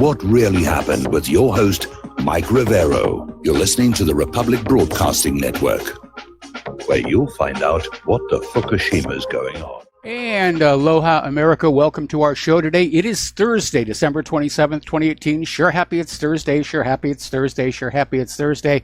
what really happened with your host, Mike Rivero. You're listening to the Republic Broadcasting Network, where you'll find out what the Fukushima's going on. And aloha, America. Welcome to our show today. It is Thursday, December 27th, 2018. Sure happy it's Thursday. Sure happy it's Thursday. Sure happy it's Thursday.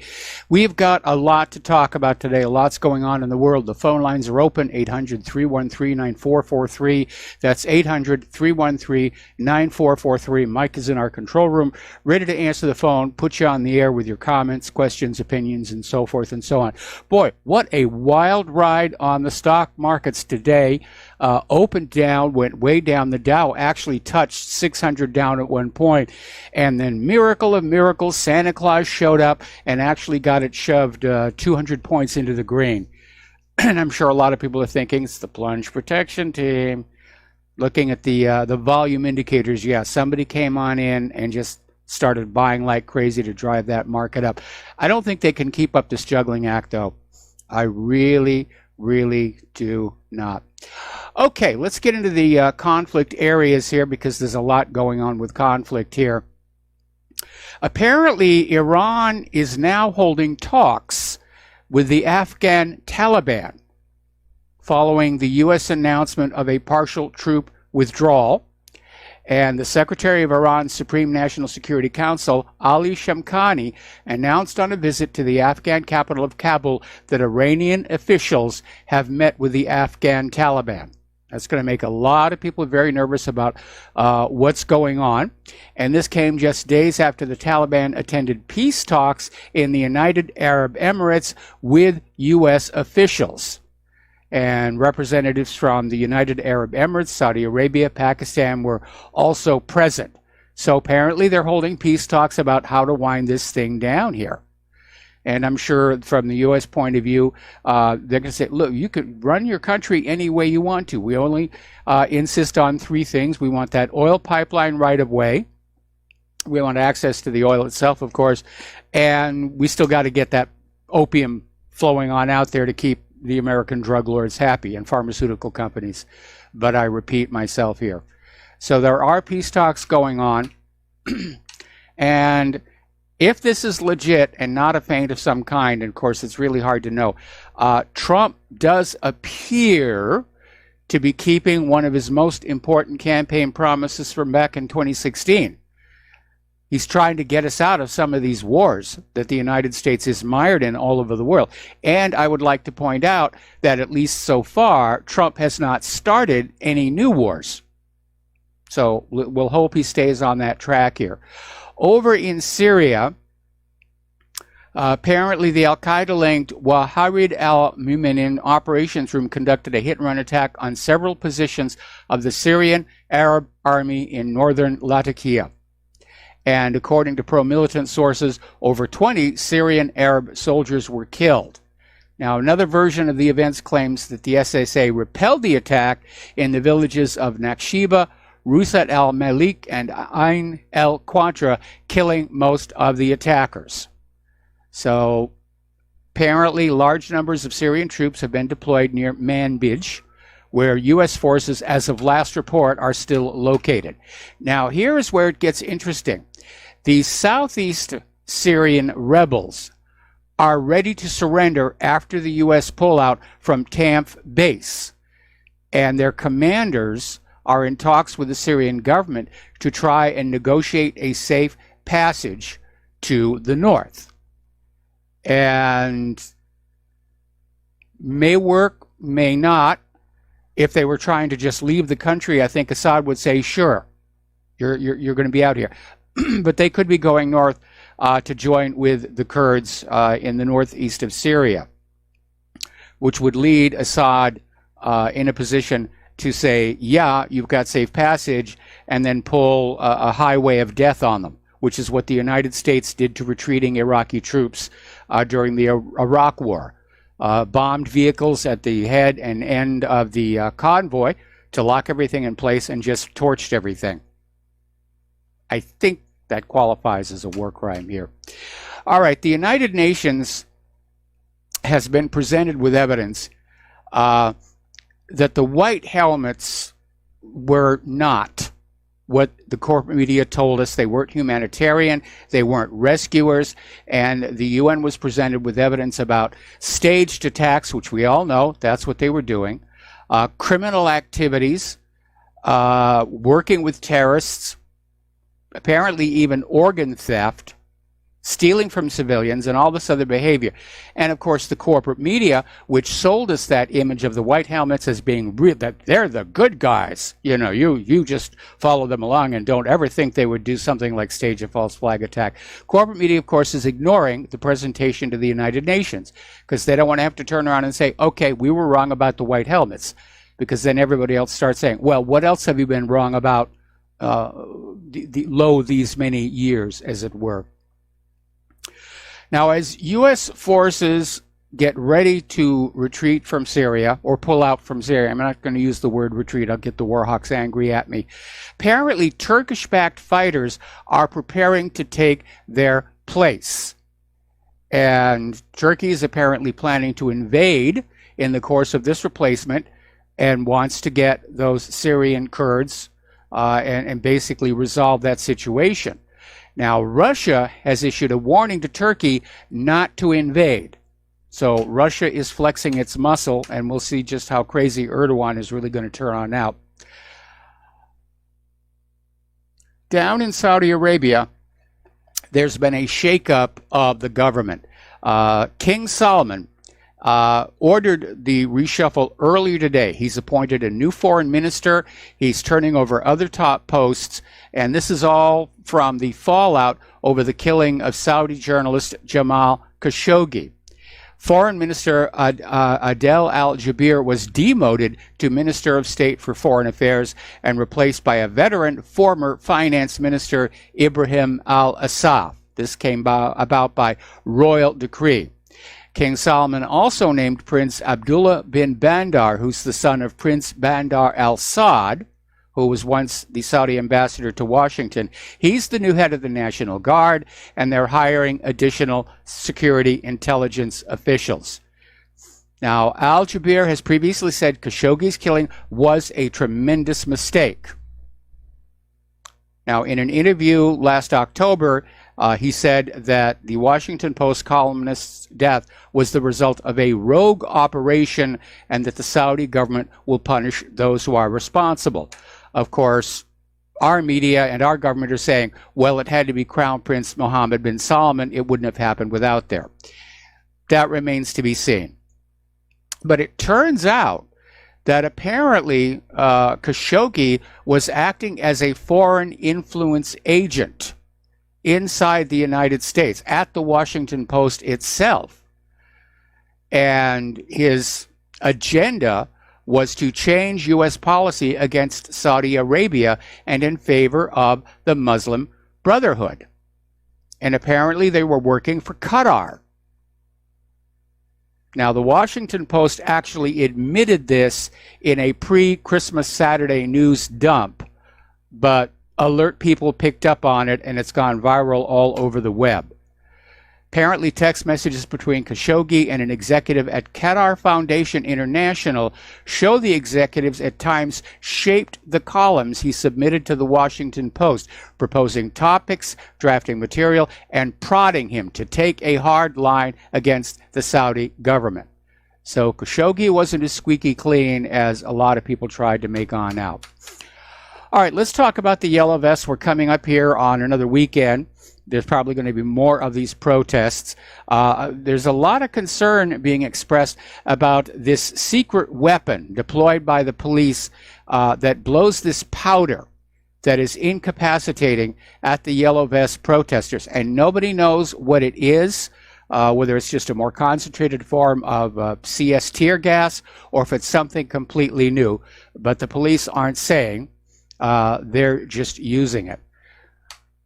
We've got a lot to talk about today. A lot's going on in the world. The phone lines are open, 800-313-9443. That's 800-313-9443. Mike is in our control room, ready to answer the phone, put you on the air with your comments, questions, opinions, and so forth and so on. Boy, what a wild ride on the stock markets today. Opened down, went way down. The Dow actually touched 600 down at one point. And then, miracle of miracles, Santa Claus showed up and actually got it shoved 200 points into the green. And I'm sure a lot of people are thinking, it's the plunge protection team. Looking at the volume indicators, yeah, somebody came on in and just started buying like crazy to drive that market up. I don't think they can keep up this juggling act, though. I really do not. Okay, let's get into the conflict areas here, because there's a lot going on with conflict here. Apparently, Iran is now holding talks with the Afghan Taliban following the U.S. announcement of a partial troop withdrawal. And the Secretary of Iran's Supreme National Security Council, Ali Shamkhani, announced on a visit to the Afghan capital of Kabul that Iranian officials have met with the Afghan Taliban. That's going to make a lot of people very nervous about what's going on. And this came just days after the Taliban attended peace talks in the United Arab Emirates with U.S. officials. And representatives from the United Arab Emirates, Saudi Arabia, Pakistan were also present. So apparently they're holding peace talks about how to wind this thing down here. And I'm sure from the U.S. point of view, they're going to say, look, you could run your country any way you want to. We only insist on three things. We want that oil pipeline right of way. We want access to the oil itself, of course. And we still got to get that opium flowing on out there to keep the American drug lords happy and pharmaceutical companies. But I repeat myself here. So there are peace talks going on. And if this is legit and not a feint of some kind, and of course it's really hard to know, Trump does appear to be keeping one of his most important campaign promises from back in 2016. He's trying to get us out of some of these wars that the United States is mired in all over the world. And I would like to point out that at least so far, Trump has not started any new wars. So we'll hope he stays on that track here. Over in Syria, apparently the al-Qaeda-linked Wahid al-Mu'minin operations room conducted a hit-and-run attack on several positions of the Syrian Arab Army in northern Latakia. And according to pro-militant sources, over 20 Syrian Arab soldiers were killed. Now, another version of the events claims that the SSA repelled the attack in the villages of Nakshiba, Rusat al-Malik, and Ain el-Quatra, killing most of the attackers. So, apparently, large numbers of Syrian troops have been deployed near Manbij, where U.S. forces, as of last report, are still located. Now, here is where it gets interesting. The southeast Syrian rebels are ready to surrender after the U.S. pullout from Tanf base, and their commanders are in talks with the Syrian government to try and negotiate a safe passage to the north. And may work, may not. If they were trying to just leave the country, I think Assad would say, sure, you're going to be out here. But they could be going north to join with the Kurds in the northeast of Syria, which would lead Assad in a position to say, yeah, you've got safe passage, and then pull a highway of death on them, which is what the United States did to retreating Iraqi troops during the Iraq War. Bombed vehicles at the head and end of the convoy to lock everything in place and just torched everything. I think that qualifies as a war crime here. All right, the United Nations has been presented with evidence that the white helmets were not what the corporate media told us. They weren't humanitarian, they weren't rescuers, and the UN was presented with evidence about staged attacks, which we all know that's what they were doing, criminal activities, working with terrorists, apparently even organ theft, stealing from civilians, and all this other behavior. And of course, the corporate media, which sold us that image of the white helmets as being real, that they're the good guys. You know, you just follow them along and don't ever think they would do something like stage a false flag attack. Corporate media, of course, is ignoring the presentation to the United Nations because they don't want to have to turn around and say, okay, we were wrong about the white helmets, because then everybody else starts saying, well, what else have you been wrong about these many years, as it were. Now, as U.S. forces get ready to retreat from Syria or pull out from Syria, I'm not going to use the word retreat, I'll get the war hawks angry at me. Apparently, Turkish-backed fighters are preparing to take their place. And Turkey is apparently planning to invade in the course of this replacement and wants to get those Syrian Kurds and basically resolve that situation. Now, Russia has issued a warning to Turkey not to invade. So Russia is flexing its muscle, and we'll see just how crazy Erdogan is really going to turn on out. Down in Saudi Arabia, there's been a shakeup of the government. King Solomon ordered the reshuffle earlier today. He's appointed a new foreign minister. He's turning over other top posts. And this is all from the fallout over the killing of Saudi journalist Jamal Khashoggi. Foreign Minister Adel Al-Jubeir was demoted to Minister of State for Foreign Affairs and replaced by a veteran former Finance Minister Ibrahim Al-Assaf. This came about by royal decree. King Solomon also named Prince Abdullah bin Bandar, who's the son of Prince Bandar al-Saud, who was once the Saudi ambassador to Washington. He's the new head of the National Guard, and they're hiring additional security intelligence officials. Now, Al-Jubeir has previously said Khashoggi's killing was a tremendous mistake. Now, in an interview last October, he said that the Washington Post columnist's death was the result of a rogue operation and that the Saudi government will punish those who are responsible. Of course, our media and our government are saying, well, it had to be Crown Prince Mohammed bin Salman. It wouldn't have happened without there. That remains to be seen. But it turns out that apparently Khashoggi was acting as a foreign influence agent inside the United States at the Washington Post itself. And his agenda was to change U.S. policy against Saudi Arabia and in favor of the Muslim Brotherhood. And apparently they were working for Qatar. Now, the Washington Post actually admitted this in a pre-Christmas Saturday news dump, but alert people picked up on it, and it's gone viral all over the web. Apparently, text messages between Khashoggi and an executive at Qatar Foundation International show the executives at times shaped the columns he submitted to the Washington Post, proposing topics, drafting material, and prodding him to take a hard line against the Saudi government. So Khashoggi wasn't as squeaky clean as a lot of people tried to make on out. All right, let's talk about the Yellow Vests. We're coming up here on another weekend. There's probably going to be more of these protests. There's a lot of concern being expressed about this secret weapon deployed by the police that blows this powder that is incapacitating at the Yellow Vest protesters. And nobody knows what it is, whether it's just a more concentrated form of CS tear gas or if it's something completely new. But the police aren't saying. They're just using it.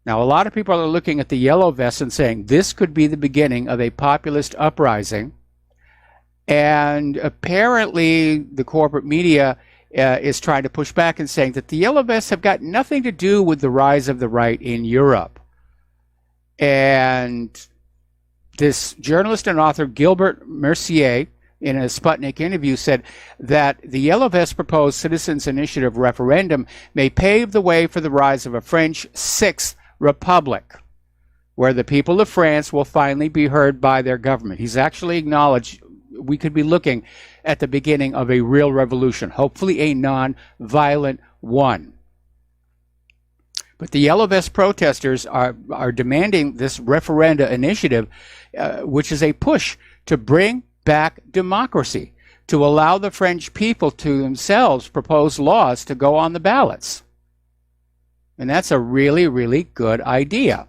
Now, a lot of people are looking at the Yellow Vests and saying this could be the beginning of a populist uprising. And apparently the corporate media is trying to push back and saying that the Yellow Vests have got nothing to do with the rise of the right in Europe. And this journalist and author Gilbert Mercier in a Sputnik interview, said that the Yellow Vest proposed citizens' initiative referendum may pave the way for the rise of a French Sixth Republic, where the people of France will finally be heard by their government. He's actually acknowledged we could be looking at the beginning of a real revolution, hopefully a non-violent one. But the Yellow Vest protesters are demanding this referenda initiative, which is a push to bring back democracy, to allow the French people to themselves propose laws to go on the ballots. And that's a really, really good idea.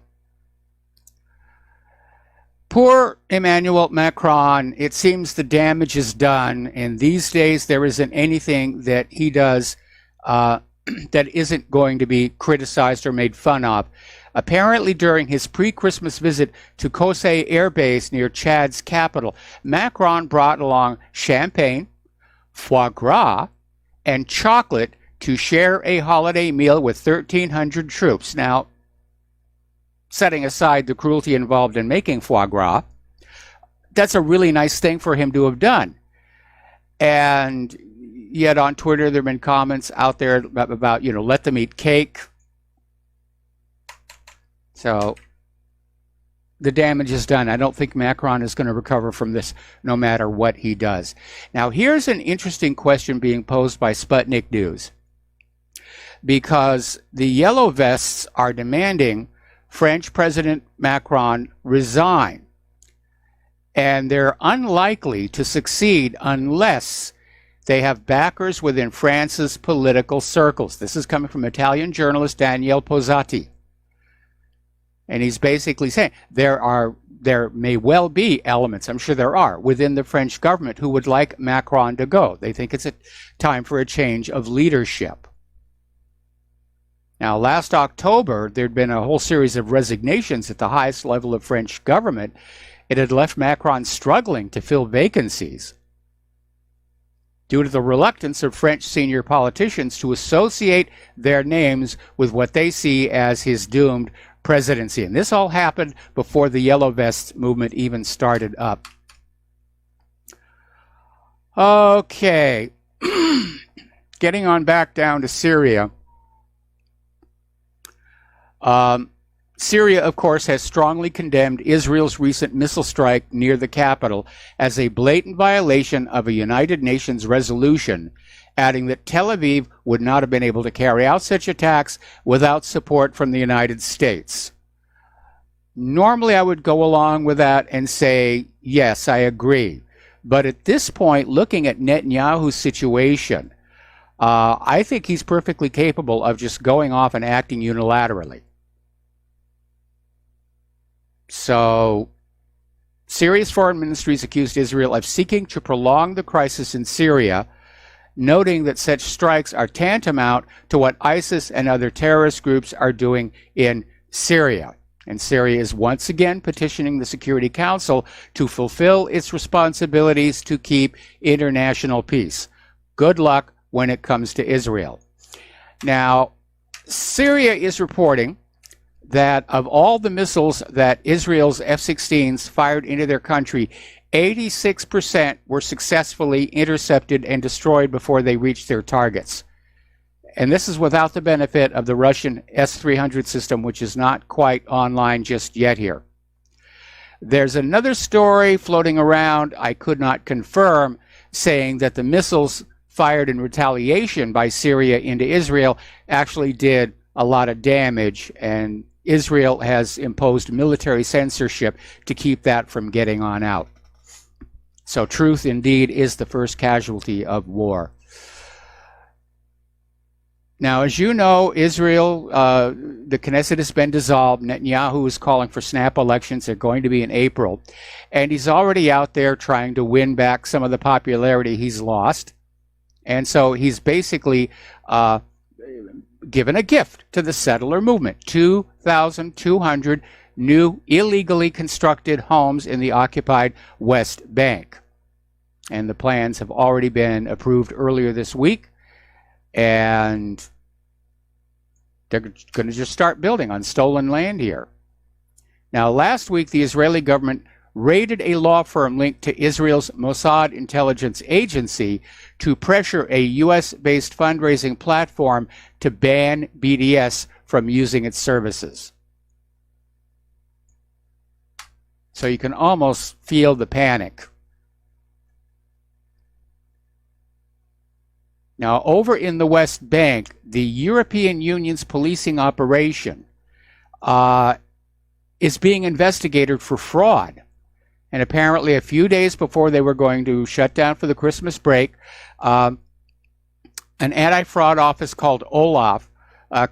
Poor Emmanuel Macron, it seems the damage is done, and these days there isn't anything that he does that isn't going to be criticized or made fun of. Apparently, during his pre-Christmas visit to Kosei Air Base near Chad's capital, Macron brought along champagne, foie gras, and chocolate to share a holiday meal with 1,300 troops. Now, setting aside the cruelty involved in making foie gras, that's a really nice thing for him to have done. And yet on Twitter, there have been comments out there about, let them eat cake. So the damage is done. I don't think Macron is going to recover from this no matter what he does. Now, here's an interesting question being posed by Sputnik News, because the Yellow Vests are demanding French President Macron resign, and they're unlikely to succeed unless they have backers within France's political circles. This is coming from Italian journalist Daniele Posati. And he's basically saying there may well be elements, I'm sure there are, within the French government who would like Macron to go. They think it's a time for a change of leadership. Now, last October, there'd been a whole series of resignations at the highest level of French government. It had left Macron struggling to fill vacancies due to the reluctance of French senior politicians to associate their names with what they see as his doomed presidency. And this all happened before the Yellow Vests movement even started up. Okay. Getting on back down to Syria. Syria, of course, has strongly condemned Israel's recent missile strike near the capital as a blatant violation of a United Nations resolution, adding that Tel Aviv would not have been able to carry out such attacks without support from the United States. Normally, I would go along with that and say, yes, I agree. But at this point, looking at Netanyahu's situation, I think he's perfectly capable of just going off and acting unilaterally. So, Syria's foreign ministry has accused Israel of seeking to prolong the crisis in Syria, noting that such strikes are tantamount to what ISIS and other terrorist groups are doing in Syria. And Syria is once again petitioning the Security Council to fulfill its responsibilities to keep international peace. Good luck when it comes to Israel. Now, Syria is reporting that of all the missiles that Israel's F-16s fired into their country, 86% were successfully intercepted and destroyed before they reached their targets. And this is without the benefit of the Russian S-300 system, which is not quite online just yet here. There's another story floating around, I could not confirm, saying that the missiles fired in retaliation by Syria into Israel actually did a lot of damage, and Israel has imposed military censorship to keep that from getting on out. So truth indeed is the first casualty of war. Now, as you know, Israel, the Knesset has been dissolved. Netanyahu is calling for snap elections. They're going to be in April. And he's already out there trying to win back some of the popularity he's lost. And so he's basically given a gift to the settler movement, 2,200 new illegally constructed homes in the occupied West Bank. And the plans have already been approved earlier this week. And they're going to just start building on stolen land here. Now, last week, the Israeli government raided a law firm linked to Israel's Mossad intelligence agency to pressure a U.S.-based fundraising platform to ban BDS from using its services. So you can almost feel the panic. Now, over in the West Bank, the European Union's policing operation is being investigated for fraud. And apparently a few days before they were going to shut down for the Christmas break, an anti-fraud office called OLAF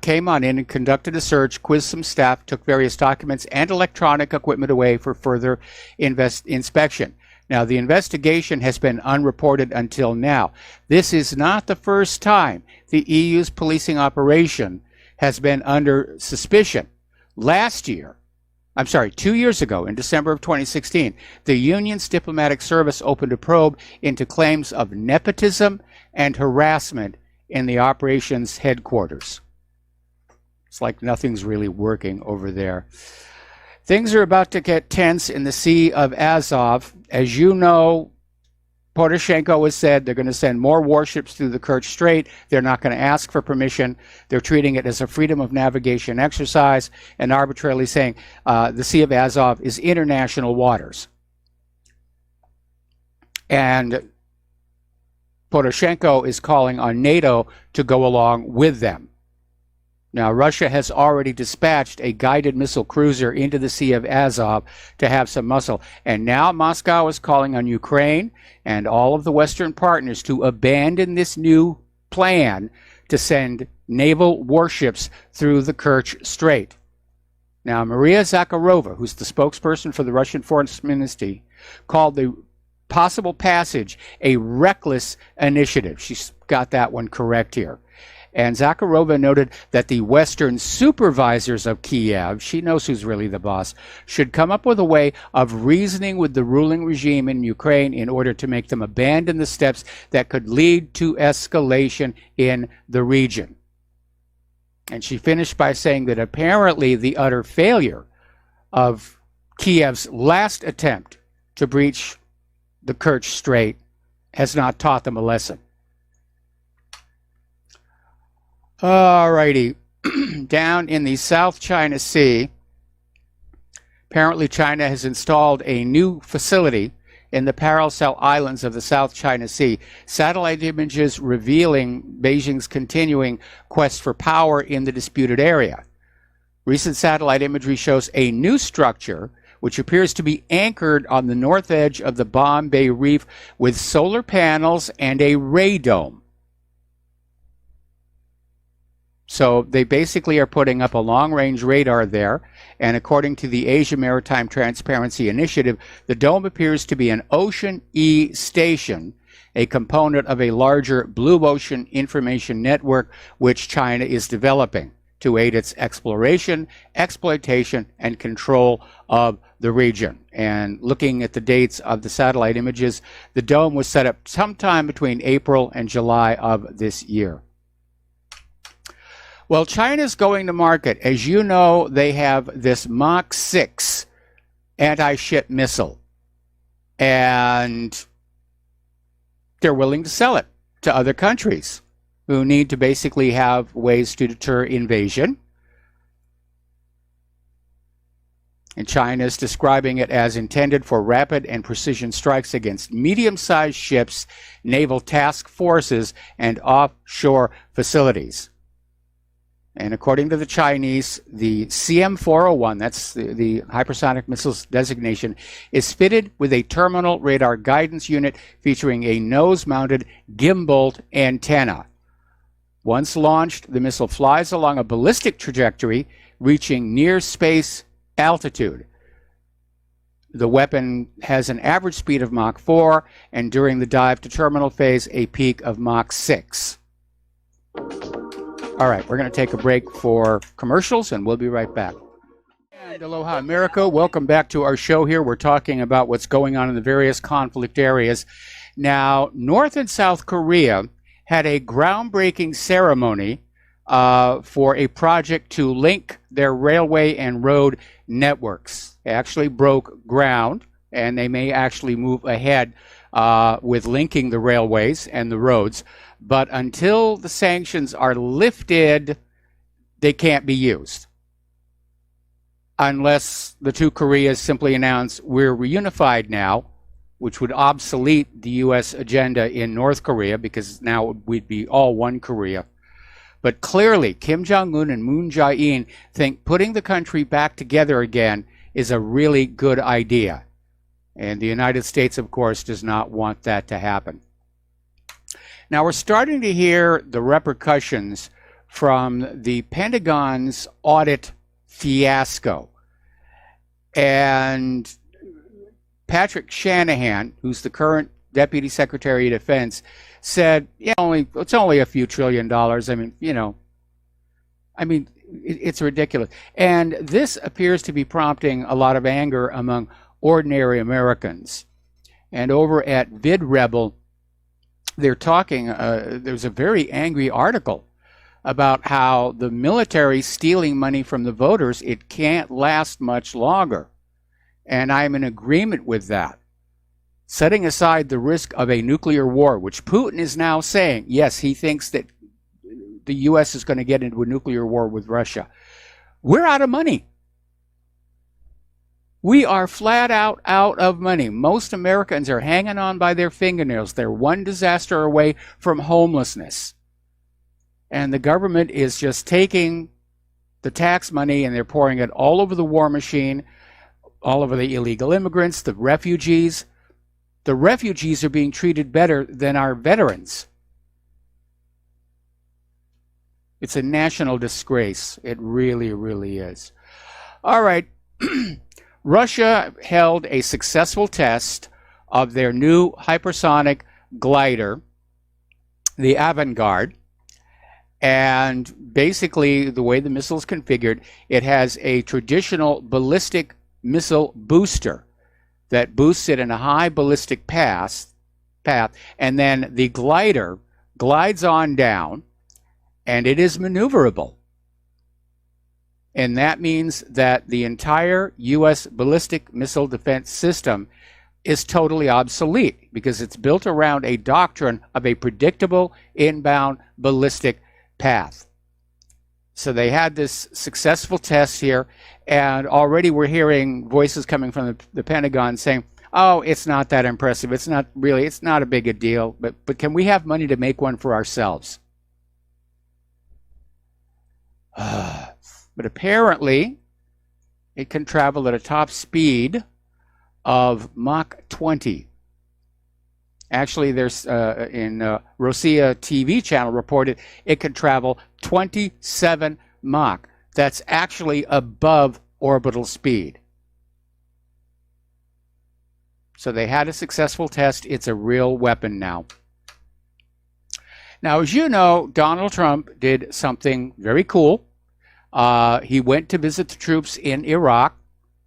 came on in and conducted a search, quizzed some staff, took various documents and electronic equipment away for further inspection. Now, the investigation has been unreported until now. This is not the first time the EU's policing operation has been under suspicion. 2 years ago, in December of 2016, the Union's diplomatic service opened a probe into claims of nepotism and harassment in the operations headquarters. It's like nothing's really working over there. Things are about to get tense in the Sea of Azov. As you know, Poroshenko has said they're going to send more warships through the Kerch Strait. They're not going to ask for permission. They're treating it as a freedom of navigation exercise and arbitrarily saying the Sea of Azov is international waters. And Poroshenko is calling on NATO to go along with them. Now, Russia has already dispatched a guided missile cruiser into the Sea of Azov to have some muscle. And now Moscow is calling on Ukraine and all of the Western partners to abandon this new plan to send naval warships through the Kerch Strait. Now, Maria Zakharova, who's the spokesperson for the Russian Foreign Ministry, called the possible passage a reckless initiative. She's got that one correct here. And Zakharova noted that the Western supervisors of Kiev, she knows who's really the boss, should come up with a way of reasoning with the ruling regime in Ukraine in order to make them abandon the steps that could lead to escalation in the region. And she finished by saying that apparently the utter failure of Kiev's last attempt to breach the Kerch Strait has not taught them a lesson. Alrighty, down in the South China Sea, apparently China has installed a new facility in the Paracel Islands of the South China Sea. Satellite images revealing Beijing's continuing quest for power in the disputed area. Recent satellite imagery shows a new structure which appears to be anchored on the north edge of the Bombay Reef with solar panels and a radome. So they basically are putting up a long-range radar there, and according to the Asia Maritime Transparency Initiative, the dome appears to be an Ocean E station, a component of a larger Blue Ocean information network which China is developing to aid its exploration, exploitation, and control of the region. And looking at the dates of the satellite images, the dome was set up sometime between April and July of this year. Well, China's going to market. As you know, they have this Mach 6 anti-ship missile, and they're willing to sell it to other countries who need to basically have ways to deter invasion. And China is describing it as intended for rapid and precision strikes against medium-sized ships, naval task forces, and offshore facilities. And according to the Chinese, the CM-401, that's the hypersonic missiles designation, is fitted with a terminal radar guidance unit featuring a nose-mounted gimbaled antenna. Once launched, the missile flies along a ballistic trajectory, reaching near space altitude. The weapon has an average speed of Mach 4, and during the dive to terminal phase, a peak of Mach 6. All right, we're going to take a break for commercials, and we'll be right back. And aloha, America. Welcome back to our show here. We're talking about what's going on in the various conflict areas. Now, North and South Korea had a groundbreaking ceremony for a project to link their railway and road networks. They actually broke ground and they may actually move ahead with linking the railways and the roads. But until the sanctions are lifted, they can't be used. Unless the two Koreas simply announce we're reunified now, which would obsolete the U.S. agenda in North Korea, because now we'd be all one Korea. But clearly, Kim Jong-un and Moon Jae-in think putting the country back together again is a really good idea. And the United States, of course, does not want that to happen. Now, we're starting to hear the repercussions from the Pentagon's audit fiasco. And Patrick Shanahan, who's the current Deputy Secretary of Defense, said, yeah, it's only a few $1 trillion. It's ridiculous. And this appears to be prompting a lot of anger among ordinary Americans. And over at VidRebel, they're talking, there's a very angry article about how the military stealing money from the voters, it can't last much longer. And I'm in agreement with that. Setting aside the risk of a nuclear war, which Putin is now saying, yes, he thinks that the U.S. is going to get into a nuclear war with Russia. We're out of money. We are flat out of money. Most Americans are hanging on by their fingernails. They're one disaster away from homelessness. And the government is just taking the tax money and they're pouring it all over the war machine, all over the illegal immigrants, the refugees. The refugees are being treated better than our veterans. It's a national disgrace. It really, really is. All right. Russia held a successful test of their new hypersonic glider, the Avangard. And basically, the way the missile is configured, it has a traditional ballistic missile booster that boosts it in a high ballistic path, and then the glider glides on down, and it is maneuverable. And that means that the entire U.S. ballistic missile defense system is totally obsolete because it's built around a doctrine of a predictable inbound ballistic path. So they had this successful test here, and already we're hearing voices coming from the Pentagon saying, oh, it's not that impressive. It's not a big a deal, but can we have money to make one for ourselves? But apparently, it can travel at a top speed of Mach 20. Actually, there's in Rosia TV channel reported it can travel 27 Mach. That's actually above orbital speed. So they had a successful test. It's a real weapon now. Now, as you know, Donald Trump did something very cool. He went to visit the troops in Iraq.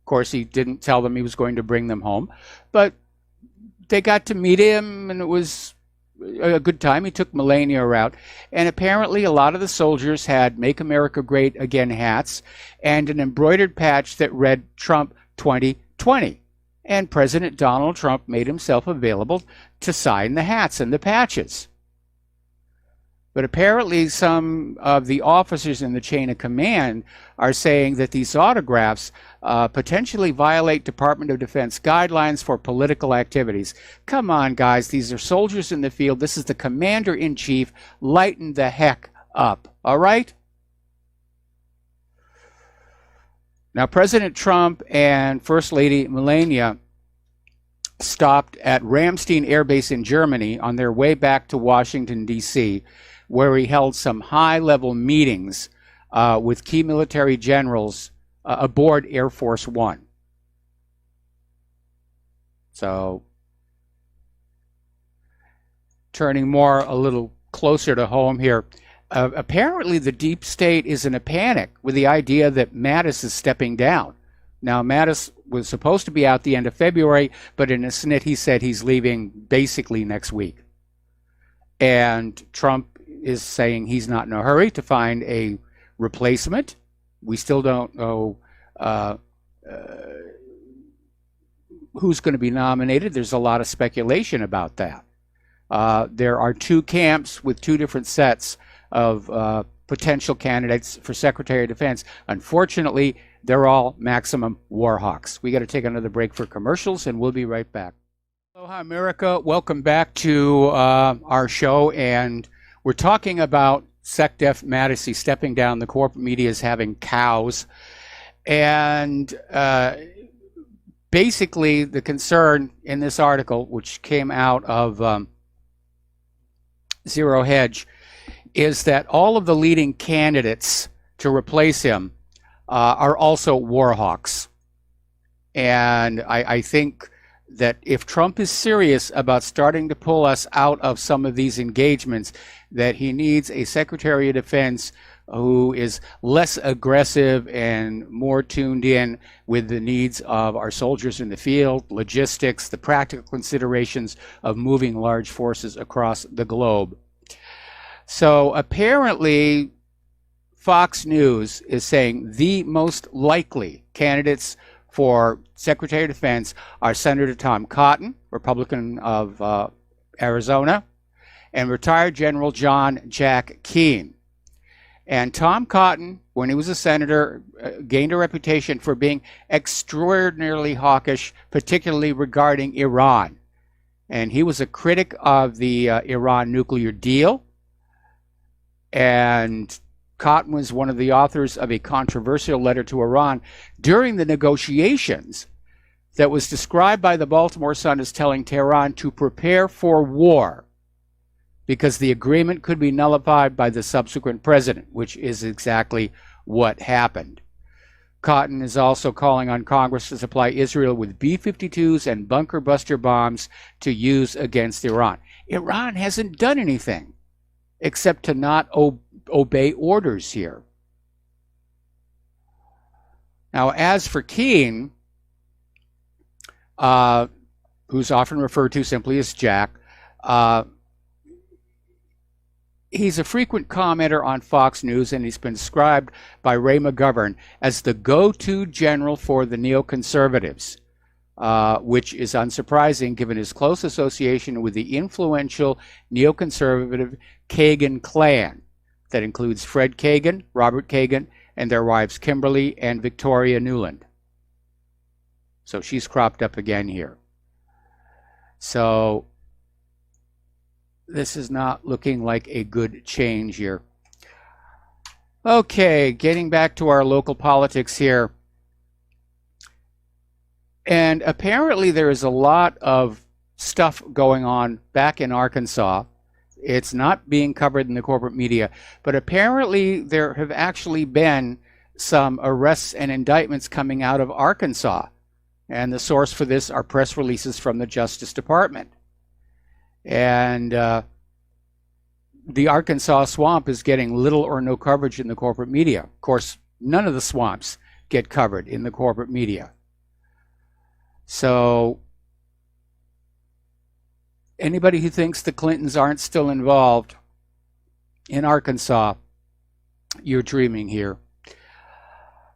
Of course, he didn't tell them he was going to bring them home, but they got to meet him, and it was a good time. He took Melania out, and apparently a lot of the soldiers had Make America Great Again hats and an embroidered patch that read Trump 2020. And President Donald Trump made himself available to sign the hats and the patches. But apparently some of the officers in the chain of command are saying that these autographs potentially violate Department of Defense guidelines for political activities. Come on, guys. These are soldiers in the field. This is the commander-in-chief. Lighten the heck up. All right? Now, President Trump and First Lady Melania stopped at Ramstein Air Base in Germany on their way back to Washington, D.C., where he held some high-level meetings with key military generals aboard Air Force One. So, turning a little closer to home here, apparently the deep state is in a panic with the idea that Mattis is stepping down. Now, Mattis was supposed to be out the end of February, but in a snit he said he's leaving basically next week. And Trump is saying he's not in a hurry to find a replacement. We still don't know who's going to be nominated. There's a lot of speculation about that. There are two camps with two different sets of potential candidates for Secretary of Defense. Unfortunately, they're all maximum war hawks. We got to take another break for commercials, and we'll be right back. Aloha, America. Welcome back to our show, and we're talking about SecDef Mattisy stepping down. The corporate media is having cows, and basically the concern in this article, which came out of Zero Hedge, is that all of the leading candidates to replace him are also war hawks. And I think that if Trump is serious about starting to pull us out of some of these engagements, that he needs a Secretary of Defense who is less aggressive and more tuned in with the needs of our soldiers in the field, logistics, the practical considerations of moving large forces across the globe. So apparently, Fox News is saying the most likely candidates for Secretary of Defense are Senator Tom Cotton, Republican of Arizona, and retired General John Jack Keane. And Tom Cotton, when he was a senator, gained a reputation for being extraordinarily hawkish, particularly regarding Iran. And he was a critic of the Iran nuclear deal. And Cotton was one of the authors of a controversial letter to Iran during the negotiations that was described by the Baltimore Sun as telling Tehran to prepare for war because the agreement could be nullified by the subsequent president, which is exactly what happened. Cotton is also calling on Congress to supply Israel with B-52s and bunker buster bombs to use against Iran. Iran hasn't done anything except to not obey orders here. Now, as for Keane, who's often referred to simply as Jack, he's a frequent commenter on Fox News, and he's been described by Ray McGovern as the go-to general for the neoconservatives, which is unsurprising given his close association with the influential neoconservative Kagan clan that includes Fred Kagan, Robert Kagan, and their wives Kimberly and Victoria Newland. So she's cropped up again here. So this is not looking like a good change here. Okay, getting back to our local politics here. And apparently there is a lot of stuff going on back in Arkansas. It's not being covered in the corporate media, but apparently there have actually been some arrests and indictments coming out of Arkansas. And the source for this are press releases from the Justice Department. And the Arkansas swamp is getting little or no coverage in the corporate media. Of course, none of the swamps get covered in the corporate media. So anybody who thinks the Clintons aren't still involved in Arkansas, you're dreaming here.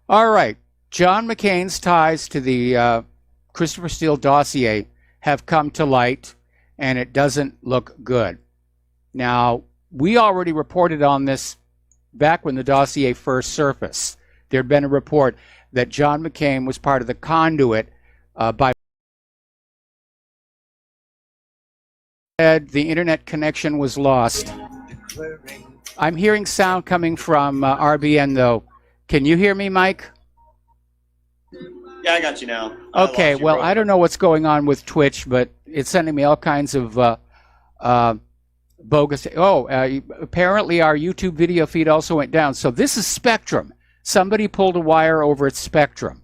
All right. John McCain's ties to the Christopher Steele dossier have come to light, and it doesn't look good. Now, we already reported on this back when the dossier first surfaced. There had been a report that John McCain was part of the conduit by the internet connection was lost. I'm hearing sound coming from RBN, though. Can you hear me, Mike? Yeah, I got you now. Okay, well, I don't know what's going on with Twitch, but it's sending me all kinds of bogus. Apparently our YouTube video feed also went down. So this is Spectrum. Somebody pulled a wire over at Spectrum.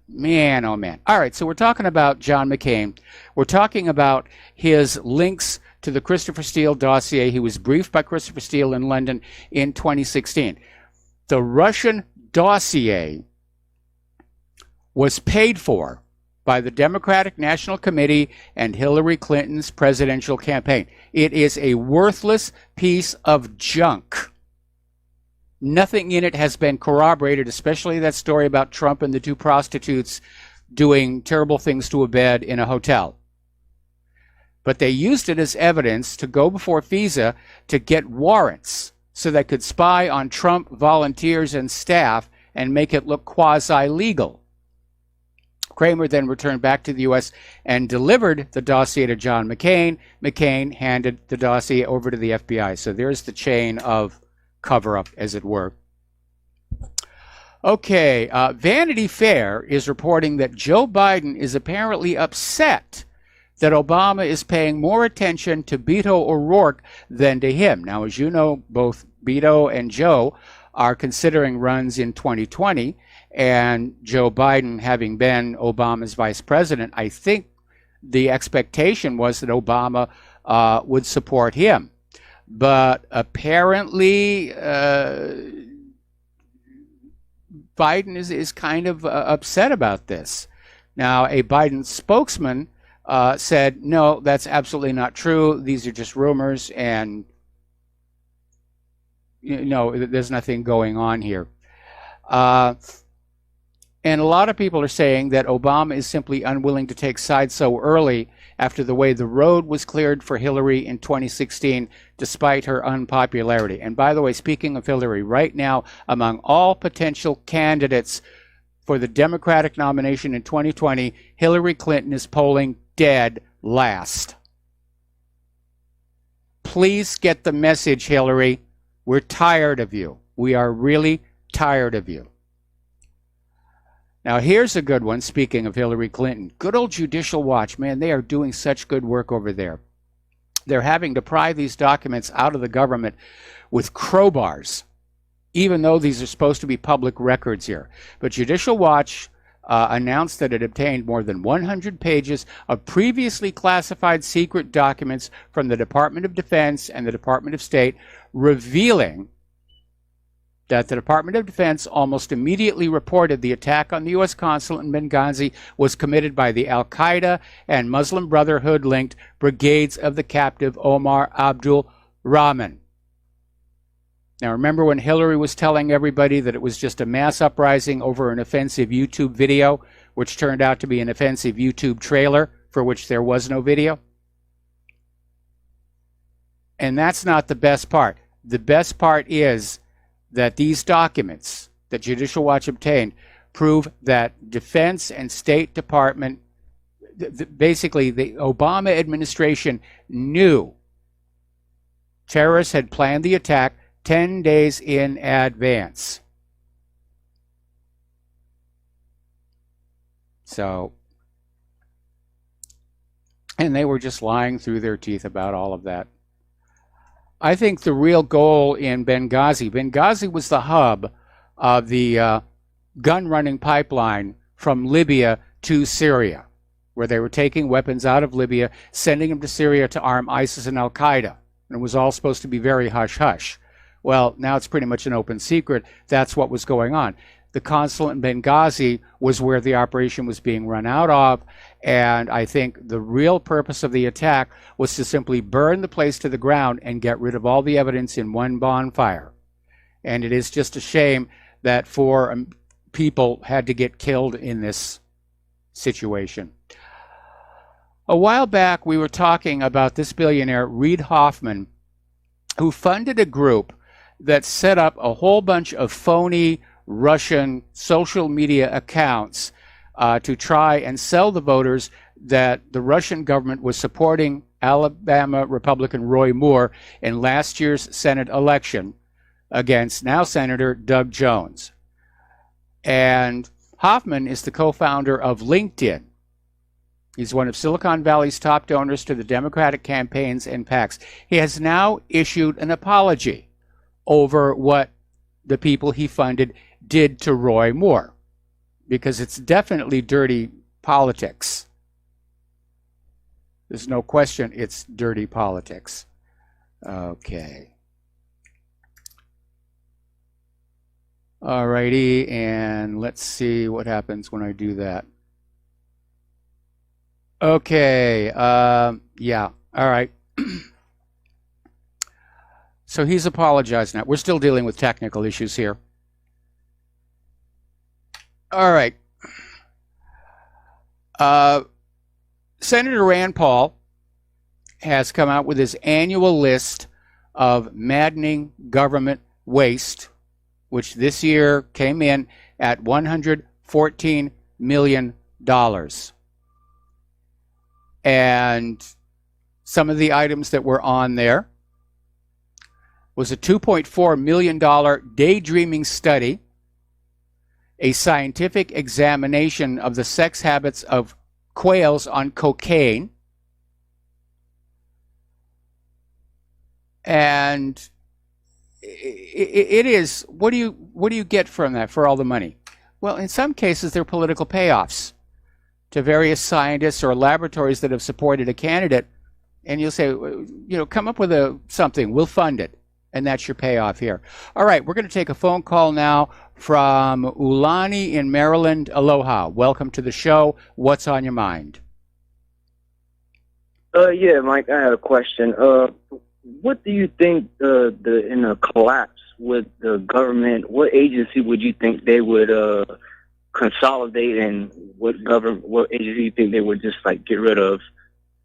Man, oh man. All right, so we're talking about John McCain. We're talking about his links to the Christopher Steele dossier. He was briefed by Christopher Steele in London in 2016. The Russian dossier was paid for by the Democratic National Committee and Hillary Clinton's presidential campaign. It is a worthless piece of junk. Nothing in it has been corroborated, especially that story about Trump and the two prostitutes doing terrible things to a bed in a hotel. But they used it as evidence to go before FISA to get warrants so they could spy on Trump volunteers and staff and make it look quasi-legal. Kramer then returned back to the U.S. and delivered the dossier to John McCain. McCain handed the dossier over to the FBI. So there's the chain of cover-up, as it were. Okay, Vanity Fair is reporting that Joe Biden is apparently upset that Obama is paying more attention to Beto O'Rourke than to him. Now, as you know, both Beto and Joe are considering runs in 2020, and Joe Biden, having been Obama's vice president, I think the expectation was that Obama would support him. But apparently, Biden is kind of upset about this. Now, a Biden spokesman said, no, that's absolutely not true. These are just rumors, and there's nothing going on here. And a lot of people are saying that Obama is simply unwilling to take sides so early after the way the road was cleared for Hillary in 2016, despite her unpopularity. And by the way, speaking of Hillary, right now, among all potential candidates for the Democratic nomination in 2020, Hillary Clinton is polling dead last. Please get the message, Hillary. We're tired of you. We are really tired of you. Now, here's a good one, speaking of Hillary Clinton. Good old Judicial Watch. Man, they are doing such good work over there. They're having to pry these documents out of the government with crowbars, even though these are supposed to be public records here. But Judicial Watch announced that it obtained more than 100 pages of previously classified secret documents from the Department of Defense and the Department of State, revealing that the Department of Defense almost immediately reported the attack on the U.S. consulate in Benghazi was committed by the Al-Qaeda and Muslim Brotherhood-linked brigades of the captive Omar Abdul Rahman. Now, remember when Hillary was telling everybody that it was just a mass uprising over an offensive YouTube video, which turned out to be an offensive YouTube trailer for which there was no video? And that's not the best part. The best part is that these documents that Judicial Watch obtained prove that Defense and State Department, basically the Obama administration, knew terrorists had planned the attack 10 days in advance. So, and they were just lying through their teeth about all of that. I think the real goal in Benghazi was the hub of the gun-running pipeline from Libya to Syria, where they were taking weapons out of Libya, sending them to Syria to arm ISIS and Al-Qaeda. And it was all supposed to be very hush-hush. Well, now it's pretty much an open secret. That's what was going on. The consulate in Benghazi was where the operation was being run out of, and I think the real purpose of the attack was to simply burn the place to the ground and get rid of all the evidence in one bonfire. And it is just a shame that 4 people had to get killed in this situation. A while back, we were talking about this billionaire, Reid Hoffman, who funded a group that set up a whole bunch of phony Russian social media accounts to try and sell the voters that the Russian government was supporting Alabama Republican Roy Moore in last year's Senate election against now Senator Doug Jones. And Hoffman is the co-founder of LinkedIn. He's one of Silicon Valley's top donors to the Democratic campaigns and PACs. He has now issued an apology over what the people he funded did to Roy Moore, because it's definitely dirty politics. There's no question it's dirty politics. Okay. Alrighty, and let's see what happens when I do that. Okay, yeah, all right. So he's apologized now. We're still dealing with technical issues here. All right. Senator Rand Paul has come out with his annual list of maddening government waste, which this year came in at $114 million. And some of the items that were on there was a $2.4 million daydreaming study, a scientific examination of the sex habits of quails on cocaine, and it is, what do you get from that for all the money? Well, in some cases, they're political payoffs to various scientists or laboratories that have supported a candidate, and you'll say, come up with something, we'll fund it, and that's your payoff here. All right, we're going to take a phone call now from Ulani in Maryland. Aloha, welcome to the show. What's on your mind? Yeah, Mike, I had a question. What do you think in a collapse with the government, what agency would you think they would consolidate, and what agency you think they would just get rid of,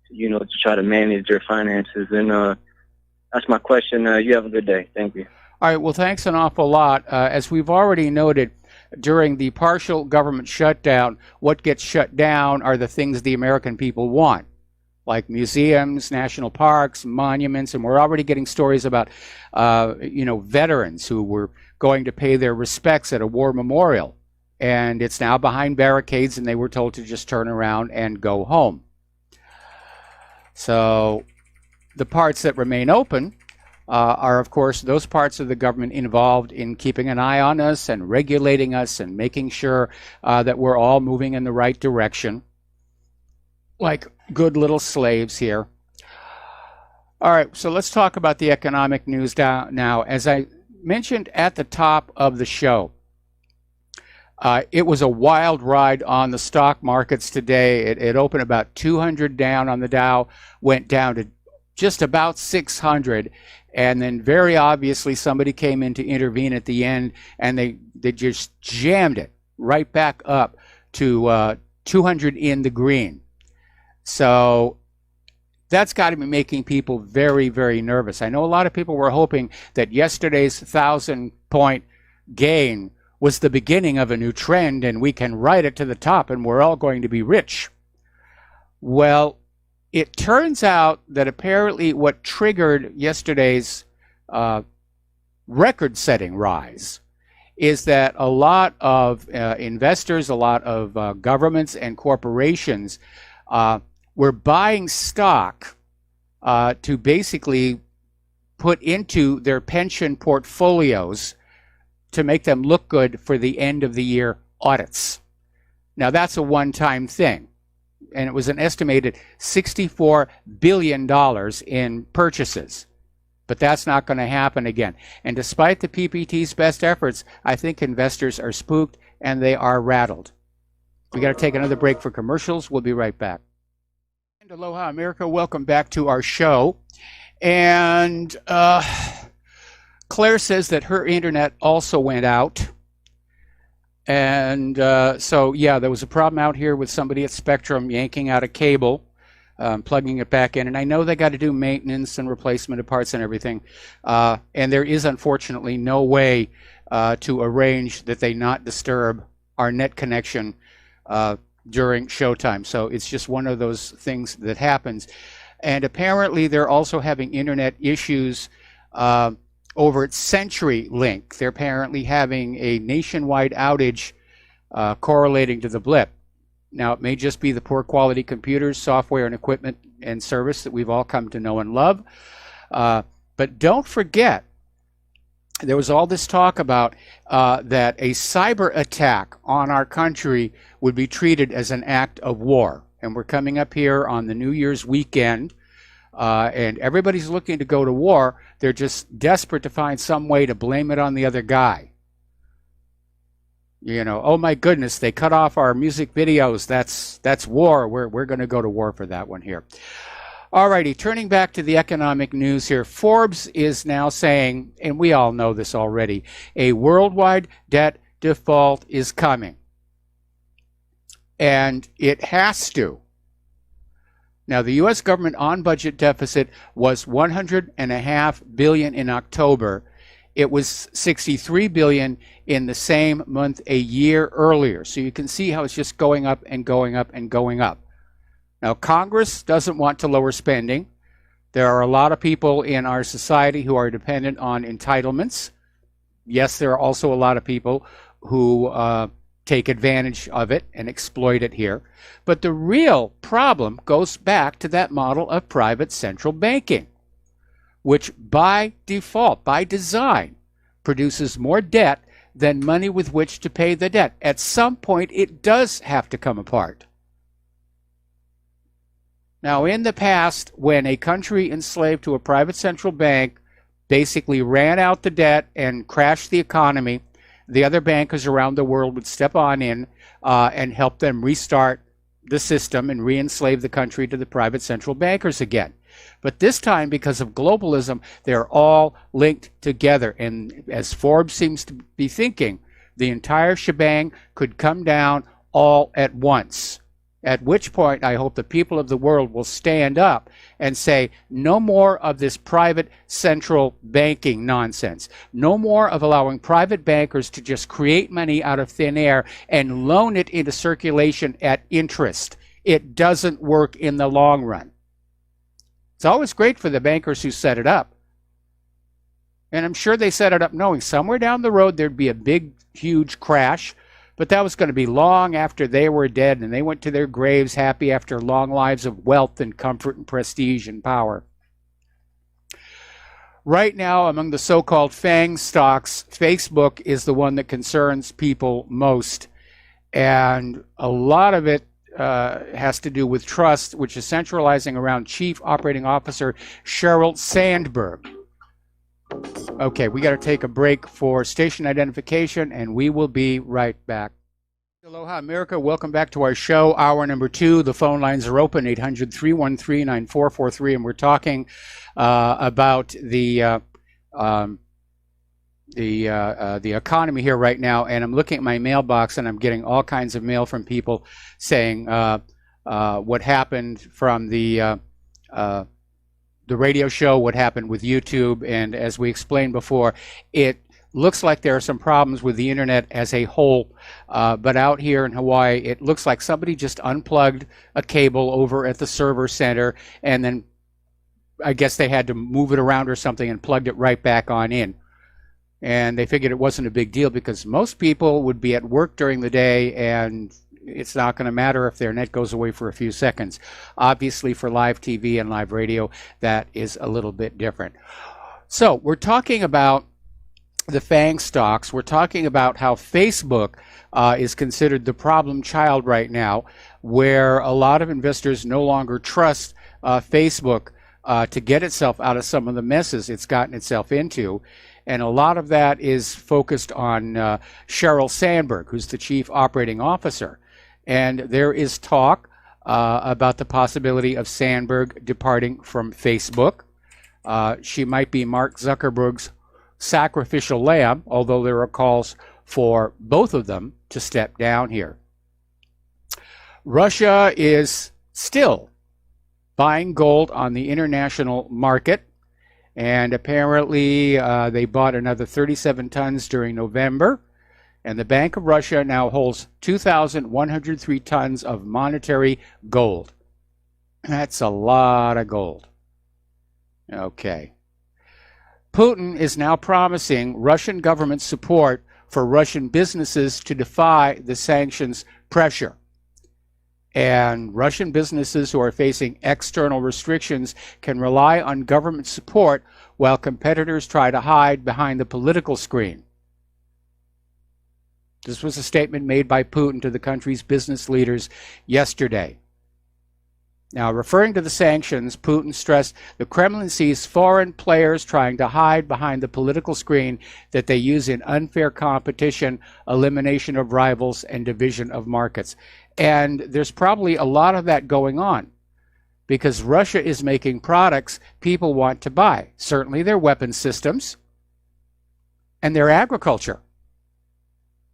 to try to manage their finances? And that's my question. You have a good day. Thank you. All right. Well, thanks an awful lot. As we've already noted, during the partial government shutdown, what gets shut down are the things the American people want, like museums, national parks, monuments, and we're already getting stories about, veterans who were going to pay their respects at a war memorial, and it's now behind barricades, and they were told to just turn around and go home. So the parts that remain open are, of course, those parts of the government involved in keeping an eye on us and regulating us and making sure that we're all moving in the right direction, like good little slaves here. All right, so let's talk about the economic news now. As I mentioned at the top of the show, it was a wild ride on the stock markets today. It opened about 200 down on the Dow, went down to just about 600, and then very obviously somebody came in to intervene at the end, and they just jammed it right back up to 200 in the green. So that's got to be making people very, very nervous. I know a lot of people were hoping that yesterday's 1,000-point gain was the beginning of a new trend, and we can ride it to the top, and we're all going to be rich. Well, it turns out that apparently what triggered yesterday's record-setting rise is that a lot of investors, a lot of governments and corporations were buying stock to basically put into their pension portfolios to make them look good for the end of the year audits. Now that's a one-time thing, and it was an estimated $64 billion in purchases. But that's not going to happen again. And despite the PPT's best efforts, I think investors are spooked and they are rattled. We got to take another break for commercials. We'll be right back. And aloha, America. Welcome back to our show. And Claire says that her internet also went out. And so, yeah, there was a problem out here with somebody at Spectrum yanking out a cable, plugging it back in. And I know they got to do maintenance and replacement of parts and everything. And there is, unfortunately, no way to arrange that they not disturb our net connection during showtime. So it's just one of those things that happens. And apparently they're also having internet issues over at CenturyLink. They're apparently having a nationwide outage correlating to the blip. Now, it may just be the poor quality computers, software, and equipment and service that we've all come to know and love. But don't forget, there was all this talk about that a cyber attack on our country would be treated as an act of war. And we're coming up here on the New Year's weekend, and everybody's looking to go to war. They're just desperate to find some way to blame it on the other guy. You know, oh my goodness, they cut off our music videos. That's war. We're going to go to war for that one here. Alrighty, turning back to the economic news here. Forbes is now saying, and we all know this already, a worldwide debt default is coming. and it has to. Now, the U.S. government on-budget deficit was $100.5 billion in October. It was $63 billion in the same month a year earlier. So you can see how it's just going up and going up and going up. Now, Congress doesn't want to lower spending. There are a lot of people in our society who are dependent on entitlements. Yes, there are also a lot of people who take advantage of it and exploit it here. But the real problem goes back to that model of private central banking, which by default, by design, produces more debt than money with which to pay the debt. At some point, it does have to come apart. Now, in the past, when a country enslaved to a private central bank basically ran out the debt and crashed the economy, the other bankers around the world would step on in and help them restart the system and re-enslave the country to the private central bankers again. But this time, because of globalism, they're all linked together. And as Forbes seems to be thinking, the entire shebang could come down all at once. At which point, I hope the people of the world will stand up and say, no more of this private central banking nonsense. No more of allowing private bankers to just create money out of thin air and loan it into circulation at interest. It doesn't work in the long run. It's always great for the bankers who set it up. And I'm sure they set it up knowing somewhere down the road there'd be a big, huge crash. But that was going to be long after they were dead and they went to their graves happy after long lives of wealth and comfort and prestige and power. Right now, among the so-called FANG stocks, Facebook is the one that concerns people most. And a lot of it has to do with trust, which is centralizing around Chief Operating Officer Sheryl Sandberg. Okay, we got to take a break for station identification, and we will be right back. Aloha, America. Welcome back to our show, hour number 2. The phone lines are open, 800-313-9443, and we're talking about the economy here right now. And I'm looking at my mailbox, and I'm getting all kinds of mail from people saying what happened from the radio show, what happened with YouTube, and as we explained before, it looks like there are some problems with the internet as a whole, but out here in Hawaii, it looks like somebody just unplugged a cable over at the server center, and then I guess they had to move it around or something and plugged it right back on in. And they figured it wasn't a big deal because most people would be at work during the day and it's not going to matter if their net goes away for a few seconds. Obviously, for live TV and live radio, that is a little bit different. So we're talking about the FANG stocks. We're talking about how Facebook is considered the problem child right now, where a lot of investors no longer trust Facebook to get itself out of some of the messes it's gotten itself into. And a lot of that is focused on Sheryl Sandberg, who's the Chief Operating Officer. And there is talk about the possibility of Sandberg departing from Facebook. She might be Mark Zuckerberg's sacrificial lamb, although there are calls for both of them to step down here. Russia is still buying gold on the international market, and apparently they bought another 37 tons during November. And the Bank of Russia now holds 2,103 tons of monetary gold. That's a lot of gold. Okay. Putin is now promising Russian government support for Russian businesses to defy the sanctions pressure. And Russian businesses who are facing external restrictions can rely on government support while competitors try to hide behind the political screen. This was a statement made by Putin to the country's business leaders yesterday. Now, referring to the sanctions, Putin stressed the Kremlin sees foreign players trying to hide behind the political screen that they use in unfair competition, elimination of rivals, and division of markets. And there's probably a lot of that going on because Russia is making products people want to buy. Certainly their weapon systems and their agriculture.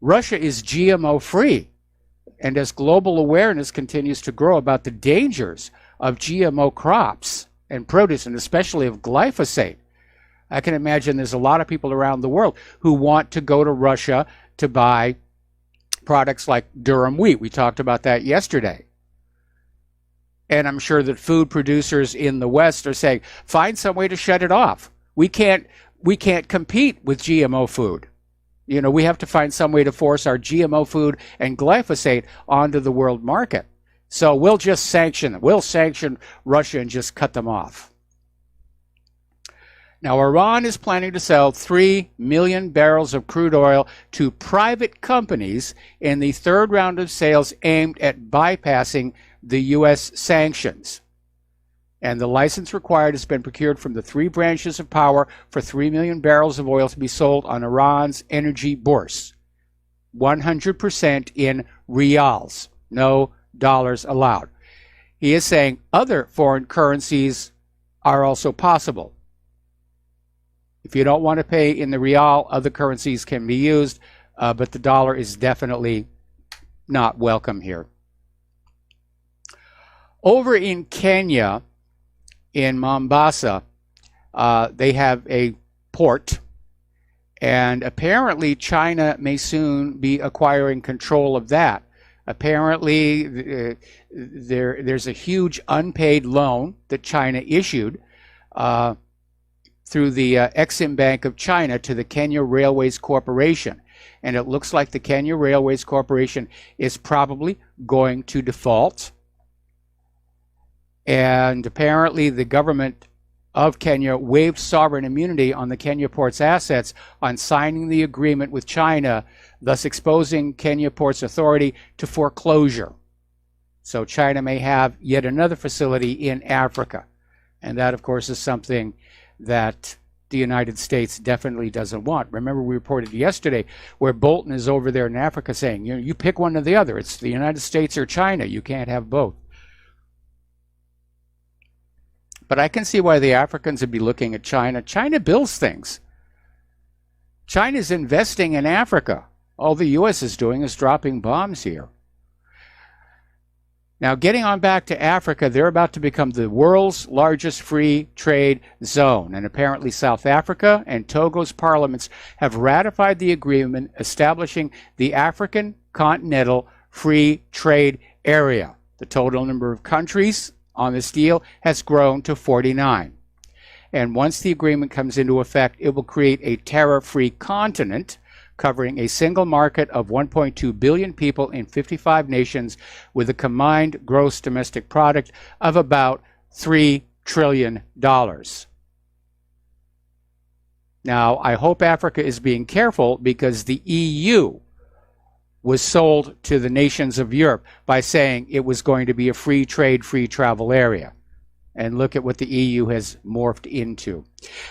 Russia is GMO free. and as global awareness continues to grow about the dangers of GMO crops and produce, and especially of glyphosate, I can imagine there's a lot of people around the world who want to go to Russia to buy products like durum wheat. We talked about that yesterday. And I'm sure that food producers in the West are saying, find some way to shut it off. We can't compete with GMO food. You know, we have to find some way to force our GMO food and glyphosate onto the world market. So we'll just sanction them. We'll sanction Russia and just cut them off. Now, Iran is planning to sell 3 million barrels of crude oil to private companies in the third round of sales aimed at bypassing the U.S. sanctions. And the license required has been procured from the three branches of power for 3 million barrels of oil to be sold on Iran's energy bourse. 100% in rials, no dollars allowed. He is saying other foreign currencies are also possible. If you don't want to pay in the rial, other currencies can be used, but the dollar is definitely not welcome here. Over in Kenya, in Mombasa, they have a port, and apparently China may soon be acquiring control of that. Apparently, there's a huge unpaid loan that China issued through the Exim Bank of China to the Kenya Railways Corporation. And it looks like the Kenya Railways Corporation is probably going to default. And apparently the government of Kenya waived sovereign immunity on the Kenya Port's assets on signing the agreement with China, thus exposing Kenya Port's authority to foreclosure. So China may have yet another facility in Africa. And that, of course, is something that the United States definitely doesn't want. Remember, we reported yesterday where Bolton is over there in Africa saying, you pick one or the other. It's the United States or China. You can't have both. But I can see why the Africans would be looking at China. China builds things. China's investing in Africa. All the U.S. is doing is dropping bombs here. Now, getting on back to Africa, they're about to become the world's largest free trade zone. And apparently South Africa and Togo's parliaments have ratified the agreement establishing the African Continental Free Trade Area. The total number of countries on this deal has grown to 49. And once the agreement comes into effect, it will create a tariff-free continent covering a single market of 1.2 billion people in 55 nations with a combined gross domestic product of about $3 trillion. Now, I hope Africa is being careful because the EU was sold to the nations of Europe by saying it was going to be a free trade, free travel area. And look at what the EU has morphed into.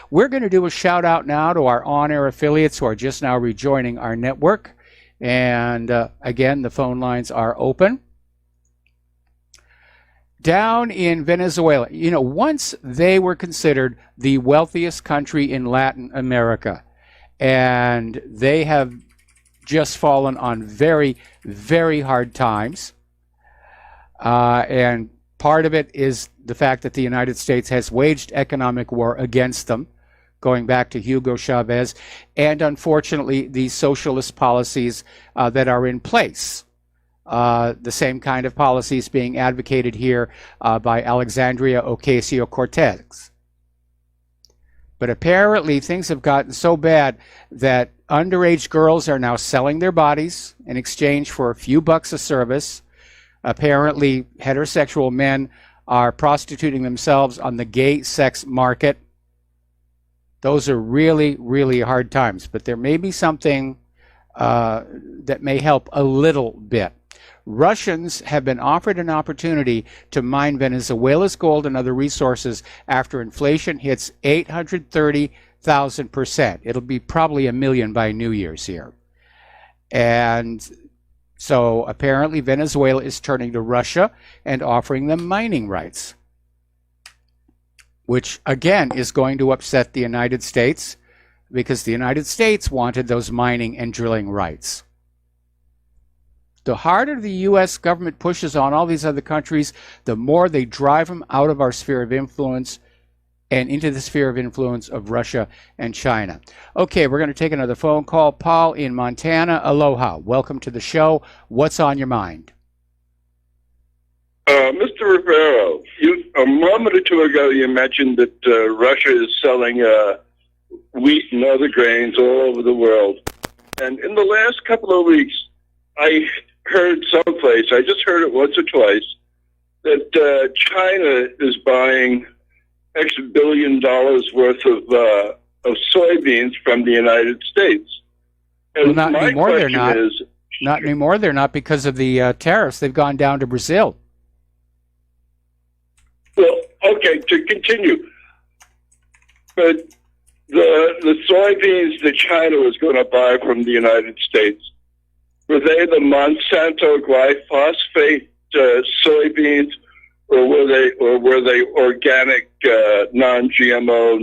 We're going to do a shout out now to our on-air affiliates who are just now rejoining our network. And again, the phone lines are open. Down in Venezuela, once they were considered the wealthiest country in Latin America. And they have just fallen on very, very hard times. And part of it is the fact that the United States has waged economic war against them, going back to Hugo Chavez, and unfortunately the socialist policies that are in place. The same kind of policies being advocated here by Alexandria Ocasio-Cortez. But apparently things have gotten so bad that underage girls are now selling their bodies in exchange for a few bucks a service. Apparently heterosexual men are prostituting themselves on the gay sex market. Those are really, really hard times, but there may be something that may help a little bit. Russians have been offered an opportunity to mine Venezuela's gold and other resources after inflation hits 830,000%. It'll be probably 1 million by New Year's here. And so apparently Venezuela is turning to Russia and offering them mining rights, which again is going to upset the United States because the United States wanted those mining and drilling rights. The harder the U.S. government pushes on all these other countries, the more they drive them out of our sphere of influence and into the sphere of influence of Russia and China. Okay, we're going to take another phone call. Paul in Montana, aloha. Welcome to the show. What's on your mind? Mr. Rivero, a moment or two ago you mentioned that Russia is selling wheat and other grains all over the world. And in the last couple of weeks, I heard someplace, I just heard it once or twice, that China is buying X billion dollars worth of soybeans from the United States. And well, not anymore. They're not. Is, not anymore. They're not because of the tariffs. They've gone down to Brazil. Well, okay, to continue, but the soybeans that China was going to buy from the United States, were they the Monsanto glyphosate soybeans, or were they organic, non-GMO,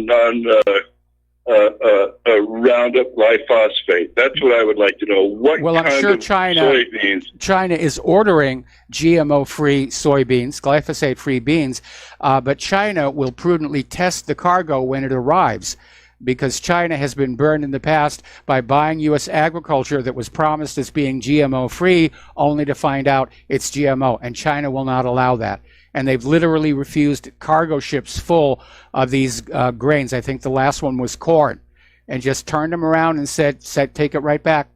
Roundup glyphosate? That's what I would like to know. Well, I'm sure China is ordering GMO-free soybeans, glyphosate-free beans, but China will prudently test the cargo when it arrives, because China has been burned in the past by buying U.S. agriculture that was promised as being GMO-free, only to find out it's GMO, and China will not allow that. And they've literally refused cargo ships full of these grains. I think the last one was corn, and just turned them around and said take it right back.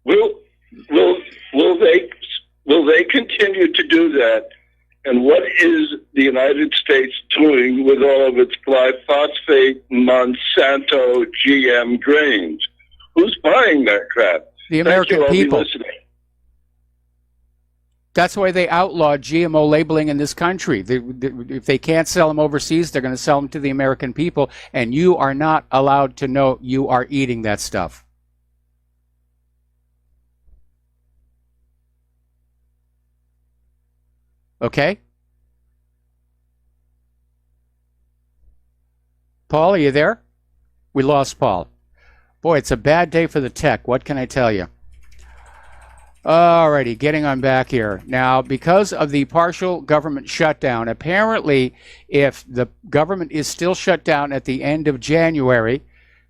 Will they continue to do that? And what is the United States doing with all of its glyphosate, Monsanto, GM grains? Who's buying that crap? The American people. That's why they outlawed GMO labeling in this country. If they can't sell them overseas, they're going to sell them to the American people, and you are not allowed to know you are eating that stuff. Okay? Paul, are you there? We lost Paul. Boy, it's a bad day for the tech. What can I tell you? Alrighty, getting on back here. Now, because of the partial government shutdown, apparently if the government is still shut down at the end of January,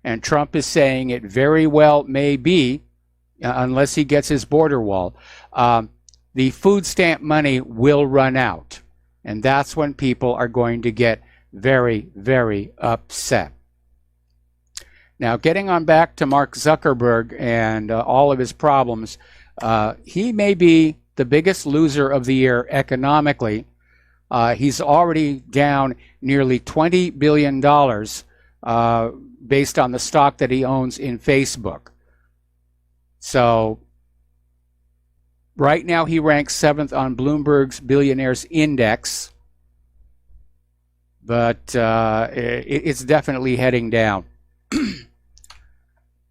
and Trump is saying it very well may be, unless he gets his border wall, the food stamp money will run out. And that's when people are going to get very, very upset. Now, getting on back to Mark Zuckerberg and all of his problems, he may be the biggest loser of the year economically. He's already down nearly $20 billion based on the stock that he owns in Facebook. So right now he ranks 7th on Bloomberg's Billionaires Index, but it's definitely heading down.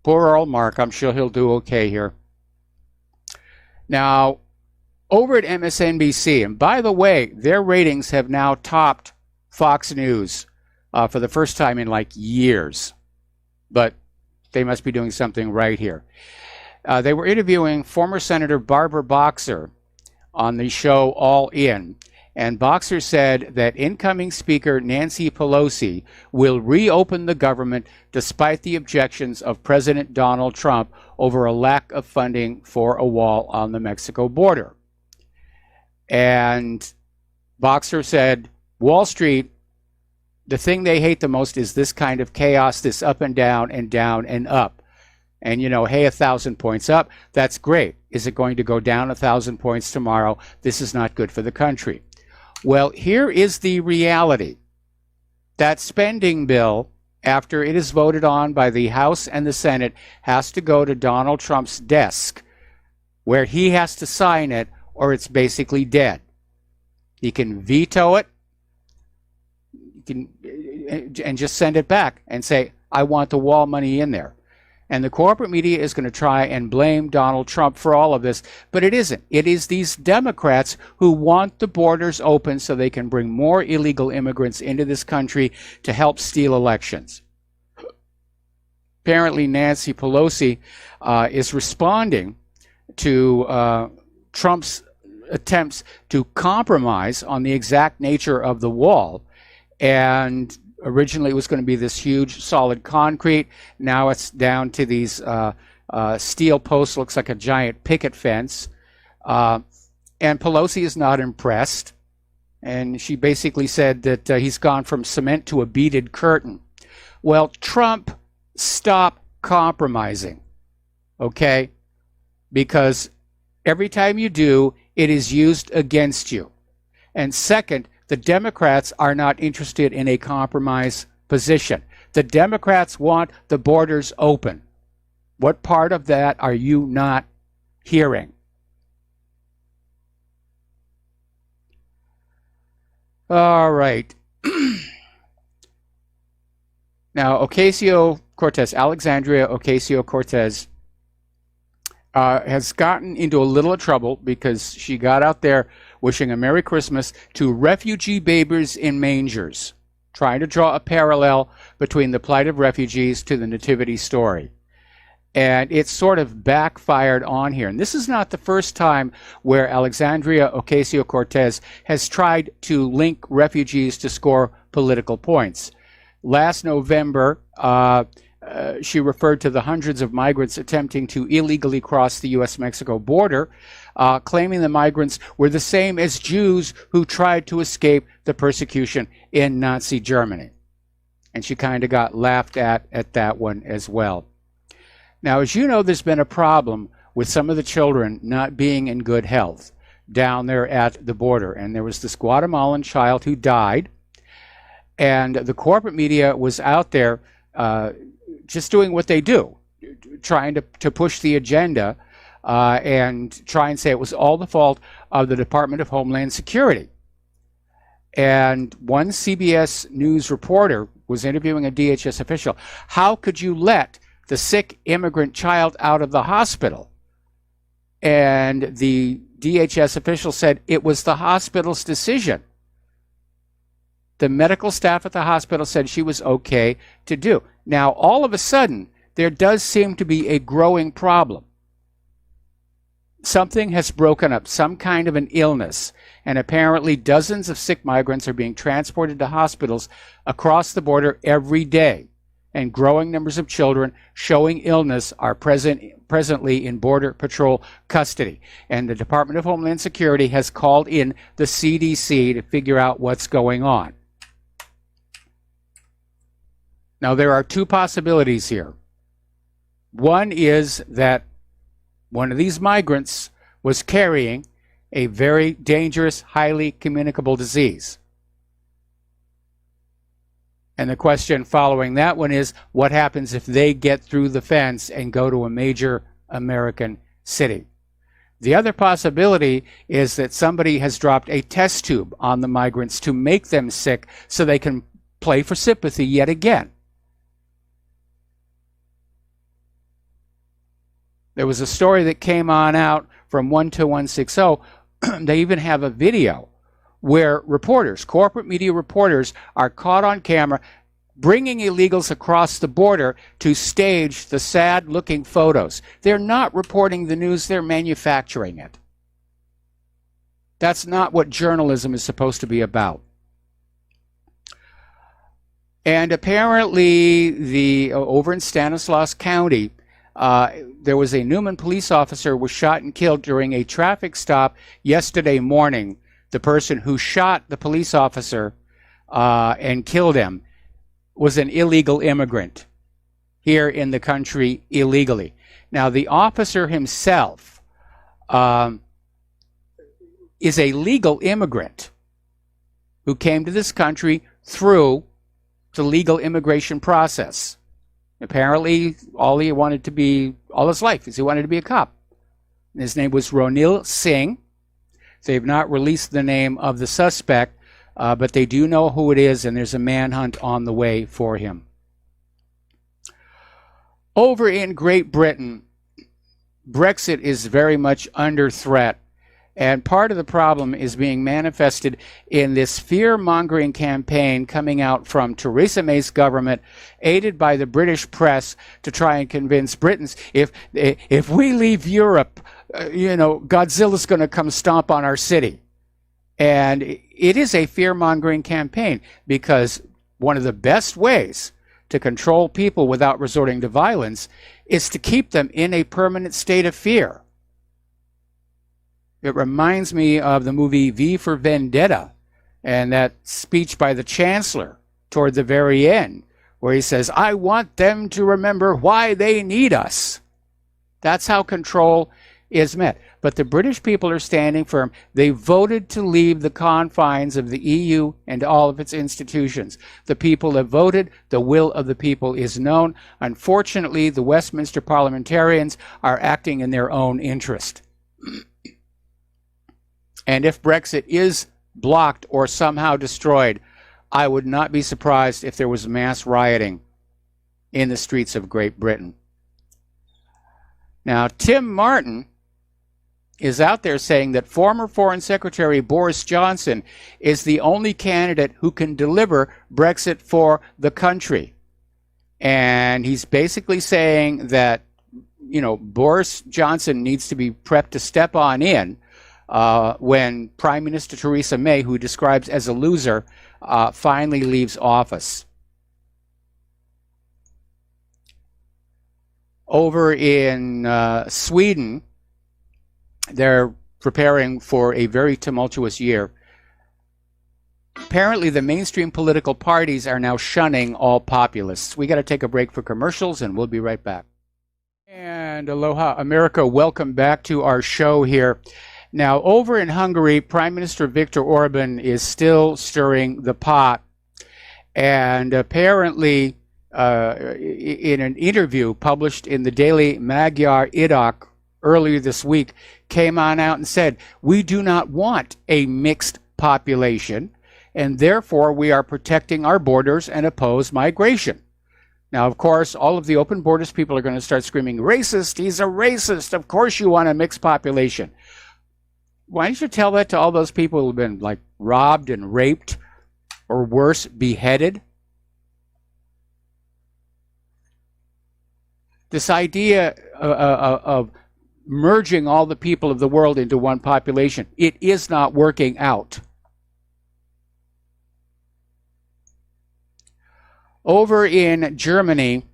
Poor old Mark. I'm sure he'll do okay here. Now, over at MSNBC, and by the way, their ratings have now topped Fox News for the first time in like years. But they must be doing something right here. They were interviewing former Senator Barbara Boxer on the show All In. And Boxer said that incoming Speaker Nancy Pelosi will reopen the government despite the objections of President Donald Trump over a lack of funding for a wall on the Mexico border. And Boxer said, Wall Street, the thing they hate the most is this kind of chaos, this up and down and up. And, you know, hey, 1,000 points up, that's great. Is it going to go down 1,000 points tomorrow? This is not good for the country. Well, here is the reality. That spending bill, after it is voted on by the House and the Senate, has to go to Donald Trump's desk, where he has to sign it, or it's basically dead. He can veto it, and just send it back and say, I want the wall money in there. And the corporate media is going to try and blame Donald Trump for all of this, but it isn't. It is these Democrats who want the borders open so they can bring more illegal immigrants into this country to help steal elections. apparently Nancy Pelosi is responding to Trump's attempts to compromise on the exact nature of the wall. And originally it was going to be this huge solid concrete. Now it's down to these steel posts, looks like a giant picket fence. And Pelosi is not impressed. And she basically said that he's gone from cement to a beaded curtain. Well, Trump, stop compromising, okay? Because every time you do, it is used against you. And second, the Democrats are not interested in a compromise position. The Democrats want the borders open. What part of that are you not hearing? All right. Now, Ocasio-Cortez, Alexandria Ocasio-Cortez, has gotten into a little trouble because she got out there wishing a Merry Christmas to refugee babies in mangers, trying to draw a parallel between the plight of refugees to the nativity story. And it sort of backfired on here. And this is not the first time where Alexandria Ocasio-Cortez has tried to link refugees to score political points. Last November, she referred to the hundreds of migrants attempting to illegally cross the U.S.-Mexico border, claiming the migrants were the same as Jews who tried to escape the persecution in Nazi Germany. And she kind of got laughed at that one as well. Now, as you know, there's been a problem with some of the children not being in good health down there at the border. And there was this Guatemalan child who died. And the corporate media was out there just doing what they do, trying to push the agenda and try and say it was all the fault of the Department of Homeland Security. And one CBS News reporter was interviewing a DHS official. How could you let the sick immigrant child out of the hospital? And the DHS official said it was the hospital's decision. The medical staff at the hospital said she was okay to do. Now, all of a sudden, there does seem to be a growing problem. Something has broken up, some kind of an illness, and apparently dozens of sick migrants are being transported to hospitals across the border every day. And growing numbers of children showing illness are presently in Border Patrol custody. And the Department of Homeland Security has called in the CDC to figure out what's going on. Now, there are two possibilities here. One is that one of these migrants was carrying a very dangerous, highly communicable disease. And the question following that one is, what happens if they get through the fence and go to a major American city? The other possibility is that somebody has dropped a test tube on the migrants to make them sick so they can play for sympathy yet again. There was a story that came on out from 12160. They even have a video where reporters, corporate media reporters, are caught on camera bringing illegals across the border to stage the sad-looking photos. They're not reporting the news, they're manufacturing it. That's not what journalism is supposed to be about. And apparently, over in Stanislaus County, there was a Newman police officer was shot and killed during a traffic stop yesterday morning. The person who shot the police officer and killed him was an illegal immigrant here in the country illegally. Now, the officer himself is a legal immigrant who came to this country through the legal immigration process. Apparently, all his life is he wanted to be a cop. His name was Ronil Singh. They've not released the name of the suspect, but they do know who it is, and there's a manhunt on the way for him. Over in Great Britain, Brexit is very much under threat And part of the problem is being manifested in this fear-mongering campaign coming out from Theresa May's government, aided by the British press, to try and convince Britons, if we leave Europe, Godzilla's going to come stomp on our city. And it is a fear-mongering campaign, because one of the best ways to control people without resorting to violence is to keep them in a permanent state of fear. It reminds me of the movie V for Vendetta and that speech by the Chancellor toward the very end, where he says, "I want them to remember why they need us." That's how control is met. But the British people are standing firm. They voted to leave the confines of the EU and all of its institutions. The people have voted. The will of the people is known. Unfortunately, the Westminster parliamentarians are acting in their own interest. And if Brexit is blocked or somehow destroyed, I would not be surprised if there was mass rioting in the streets of Great Britain. Now, Tim Martin is out there saying that former Foreign Secretary Boris Johnson is the only candidate who can deliver Brexit for the country. And he's basically saying that, Boris Johnson needs to be prepped to step on in when Prime Minister Theresa May, who he describes as a loser, finally leaves office. Over in Sweden, they're preparing for a very tumultuous year. Apparently, the mainstream political parties are now shunning all populists. We got to take a break for commercials, and we'll be right back. And aloha, America. Welcome back to our show here. Now, over in Hungary, Prime Minister Viktor Orban is still stirring the pot. And apparently, in an interview published in the Daily Magyar Irak earlier this week, came on out and said, "We do not want a mixed population, and therefore we are protecting our borders and oppose migration." Now, of course, all of the open borders people are going to start screaming, "Racist, he's a racist, of course you want a mixed population." Why don't you tell that to all those people who have been robbed and raped, or worse, beheaded? This idea of merging all the people of the world into one population, it is not working out. Over in Germany,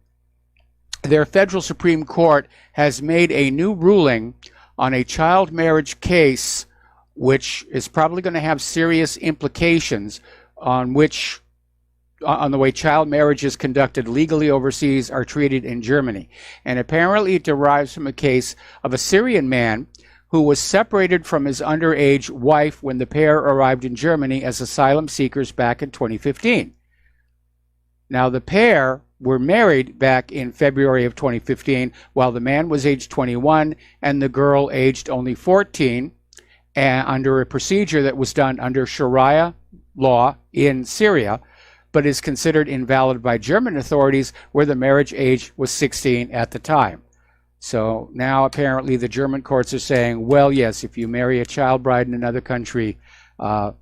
their federal Supreme Court has made a new ruling on a child marriage case, which is probably going to have serious implications on the way child marriages conducted legally overseas are treated in Germany. And apparently it derives from a case of a Syrian man who was separated from his underage wife when the pair arrived in Germany as asylum seekers back in 2015. Now, the pair were married back in February of 2015 while the man was age 21 and the girl aged only 14, and under a procedure that was done under Sharia law in Syria, but is considered invalid by German authorities where the marriage age was 16 at the time. So now apparently the German courts are saying, well, yes, if you marry a child bride in another country, that's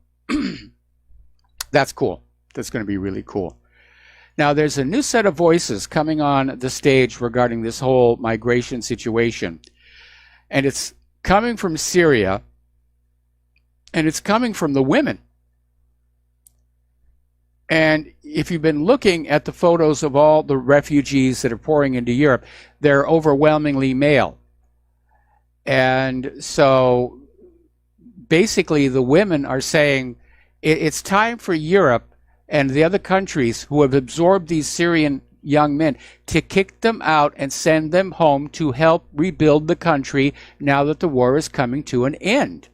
cool. That's going to be really cool. Now, there's a new set of voices coming on the stage regarding this whole migration situation. And it's coming from Syria, and it's coming from the women. And if you've been looking at the photos of all the refugees that are pouring into Europe, they're overwhelmingly male. And so basically the women are saying it's time for Europe and the other countries who have absorbed these Syrian young men to kick them out and send them home to help rebuild the country now that the war is coming to an end.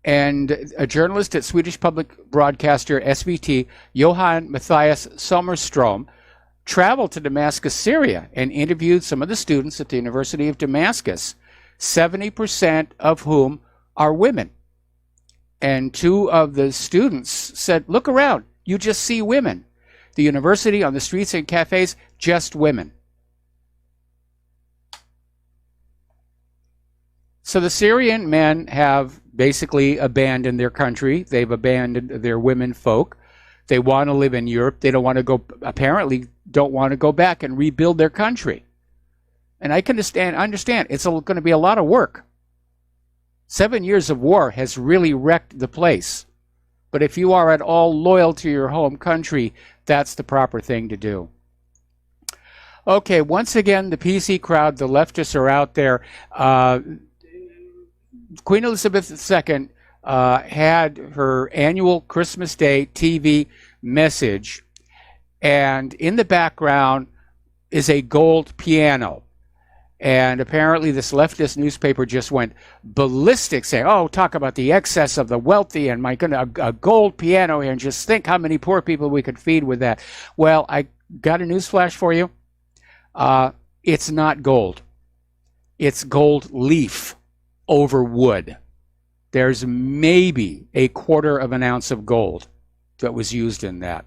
And a journalist at Swedish public broadcaster SVT, Johan Matthias Sommerstrom, traveled to Damascus, Syria, and interviewed some of the students at the University of Damascus, 70% of whom are women. And two of the students said, look around, you just see women. The university, on the streets and cafes, just women. So the Syrian men have basically abandoned their country. They've abandoned their women folk. They want to live in Europe. They don't want to go, apparently don't want to go back and rebuild their country. And I can understand it's going to be a lot of work. 7 years of war has really wrecked the place. But if you are at all loyal to your home country, that's the proper thing to do. Okay, once again, the PC crowd, the leftists are out there. Queen Elizabeth II had her annual Christmas Day TV message, and in the background is a gold piano. And apparently this leftist newspaper just went ballistic, saying, oh, talk about the excess of the wealthy, and my goodness, a gold piano here, and just think how many poor people we could feed with that. Well, I got a newsflash for you. It's not gold. It's gold leaf over wood. There's maybe 1/4 of an ounce of gold that was used in that.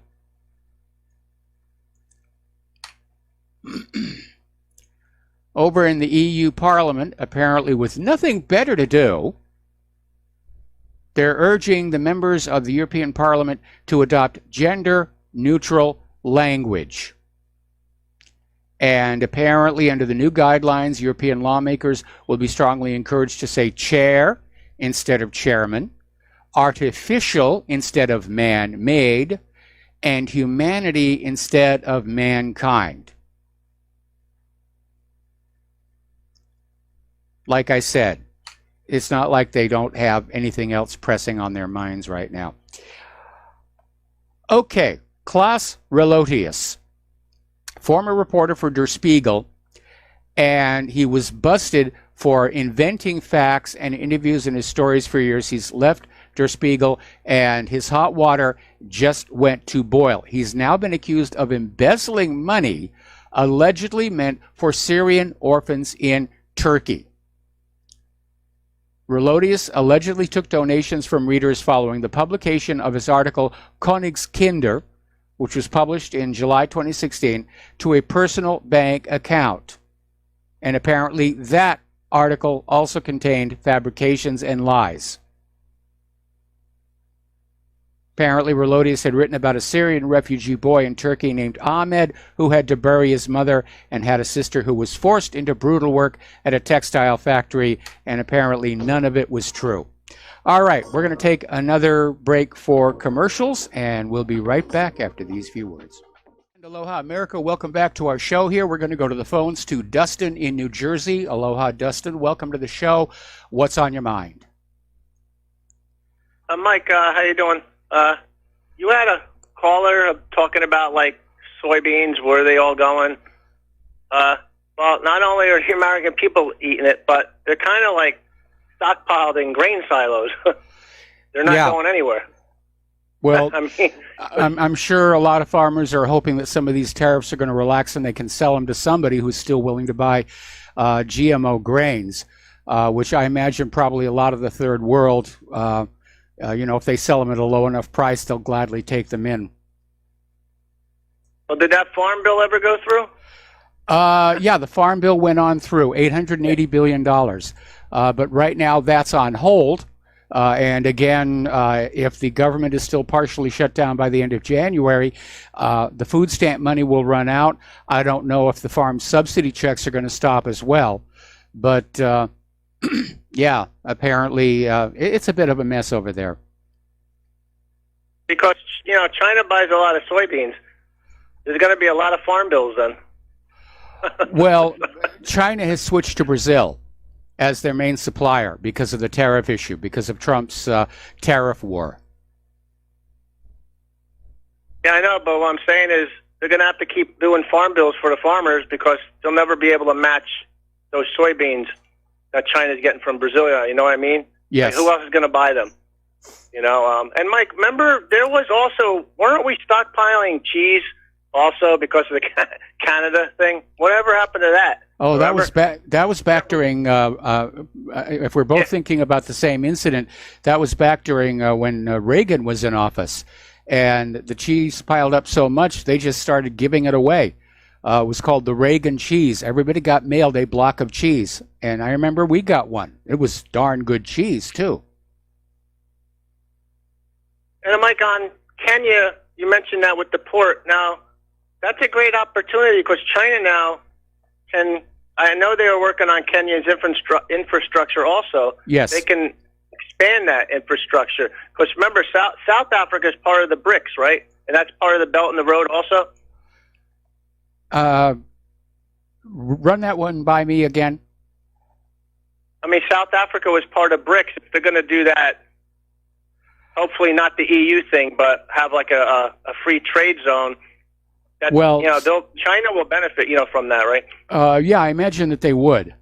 Over in the EU Parliament, apparently with nothing better to do, they're urging the members of the European Parliament to adopt gender-neutral language. And apparently, under the new guidelines, European lawmakers will be strongly encouraged to say chair instead of chairman, artificial instead of man-made, and humanity instead of mankind. Like I said, it's not like they don't have anything else pressing on their minds right now. Okay, Klaus Relotius, former reporter for Der Spiegel, and he was busted for inventing facts and interviews in his stories for years. He's left Der Spiegel, and his hot water just went to boil. He's now been accused of embezzling money allegedly meant for Syrian orphans in Turkey. Relotius allegedly took donations from readers following the publication of his article Königskinder, which was published in July 2016, to a personal bank account. And apparently that article also contained fabrications and lies. Apparently Relotius had written about a Syrian refugee boy in Turkey named Ahmed who had to bury his mother and had a sister who was forced into brutal work at a textile factory, and apparently none of it was true. All right, we're going to take another break for commercials, and we'll be right back after these few words. Aloha, America. Welcome back to our show here. We're going to go to the phones to Dustin in New Jersey. Aloha, Dustin. Welcome to the show. What's on your mind? Mike, how you doing? You had a caller talking about, like, soybeans, where are they all going? Well, not only are the American people eating it, but they're kind of, like, stockpiled in grain silos. They're not going anywhere. Well, I mean, I'm sure a lot of farmers are hoping that some of these tariffs are going to relax and they can sell them to somebody who's still willing to buy GMO grains, which I imagine probably a lot of the third world, if they sell them at a low enough price, they'll gladly take them in. Well, did that farm bill ever go through? Yeah, the farm bill went on through, $880 billion. But right now that's on hold. And again, if the government is still partially shut down by the end of January, the food stamp money will run out. I don't know if the farm subsidy checks are going to stop as well. But yeah, apparently it's a bit of a mess over there. Because, China buys a lot of soybeans. There's going to be a lot of farm bills then. Well, China has switched to Brazil as their main supplier because of the tariff issue, because of Trump's tariff war. Yeah, I know, but what I'm saying is they're going to have to keep doing farm bills for the farmers because they'll never be able to match those soybeans that China's getting from Brazil. You know what I mean? Yes. Like, who else is going to buy them? And Mike, remember, there was also, weren't we stockpiling cheese also because of the Canada thing? Whatever happened to that? Oh, remember? that was back during, if we're both thinking about the same incident, that was back during when Reagan was in office. And the cheese piled up so much, they just started giving it away. was called the Reagan cheese. Everybody got mailed a block of cheese, and I remember we got one. It was darn good cheese, too. And Mike, on Kenya, you mentioned that with the port. Now, that's a great opportunity because China now can, I know they are working on Kenya's infrastructure also. Yes. They can expand that infrastructure. Because remember, South Africa is part of the BRICS, right? And that's part of the Belt and the Road also? Run that one by me again. I mean, South Africa was part of BRICS. If they're going to do that, hopefully not the EU thing, but have like a free trade zone. That, well, China will benefit, from that, right? Yeah, I imagine that they would.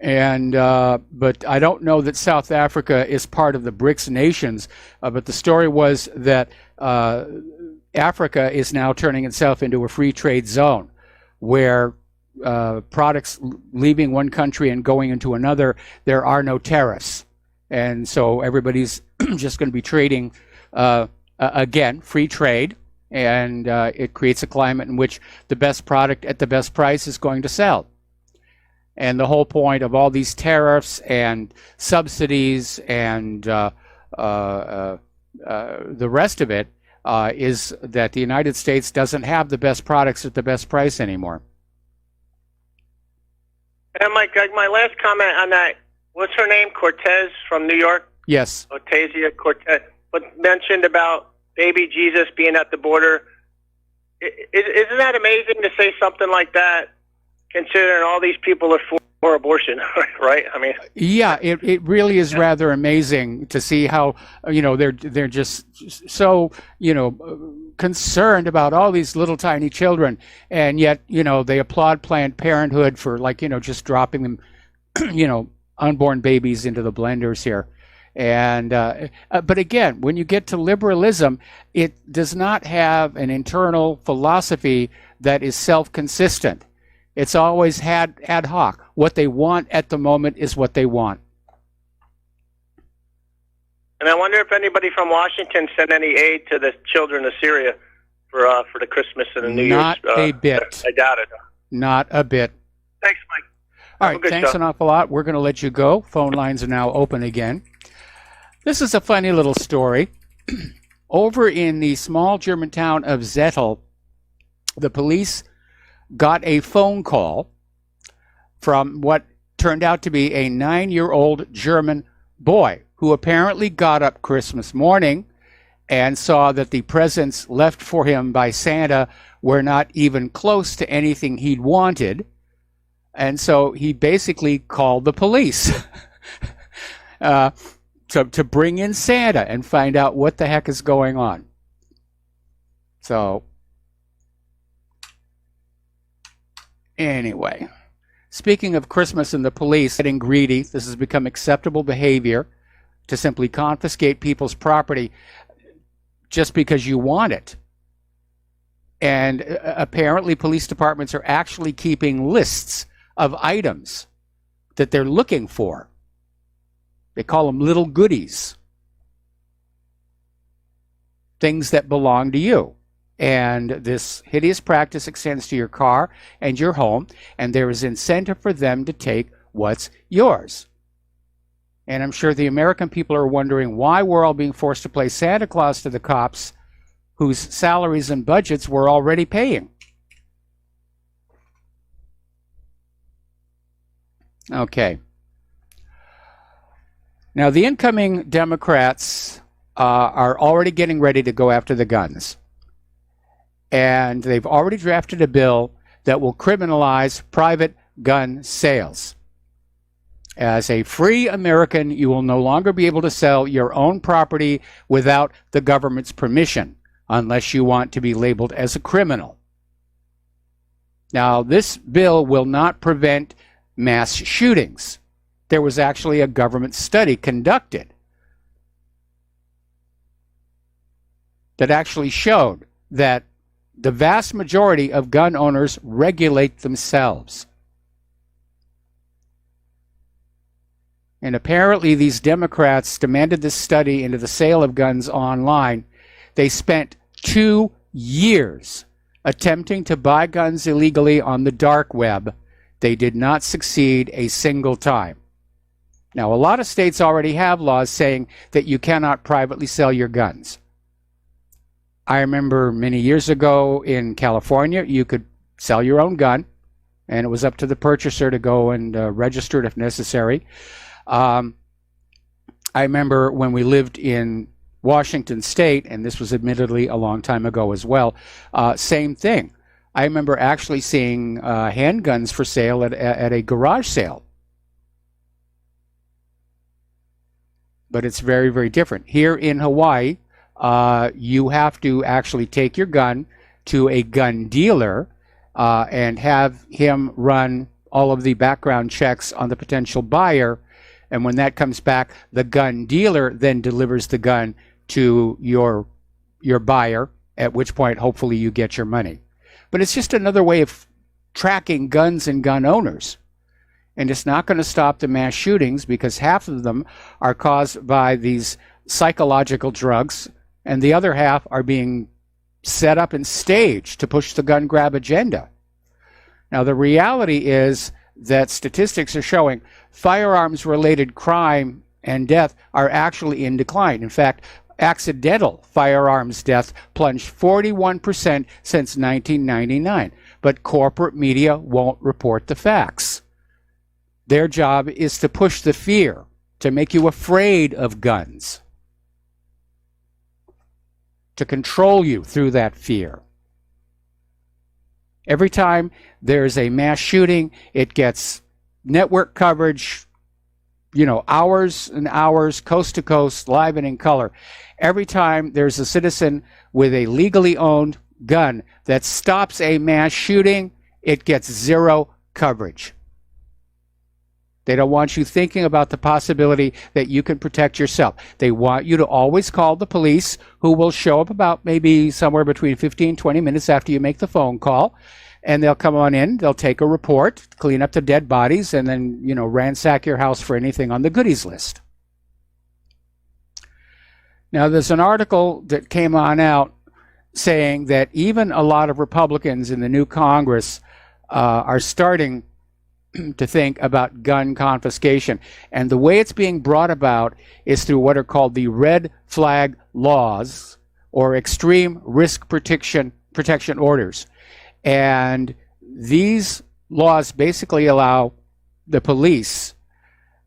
And but I don't know that South Africa is part of the BRICS nations. But the story was that Africa is now turning itself into a free trade zone, where products leaving one country and going into another, there are no tariffs, and so everybody's just going to be trading again, free trade, and it creates a climate in which the best product at the best price is going to sell. And the whole point of all these tariffs and subsidies and the rest of it is that the United States doesn't have the best products at the best price anymore. And my last comment on that, what's her name? Cortez from New York? Yes. Otasia Cortez. But mentioned about baby Jesus being at the border. Isn't that amazing to say something like that, considering all these people are for abortion, right? I mean, yeah, it really is rather amazing to see how they're just so concerned about all these little tiny children, and yet they applaud Planned Parenthood for just dropping them unborn babies into the blenders here. And but again, when you get to liberalism, it does not have an internal philosophy that is self-consistent. It's always ad hoc. What they want at the moment is what they want. And I wonder if anybody from Washington sent any aid to the children of Syria for the Christmas and the New Year's. Not a bit. I doubt it. Not a bit. Thanks, Mike. All right, thanks an awful lot. We're going to let you go. Phone lines are now open again. This is a funny little story. Over in the small German town of Zettel, the police got a phone call from what turned out to be a 9-year-old German boy who apparently got up Christmas morning and saw that the presents left for him by Santa were not even close to anything he'd wanted. And so he basically called the police to bring in Santa and find out what the heck is going on. So anyway, speaking of Christmas and the police getting greedy, this has become acceptable behavior to simply confiscate people's property just because you want it. And apparently police departments are actually keeping lists of items that they're looking for. They call them little goodies. Things that belong to you. And this hideous practice extends to your car and your home, and there is incentive for them to take what's yours. And I'm sure the American people are wondering why we're all being forced to play Santa Claus to the cops whose salaries and budgets we're already paying. Okay. Now, the incoming Democrats are already getting ready to go after the guns. And they've already drafted a bill that will criminalize private gun sales. As a free American, you will no longer be able to sell your own property without the government's permission, unless you want to be labeled as a criminal. Now, this bill will not prevent mass shootings. There was actually a government study conducted that actually showed that the vast majority of gun owners regulate themselves. And apparently these Democrats demanded this study into the sale of guns online. They spent 2 years attempting to buy guns illegally on the dark web. They did not succeed a single time. Now, a lot of states already have laws saying that you cannot privately sell your guns. I remember many years ago in California, you could sell your own gun, and it was up to the purchaser to go and register it if necessary. I remember when we lived in Washington State, and this was admittedly a long time ago as well, same thing. I remember actually seeing handguns for sale at a garage sale. But it's very, very different. Here in Hawaii, you have to actually take your gun to a gun dealer and have him run all of the background checks on the potential buyer. And when that comes back, the gun dealer then delivers the gun to your buyer, at which point hopefully you get your money. But it's just another way of tracking guns and gun owners. And it's not going to stop the mass shootings, because half of them are caused by these psychological drugs, and the other half are being set up and staged to push the gun grab agenda. Now, the reality is that statistics are showing firearms-related crime and death are actually in decline. In fact, accidental firearms death plunged 41% since 1999. But corporate media won't report the facts. Their job is to push the fear, to make you afraid of guns, to control you through that fear. Every time there's a mass shooting, it gets network coverage, hours and hours, coast to coast, live and in color. Every time there's a citizen with a legally owned gun that stops a mass shooting, it gets zero coverage. They don't want you thinking about the possibility that you can protect yourself. They want you to always call the police, who will show up about maybe somewhere between 15, 20 minutes after you make the phone call. And they'll come on in, they'll take a report, clean up the dead bodies, and then, ransack your house for anything on the goodies list. Now, there's an article that came on out saying that even a lot of Republicans in the new Congress are starting to think about gun confiscation. And the way it's being brought about is through what are called the red flag laws, or extreme risk protection orders. And these laws basically allow the police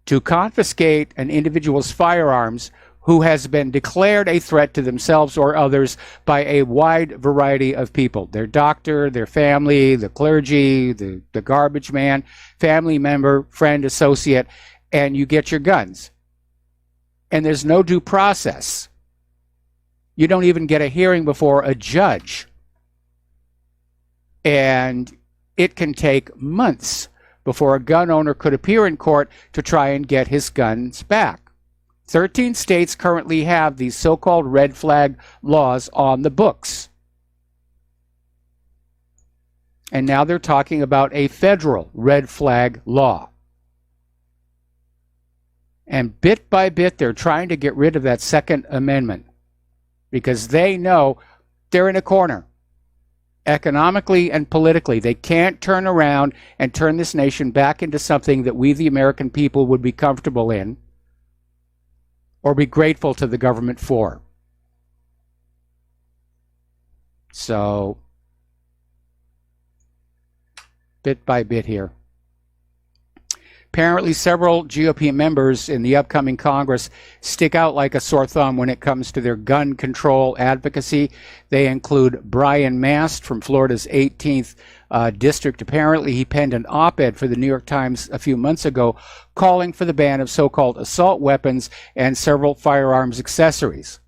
to confiscate an individual's firearms who has been declared a threat to themselves or others by a wide variety of people. Their doctor, their family, the clergy, the garbage man, family member, friend, associate, and you get your guns. And there's no due process. You don't even get a hearing before a judge. And it can take months before a gun owner could appear in court to try and get his guns back. 13 states currently have these so-called red flag laws on the books. And now they're talking about a federal red flag law. And bit by bit, they're trying to get rid of that Second Amendment, because they know they're in a corner. Economically and politically, they can't turn around and turn this nation back into something that we, the American people, would be comfortable in or be grateful to the government for. So, bit by bit here. Apparently, several GOP members in the upcoming Congress stick out like a sore thumb when it comes to their gun control advocacy. They include Brian Mast from Florida's 18th district. Apparently, he penned an op-ed for the New York Times a few months ago calling for the ban of so-called assault weapons and several firearms accessories.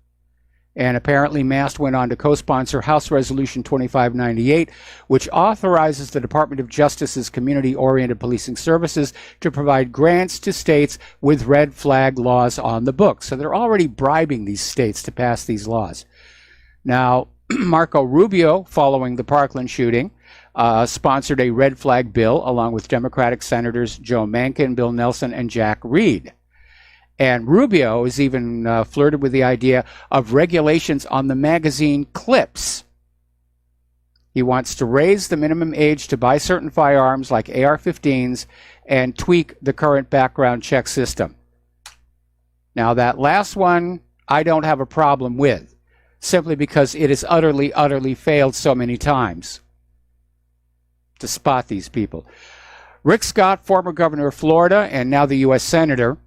And apparently Mast went on to co-sponsor House Resolution 2598, which authorizes the Department of Justice's community-oriented policing services to provide grants to states with red flag laws on the books. So they're already bribing these states to pass these laws. Now, Marco Rubio, following the Parkland shooting, sponsored a red flag bill along with Democratic Senators Joe Manchin, Bill Nelson, and Jack Reed. And Rubio has even flirted with the idea of regulations on the magazine clips. He wants to raise the minimum age to buy certain firearms like AR-15s and tweak the current background check system. Now, that last one I don't have a problem with, simply because it has utterly, utterly failed so many times to spot these people. Rick Scott, former governor of Florida and now the U.S. Senator,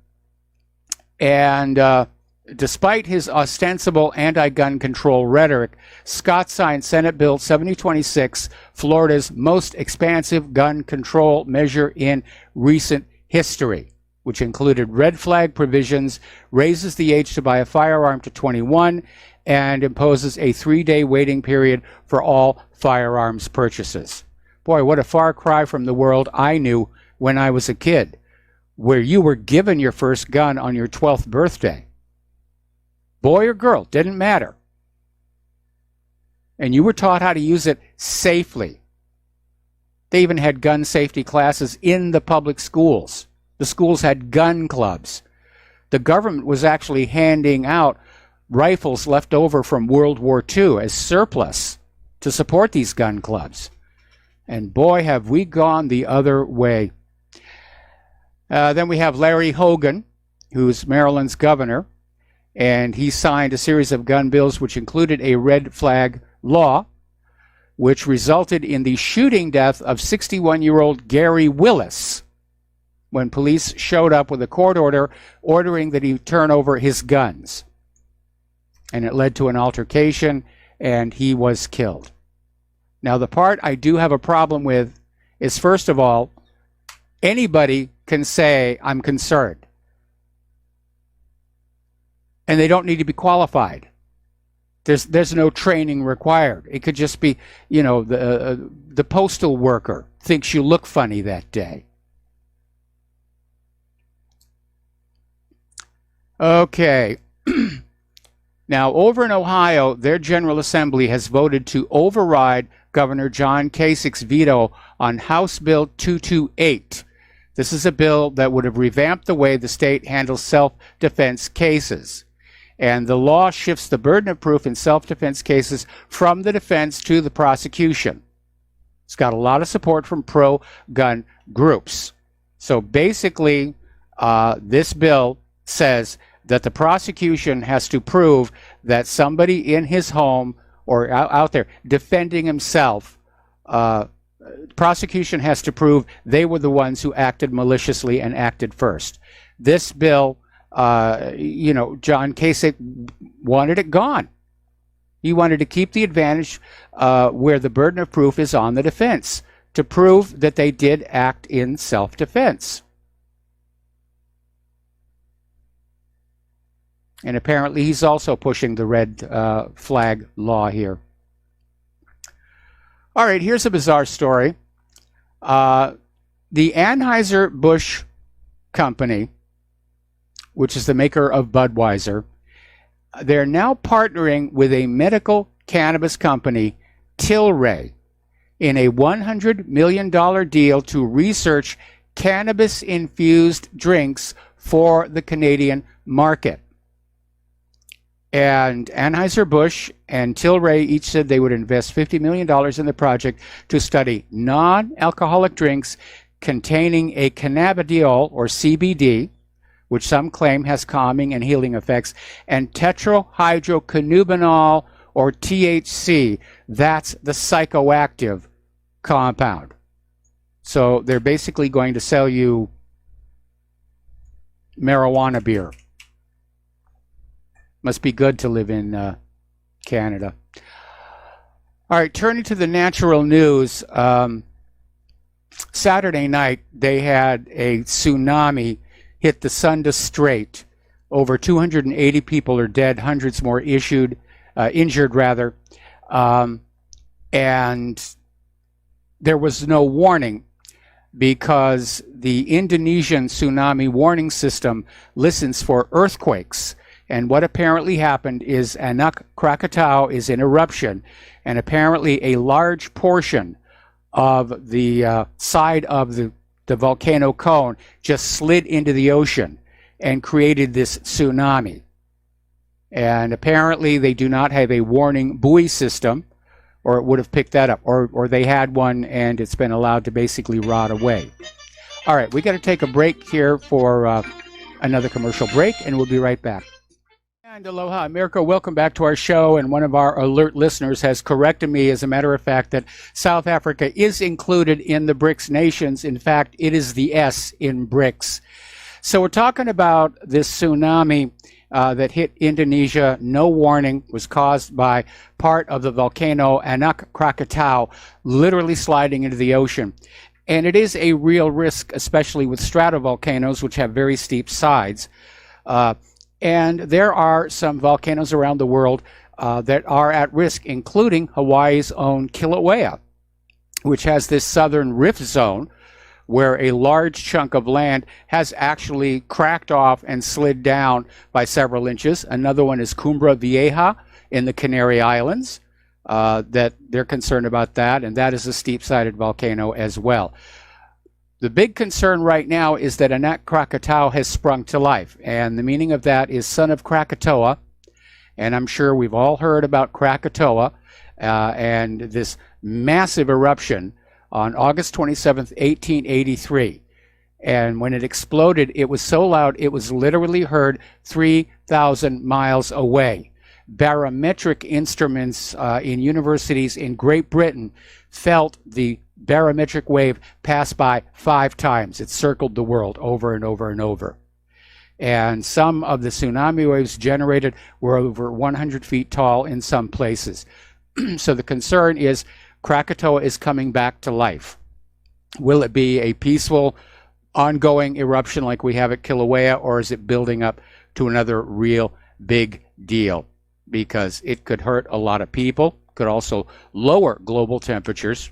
and despite his ostensible anti-gun control rhetoric, Scott signed Senate Bill 7026, Florida's most expansive gun control measure in recent history, which included red flag provisions, raises the age to buy a firearm to 21, and imposes a 3-day waiting period for all firearms purchases. Boy, what a far cry from the world I knew when I was a kid, where you were given your first gun on your 12th birthday. Boy or girl, didn't matter. And you were taught how to use it safely. They even had gun safety classes in the public schools. The schools had gun clubs. The government was actually handing out rifles left over from World War II as surplus to support these gun clubs. And boy, have we gone the other way. Then we have Larry Hogan, who's Maryland's governor, and he signed a series of gun bills which included a red flag law, which resulted in the shooting death of 61-year-old Gary Willis when police showed up with a court order ordering that he turn over his guns. And it led to an altercation, and he was killed. Now, the part I do have a problem with is, first of all, anybody can say, I'm concerned. And they don't need to be qualified. There's no training required. It could just be, you know, the postal worker thinks you look funny that day. Okay. Now, over in Ohio, their General Assembly has voted to override Governor John Kasich's veto on House Bill 228. This is a bill that would have revamped the way the state handles self-defense cases. And the law shifts the burden of proof in self-defense cases from the defense to the prosecution. It's got a lot of support from pro-gun groups. So basically, this bill says that the prosecution has to prove that somebody in his home or out there defending himself, prosecution has to prove they were the ones who acted maliciously and acted first. This bill, John Kasich wanted it gone. He wanted to keep the advantage where the burden of proof is on the defense, to prove that they did act in self-defense. And apparently he's also pushing the red flag law here. All right, here's a bizarre story. The Anheuser-Busch Company, which is the maker of Budweiser, they're now partnering with a medical cannabis company, Tilray, in a $100 million deal to research cannabis-infused drinks for the Canadian market. And Anheuser-Busch and Tilray each said they would invest $50 million in the project to study non-alcoholic drinks containing a cannabidiol, or CBD, which some claim has calming and healing effects, and tetrahydrocannabinol, or THC. That's the psychoactive compound. So they're basically going to sell you marijuana beer. Must be good to live in Canada. All right, turning to the natural news. Saturday night, they had a tsunami hit the Sunda Strait. Over 280 people are dead, hundreds more injured. And there was no warning because the Indonesian tsunami warning system listens for earthquakes. And what apparently happened is Anak Krakatau is in eruption, and apparently a large portion of the side of the volcano cone just slid into the ocean and created this tsunami. And apparently they do not have a warning buoy system, or it would have picked that up, or they had one and it's been allowed to basically rot away. All right, we got to take a break here for another commercial break, and we'll be right back. And aloha, America. Welcome back to our show. And one of our alert listeners has corrected me, as a matter of fact, that South Africa is included in the BRICS nations. In fact, it is the S in BRICS. So we're talking about this tsunami that hit Indonesia. No warning, was caused by part of the volcano Anak Krakatau literally sliding into the ocean. And it is a real risk, especially with stratovolcanoes, which have very steep sides. And there are some volcanoes around the world that are at risk, including Hawaii's own Kilauea, which has this southern rift zone where a large chunk of land has actually cracked off and slid down by several inches. Another one is Cumbra Vieja in the Canary Islands, that they're concerned about that, and that is a steep-sided volcano as well. The big concern right now is that Anak Krakatau has sprung to life, and the meaning of that is son of Krakatoa, and I'm sure we've all heard about Krakatoa and this massive eruption on August 27th, 1883. And when it exploded, it was so loud, it was literally heard 3,000 miles away. Barometric instruments in universities in Great Britain felt the barometric wave pass by 5 times. It circled the world over and over and over. And some of the tsunami waves generated were over 100 feet tall in some places. So the concern is Krakatoa is coming back to life. Will it be a peaceful, ongoing eruption like we have at Kilauea, or is it building up to another real big deal? Because it could hurt a lot of people, could also lower global temperatures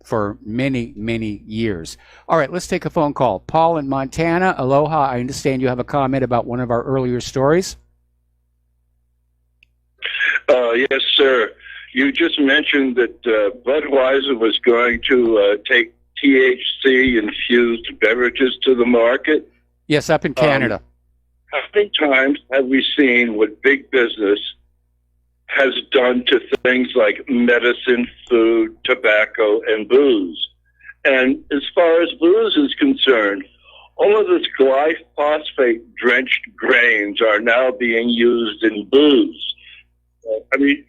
for many, many years. All right, let's take a phone call. Paul in Montana, aloha. I understand you have a comment about one of our earlier stories. Yes, sir. You just mentioned that Budweiser was going to take THC-infused beverages to the market. Yes, up in Canada. How many times have we seen what big business has done to things like medicine, food, tobacco, and booze? And as far as booze is concerned, all of this glyphosate-drenched grains are now being used in booze. I mean,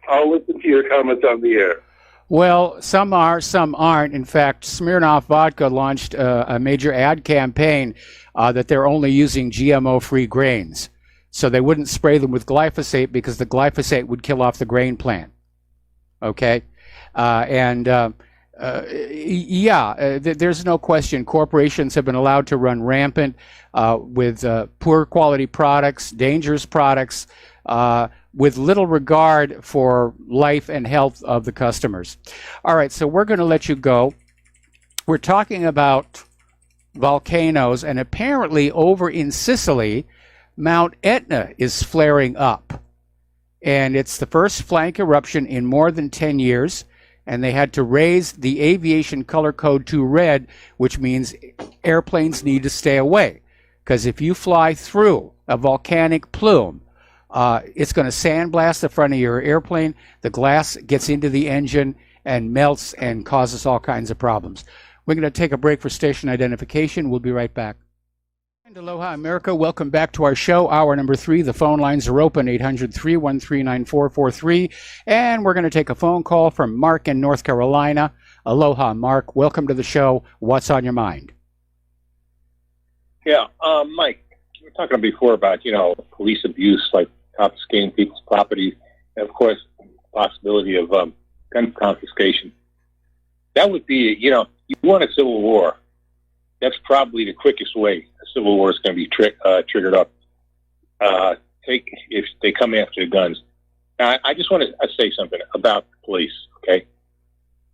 I'll listen to your comments on the air. Well, some are, some aren't. In fact, Smirnoff Vodka launched a major ad campaign that they're only using GMO-free grains. So they wouldn't spray them with glyphosate because the glyphosate would kill off the grain plant. Okay? There's no question. Corporations have been allowed to run rampant with poor quality products, dangerous products, with little regard for life and health of the customers. All right, so we're going to let you go. We're talking about volcanoes, and apparently over in Sicily, Mount Etna is flaring up. And it's the first flank eruption in more than 10 years, and they had to raise the aviation color code to red, which means airplanes need to stay away. Because if you fly through a volcanic plume, it's going to sandblast the front of your airplane. The glass gets into the engine and melts and causes all kinds of problems. We're going to take a break for station identification. We'll be right back. And aloha, America. Welcome back to our show, hour number 3. The phone lines are open, 800-313-9443. And we're going to take a phone call from Mark in North Carolina. Aloha, Mark. Welcome to the show. What's on your mind? Yeah, Mike, we were talking before about, police abuse, like confiscating people's property, and of course, the possibility of gun confiscation. That would be, you want a civil war. That's probably the quickest way a civil war is going to be triggered up. If they come after the guns. Now, I just want to say something about the police. Okay,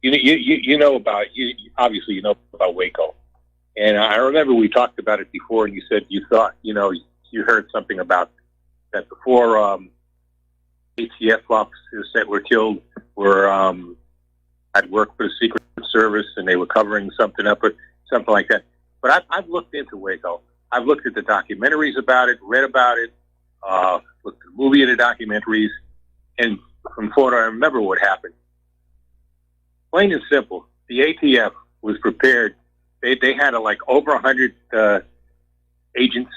obviously you know about Waco, and I remember we talked about it before, and you said you thought you heard something about that before. ATF officers that were killed had worked for the Secret Service, and they were covering something up or something like that. But I've looked into Waco. I've looked at the documentaries about it, read about it, looked at the movie and the documentaries, and from what I remember what happened. Plain and simple, the ATF was prepared. They had over 100 agents,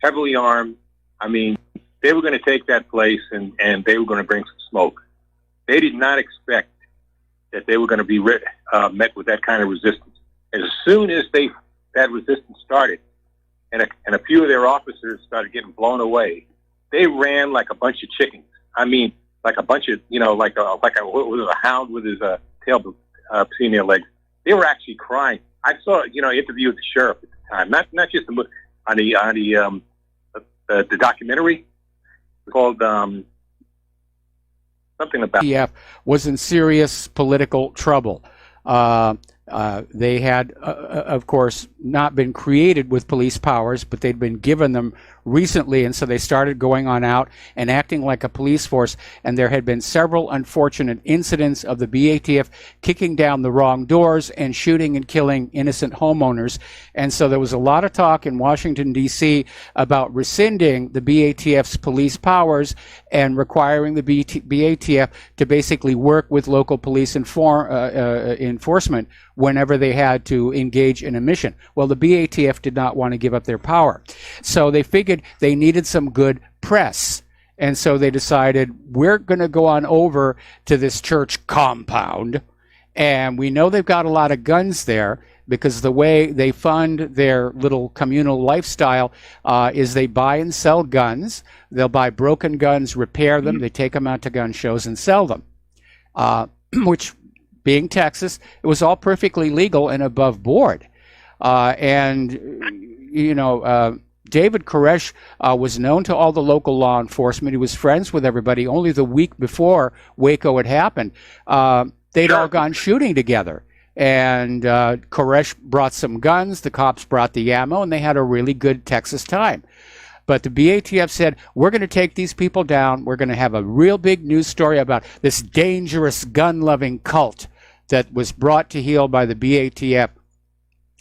heavily armed. I mean, they were going to take that place and they were going to bring some smoke. They did not expect that they were going to be met with that kind of resistance. As soon as that resistance started, and a few of their officers started getting blown away, they ran like a bunch of chickens. I mean, like a bunch of, like a hound with his tail between their legs. They were actually crying. I saw, an interview with the sheriff at the time, not just on the documentary called something about. ATF was in serious political trouble. They had, of course, not been created with police powers, but they'd been given them recently, and so they started going on out and acting like a police force, and there had been several unfortunate incidents of the BATF kicking down the wrong doors and shooting and killing innocent homeowners. And so there was a lot of talk in Washington, D.C. about rescinding the BATF's police powers and requiring the BATF to basically work with local police enforcement whenever they had to engage in a mission. Well, the BATF did not want to give up their power. So they figured they needed some good press. And so they decided, we're going to go on over to this church compound. And we know they've got a lot of guns there because the way they fund their little communal lifestyle is they buy and sell guns. They'll buy broken guns, repair them. They take them out to gun shows and sell them, which, being Texas, it was all perfectly legal and above board. David Koresh was known to all the local law enforcement. He was friends with everybody. Only the week before Waco had happened, they'd all gone shooting together. And Koresh brought some guns, the cops brought the ammo, and they had a really good Texas time. But the BATF said, we're going to take these people down. We're going to have a real big news story about this dangerous gun-loving cult that was brought to heel by the BATF.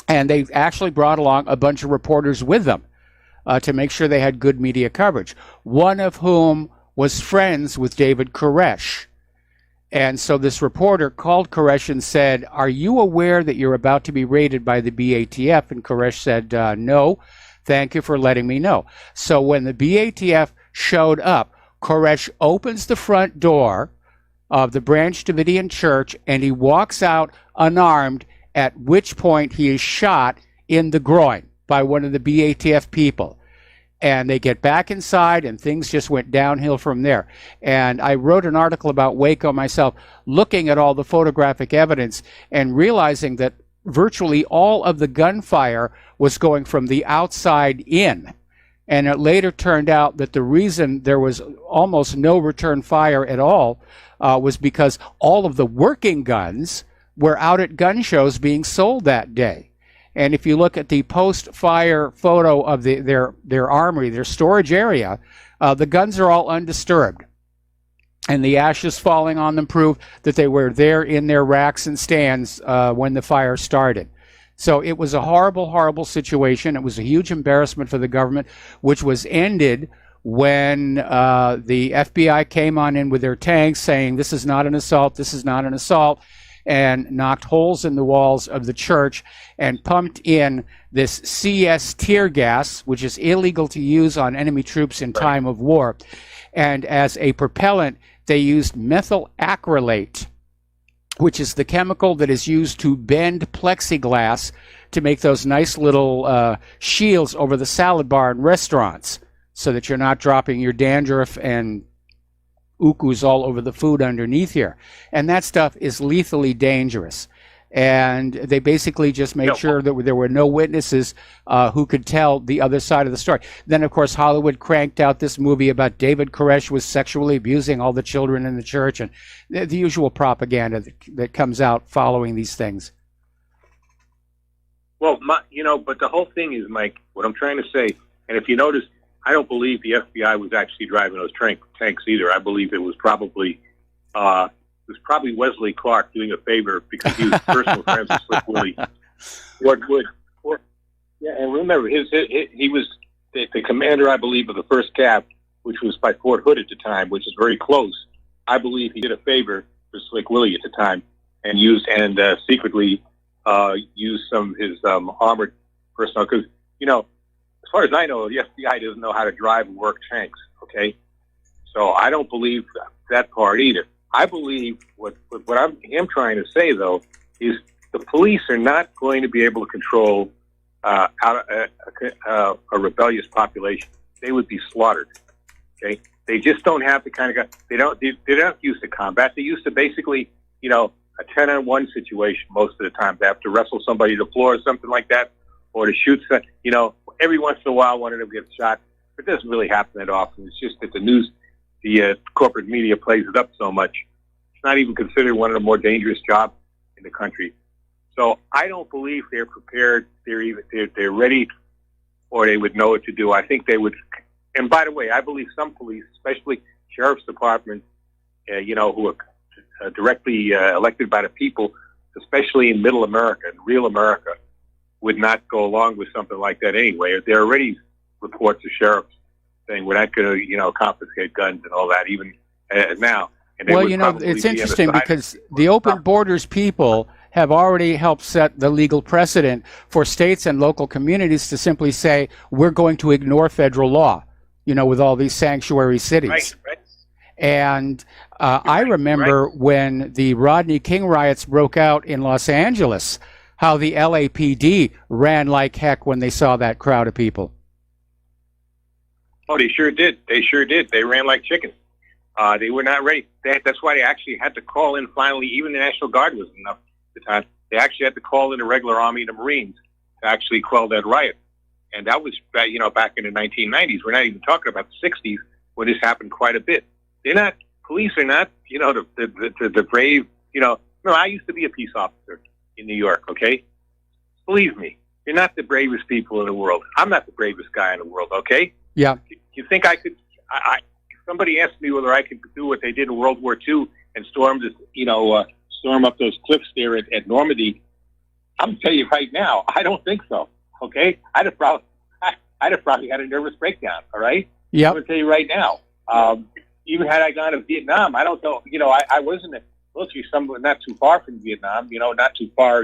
And they actually brought along a bunch of reporters with them to make sure they had good media coverage, one of whom was friends with David Koresh. And so this reporter called Koresh and said, are you aware that you're about to be raided by the BATF? And Koresh said, no, thank you for letting me know. So when the BATF showed up, Koresh opens the front door of the Branch Davidian Church and he walks out unarmed, at which point he is shot in the groin by one of the BATF people. And they get back inside and things just went downhill from there. And I wrote an article about Waco myself, looking at all the photographic evidence and realizing that virtually all of the gunfire was going from the outside in. And it later turned out that the reason there was almost no return fire at all was because all of the working guns were out at gun shows being sold that day. And if you look at the post-fire photo of their armory, their storage area, the guns are all undisturbed. And the ashes falling on them prove that they were there in their racks and stands when the fire started. So it was a horrible, horrible situation. It was a huge embarrassment for the government, which was ended when the FBI came on in with their tanks saying, this is not an assault, this is not an assault, and knocked holes in the walls of the church and pumped in this CS tear gas, which is illegal to use on enemy troops in time of war. And as a propellant, they used methyl acrylate, which is the chemical that is used to bend plexiglass to make those nice little shields over the salad bar in restaurants so that you're not dropping your dandruff and ukus all over the food underneath here. And that stuff is lethally dangerous. And they basically just made sure that there were no witnesses who could tell the other side of the story. Then, of course, Hollywood cranked out this movie about David Koresh was sexually abusing all the children in the church, and the usual propaganda that comes out following these things. Well, but the whole thing is, Mike, what I'm trying to say, and if you notice, I don't believe the FBI was actually driving those tanks either. I believe it was probably Wesley Clark doing a favor because he was personal friends with Slick Willie. And remember, he was the commander, I believe, of the 1st Cav, which was by Fort Hood at the time, which is very close. I believe he did a favor to Slick Willie at the time and secretly used some of his armored personnel. Because, as far as I know, the FBI doesn't know how to drive and work tanks, okay? So I don't believe that part either. I believe what I am trying to say, though, is the police are not going to be able to control a rebellious population. They would be slaughtered, okay? They just don't have the kind of guys. They're not used to combat. They're used to basically, a 10-on-1 situation most of the time. They have to wrestle somebody to the floor or something like that, or to shoot, every once in a while one of them gets shot. It doesn't really happen that often. It's just that the corporate media plays it up so much. It's not even considered one of the more dangerous jobs in the country. So I don't believe they're prepared. They're ready, or they would know what to do. I think they would. And by the way, I believe some police, especially sheriff's departments, who are directly elected by the people, especially in Middle America and real America, would not go along with something like that anyway. There are already reports of sheriffs saying we're not going to, confiscate guns and all that, even now. And well, it's interesting because the open borders people have already helped set the legal precedent for states and local communities to simply say, we're going to ignore federal law, with all these sanctuary cities. Right. And I remember when the Rodney King riots broke out in Los Angeles, how the LAPD ran like heck when they saw that crowd of people. Oh, they sure did. They ran like chickens. They were not ready. That's why they actually had to call in finally. Even the National Guard wasn't enough at the time. They actually had to call in the regular Army and the Marines to actually quell that riot. And that was, back in the 1990s. We're not even talking about the 60s when this happened quite a bit. Police are not, the brave, No, I used to be a peace officer in New York, okay? Believe me, you're not the bravest people in the world. I'm not the bravest guy in the world, okay? Yeah. You think I could, if somebody asked me whether I could do what they did in World War II and storm up those cliffs there at Normandy, I'm going to tell you right now, I don't think so, okay? I'd have probably had a nervous breakdown, all right? Yeah. I'm going to tell you right now. Even had I gone to Vietnam, I don't know, I wasn't military somewhere not too far from Vietnam, not too far,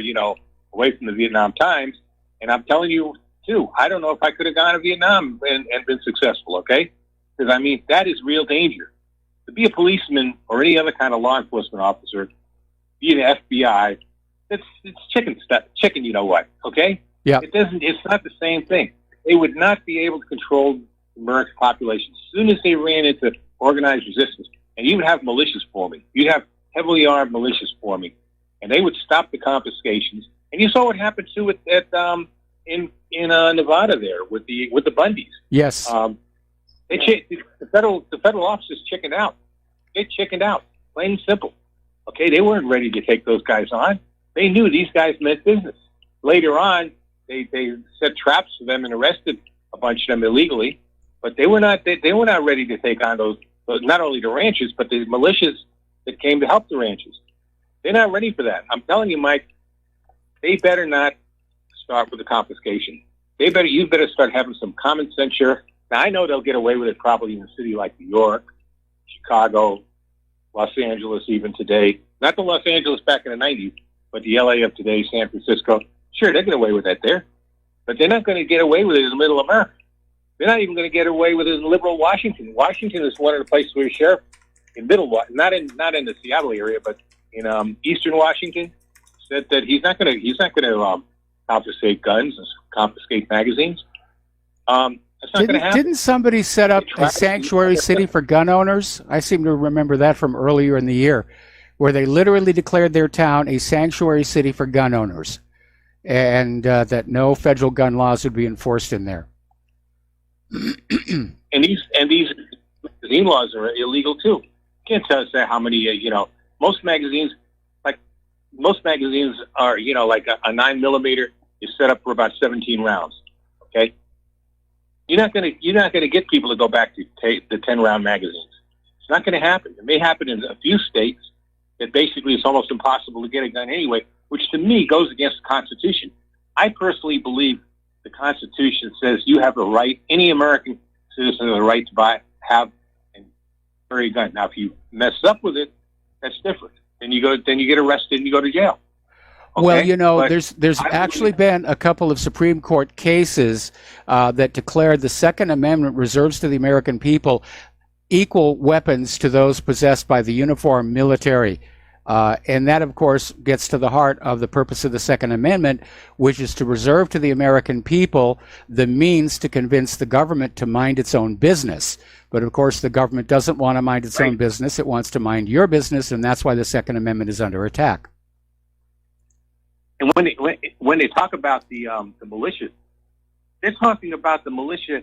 away from the Vietnam times. And I'm telling you, too, I don't know if I could have gone to Vietnam and been successful, okay? Because, that is real danger. To be a policeman or any other kind of law enforcement officer, be an FBI, it's chicken stuff, you know what, okay? Yeah. It's not the same thing. They would not be able to control the American population. As soon as they ran into organized resistance, and you would have militias forming. You'd have heavily armed militias forming, and they would stop the confiscations. And you saw what happened too in Nevada there with the Bundys. Yes. The federal officers chickened out. They chickened out, plain and simple. Okay, they weren't ready to take those guys on. They knew these guys meant business. Later on, they set traps for them and arrested a bunch of them illegally, but they were not ready to take on those. Not only the ranchers, but the militias that came to help the ranchers. They're not ready for that. I'm telling you, Mike, they better not start with the confiscation. You better start having some common sense here. Now, I know they'll get away with it probably in a city like New York, Chicago, Los Angeles even today. Not the Los Angeles back in the 90s, but the LA of today, San Francisco. Sure, they get away with that there. But they're not going to get away with it in the middle America. They're not even going to get away with it in liberal Washington. Washington is one of the places where the sheriff in not in the Seattle area, but in eastern Washington, said that he's not going to confiscate guns, confiscate magazines. That's not going to happen. Didn't somebody set up a sanctuary city for gun owners? I seem to remember that from earlier in the year, where they literally declared their town a sanctuary city for gun owners, and that no federal gun laws would be enforced in there. and these magazine laws are illegal too. You can't tell us how many. Most magazines are like a 9mm is set up for about 17 rounds. Okay, you're not gonna get people to go back to the 10-round magazines. It's not going to happen. It may happen in a few states that basically it's almost impossible to get a gun anyway, which to me goes against the Constitution. I personally believe the Constitution says you have the right, any American citizen has the right to have and carry a gun. Now, if you mess up with it, that's different. Then you get arrested and you go to jail. Okay? Well, But there's actually been a couple of Supreme Court cases that declared the Second Amendment reserves to the American people equal weapons to those possessed by the uniformed military. And that, of course, gets to the heart of the purpose of the Second Amendment, which is to reserve to the American people the means to convince the government to mind its own business. But, of course, the government doesn't want to mind its own business. It wants to mind your business, and that's why the Second Amendment is under attack. And when they talk about the militia, they're talking about the militia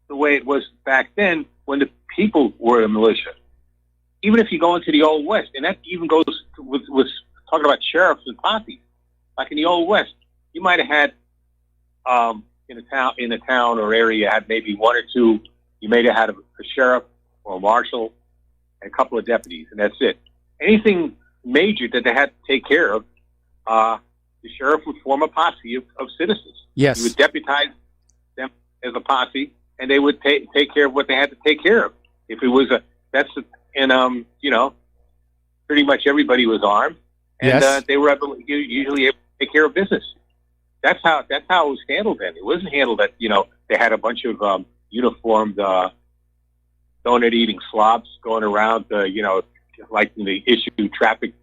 the way it was back then when the people were the militia. Even if you go into the Old West, and that even goes with talking about sheriffs and posses. Like in the Old West, you might have had in a town or area had maybe one or two. You may have had a sheriff or a marshal and a couple of deputies, and that's it. Anything major that they had to take care of, the sheriff would form a posse of citizens. Yes. He would deputize them as a posse, and they would take care of what they had to take care of. If it was pretty much everybody was armed, and Yes. they were usually able to take care of business. That's how it was handled then. It wasn't handled that they had a bunch of uniformed donut-eating slobs going around, like they issue traffic.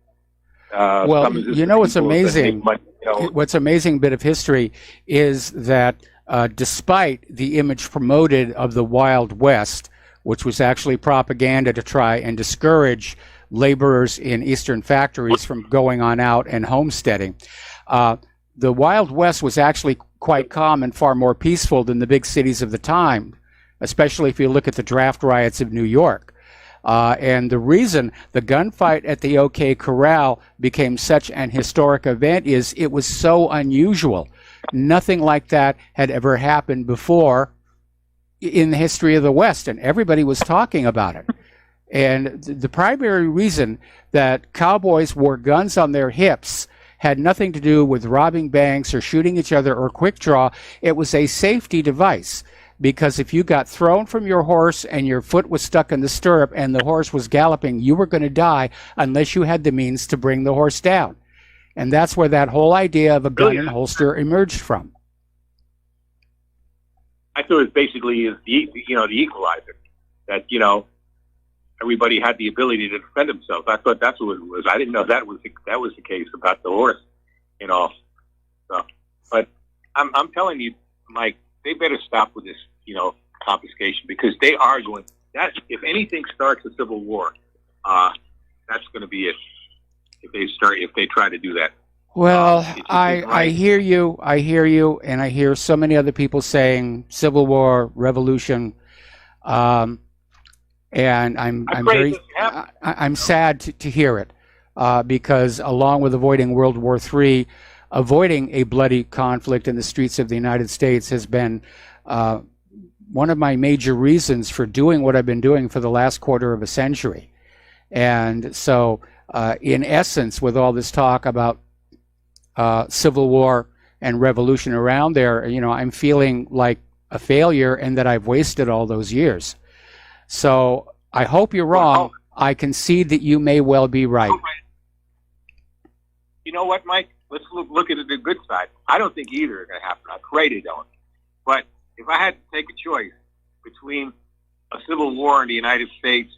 Well, what's amazing? What's amazing bit of history is that despite the image promoted of the Wild West, which was actually propaganda to try and discourage laborers in Eastern factories from going on out and homesteading, the Wild West was actually quite calm and far more peaceful than the big cities of the time, especially if you look at the draft riots of New York. And the reason the gunfight at the OK Corral became such an historic event is it was so unusual. Nothing like that had ever happened before in the history of the West, and everybody was talking about it. And the primary reason that cowboys wore guns on their hips had nothing to do with robbing banks or shooting each other or quick draw. It was a safety device. Because if you got thrown from your horse and your foot was stuck in the stirrup and the horse was galloping, you were going to die unless you had the means to bring the horse down. And that's where that whole idea of a gun and holster emerged from. I thought it basically is the equalizer, that everybody had the ability to defend themselves. I thought that's what it was. I didn't know that was the case about the horse, So, but I'm telling you, Mike, they better stop with this, confiscation, because they are going. That if anything starts a civil war, that's going to be it. If they try to do that. Well, I hear you, and I hear so many other people saying civil war, revolution, and I'm sad to hear it, because along with avoiding World War III, avoiding a bloody conflict in the streets of the United States has been one of my major reasons for doing what I've been doing for the last quarter of a century. And so, in essence, with all this talk about civil war and revolution around there, I'm feeling like a failure and that I've wasted all those years. So I hope you're wrong. I concede that you may well be right. You know what, Mike? Let's look at the good side. I don't think either are going to happen. I pray they don't. But if I had to take a choice between a civil war in the United States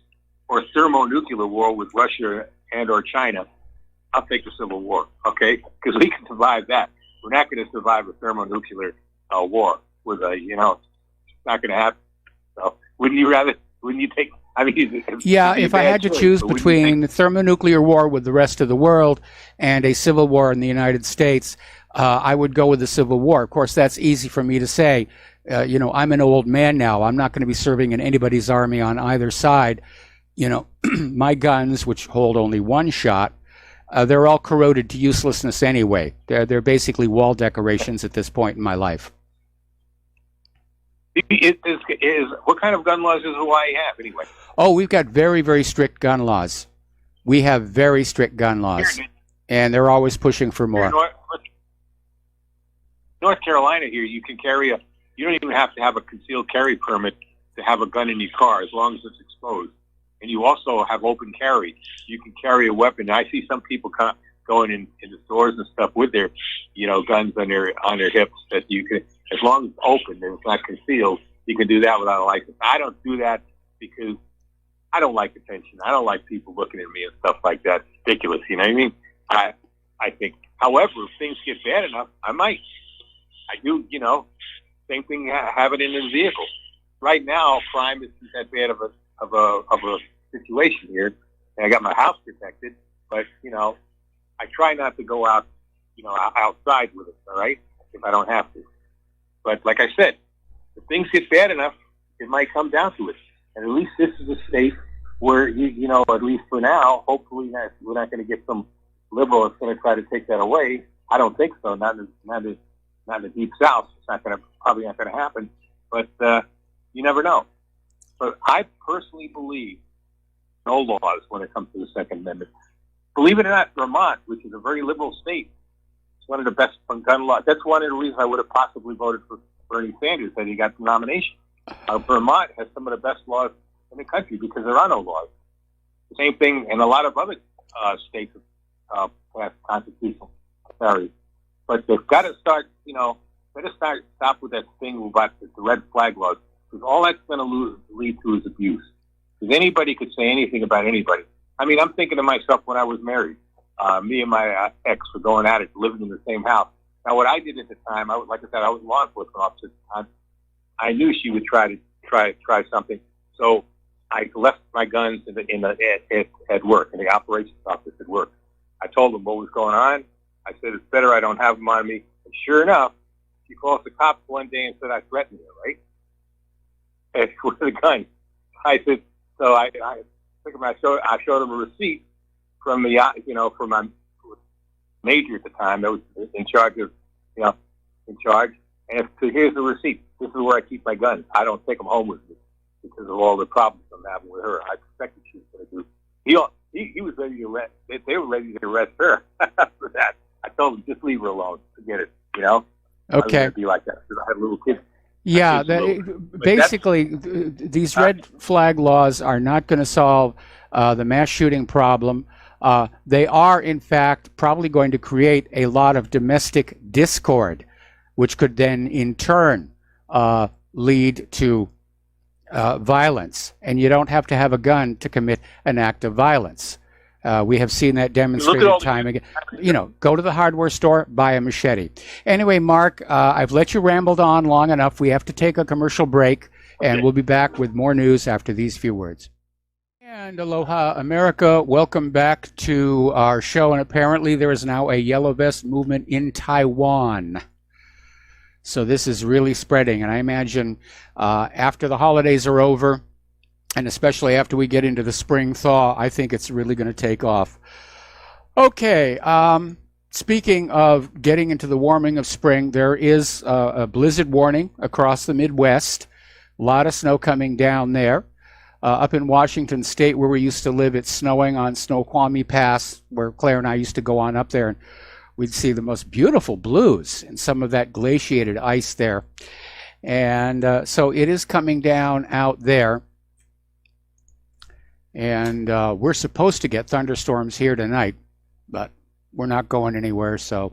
or a thermonuclear war with Russia and or China, I'll take the civil war, okay? Because we can survive that. We're not going to survive a thermonuclear war with it's not going to happen. So wouldn't you take... Yeah, if I had to choose between thermonuclear war with the rest of the world and a civil war in the United States, I would go with the Civil War. Of course, that's easy for me to say. I'm an old man now. I'm not going to be serving in anybody's army on either side. My guns, which hold only one shot, they're all corroded to uselessness anyway. They're basically wall decorations at this point in my life. What kind of gun laws does Hawaii have anyway? Oh, we've got very, very strict gun laws. We have very strict gun laws, and they're always pushing for more. North Carolina here, you can carry you don't even have to have a concealed carry permit to have a gun in your car as long as it's exposed. and you also have open carry. You can carry a weapon. I see some people going in the stores and stuff with their, guns on their hips that you can, as long as it's open and it's not concealed, you can do that without a license. I don't do that because I don't like attention. I don't like people looking at me and stuff like that. It's ridiculous, you know what I mean? I think, however, if things get bad enough, I might. I do, same thing, have it in the vehicle. Right now, crime isn't that bad of a situation here, and I got my house protected, but, I try not to go out, outside with it, all right, if I don't have to. But like I said, if things get bad enough, it might come down to it. And at least this is a state where, at least for now, hopefully we're not going to get some liberal that's going to try to take that away. I don't think so. Not in the deep south. It's probably not going to happen. But you never know. But I personally believe no laws when it comes to the Second Amendment. Believe it or not, Vermont, which is a very liberal state, is one of the best on gun laws. That's one of the reasons I would have possibly voted for Bernie Sanders, that he got the nomination. Vermont has some of the best laws in the country because there are no laws. The same thing in a lot of other states passed constitutional authority. But they've got to start, stop with that thing about the red flag laws, because all that's going to lead to is abuse. Because anybody could say anything about anybody. I mean, I'm thinking to myself when I was married, me and my ex were going at it, living in the same house. Now, what I did at the time, like I said, I was a law enforcement officer at the time. I knew she would try something, so I left my guns at work, in the operations office at work. I told them what was going on. I said, it's better I don't have them on me. And sure enough, she calls the cops one day and said I threatened her, right? And with a gun. I said, so I showed them a receipt from from my major at the time that was in charge. And here's the receipt. This is where I keep my guns. I don't take them home with me because of all the problems I'm having with her. I suspected she was going to do. He was ready to arrest. They were ready to arrest her for that. I told them, just leave her alone. Forget it. Okay. I was going to be like that because I had little kids. Yeah, basically, these red flag laws are not going to solve the mass shooting problem. They are, in fact, probably going to create a lot of domestic discord, which could then, in turn, lead to violence. And you don't have to have a gun to commit an act of violence. We have seen that demonstrated time again. Go to the hardware store, buy a machete. Anyway, Mark, I've let you rambled on long enough. We have to take a commercial break, and we'll be back with more news after these few words. And aloha, America. Welcome back to our show. And apparently there is now a yellow vest movement in Taiwan. So this is really spreading. And I imagine after the holidays are over, and especially after we get into the spring thaw, I think it's really going to take off. Okay, speaking of getting into the warming of spring, there is a blizzard warning across the Midwest. A lot of snow coming down there. Up in Washington State, where we used to live, it's snowing on Snoqualmie Pass, where Claire and I used to go on up there, and we'd see the most beautiful blues and some of that glaciated ice there. And so it is coming down out there. And we're supposed to get thunderstorms here tonight, but we're not going anywhere. So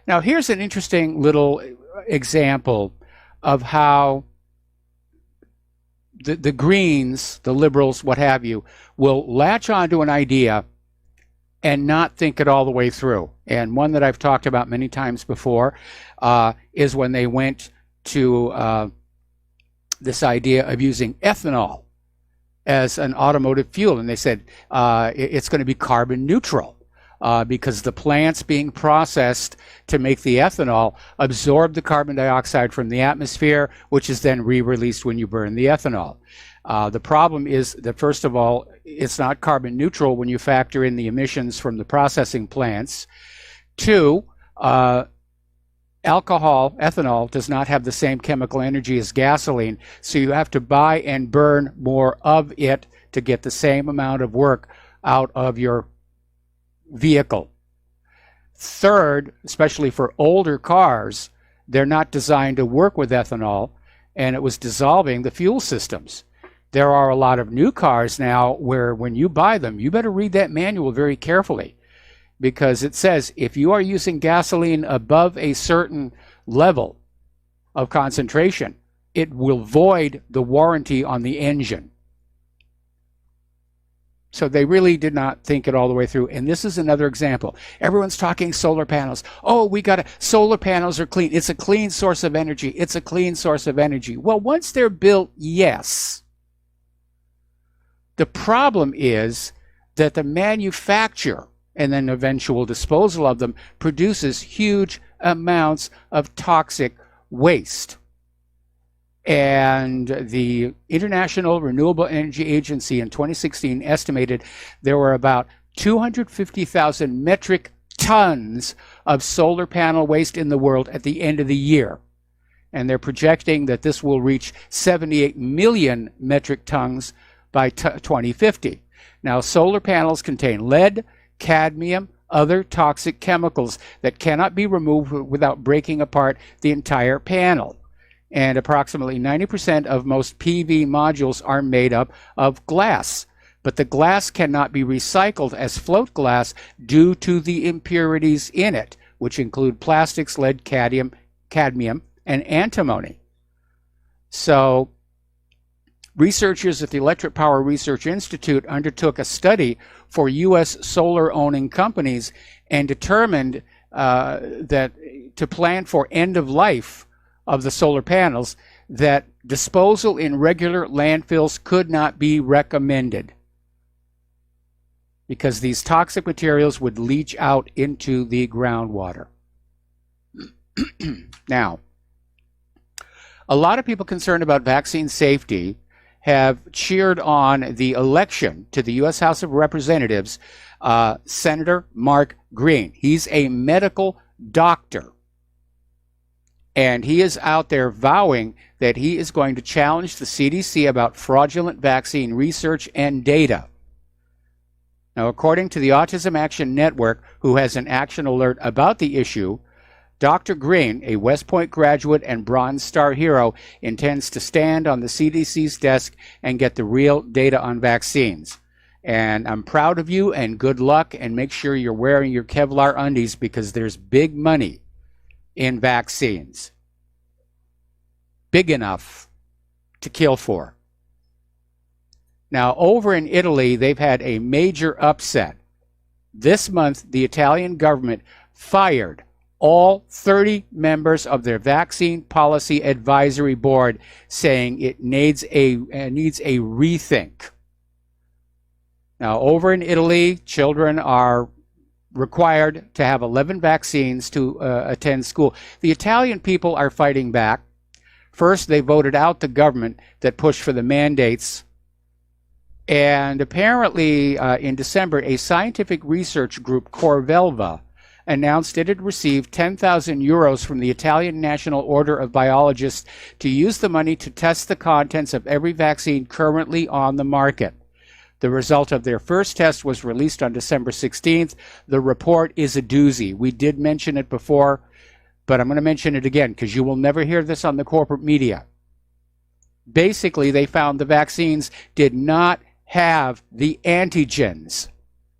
now here's an interesting little example of how the Greens, the liberals, what have you, will latch onto an idea and not think it all the way through. And one that I've talked about many times before is when they went to this idea of using ethanol as an automotive fuel. And they said it's going to be carbon neutral because the plants being processed to make the ethanol absorb the carbon dioxide from the atmosphere, which is then re-released when you burn the ethanol. The problem is that, first of all, it's not carbon neutral when you factor in the emissions from the processing plants. Two, ethanol does not have the same chemical energy as gasoline, so you have to buy and burn more of it to get the same amount of work out of your vehicle. Third, especially for older cars, they're not designed to work with ethanol, and it was dissolving the fuel systems. There are a lot of new cars now where when you buy them, you better read that manual very carefully, because it says if you are using gasoline above a certain level of concentration, it will void the warranty on the engine. So they really did not think it all the way through. And this is another example. Everyone's talking solar panels. Oh, solar panels are clean. It's a clean source of energy. It's a clean source of energy. Well, once they're built, yes. The problem is that the manufacture and then eventual disposal of them produces huge amounts of toxic waste. And the International Renewable Energy Agency in 2016 estimated there were about 250,000 metric tons of solar panel waste in the world at the end of the year. And they're projecting that this will reach 78 million metric tons by 2050. Now, solar panels contain lead, cadmium, other toxic chemicals that cannot be removed without breaking apart the entire panel. And approximately 90% of most PV modules are made up of glass. But the glass cannot be recycled as float glass due to the impurities in it, which include plastics, lead, cadmium, and antimony. So researchers at the Electric Power Research Institute undertook a study for U.S. solar-owning companies and determined that to plan for end of life of the solar panels, that disposal in regular landfills could not be recommended because these toxic materials would leach out into the groundwater. Now, a lot of people concerned about vaccine safety have cheered on the election to the U.S. House of Representatives, Senator Mark Green. He's a medical doctor. And he is out there vowing that he is going to challenge the CDC about fraudulent vaccine research and data. Now, according to the Autism Action Network, who has an action alert about the issue, Dr. Green, a West Point graduate and Bronze Star hero, intends to stand on the CDC's desk and get the real data on vaccines. And I'm proud of you and good luck, and make sure you're wearing your Kevlar undies because there's big money in vaccines. Big enough to kill for. Now, over in Italy, they've had a major upset. This month, the Italian government fired all 30 members of their vaccine policy advisory board, saying it needs a rethink. Now, over in Italy, children are required to have 11 vaccines to attend school. The Italian people are fighting back. First, they voted out the government that pushed for the mandates. And apparently, in December, a scientific research group, Corvelva, announced it had received 10,000 euros from the Italian National Order of Biologists to use the money to test the contents of every vaccine currently on the market. The result of their first test was released on December 16th. The report is a doozy. We did mention it before, but I'm going to mention it again because you will never hear this on the corporate media. Basically, they found the vaccines did not have the antigens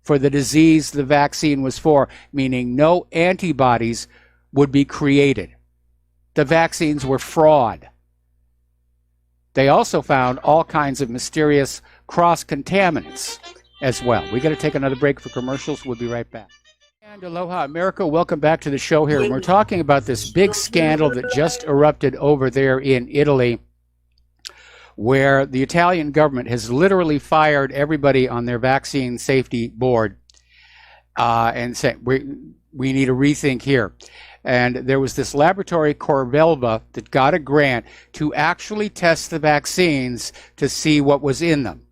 for the disease the vaccine was for, meaning no antibodies would be created. The vaccines were fraud. They also found all kinds of mysterious cross-contaminants as well. We got to take another break for commercials. We'll be right back. And aloha, America. Welcome back to the show here. We're talking about this big scandal that just erupted over there in Italy, where the Italian government has literally fired everybody on their vaccine safety board and said, we need a rethink here. And there was this laboratory, Corvelva, that got a grant to actually test the vaccines to see what was in them.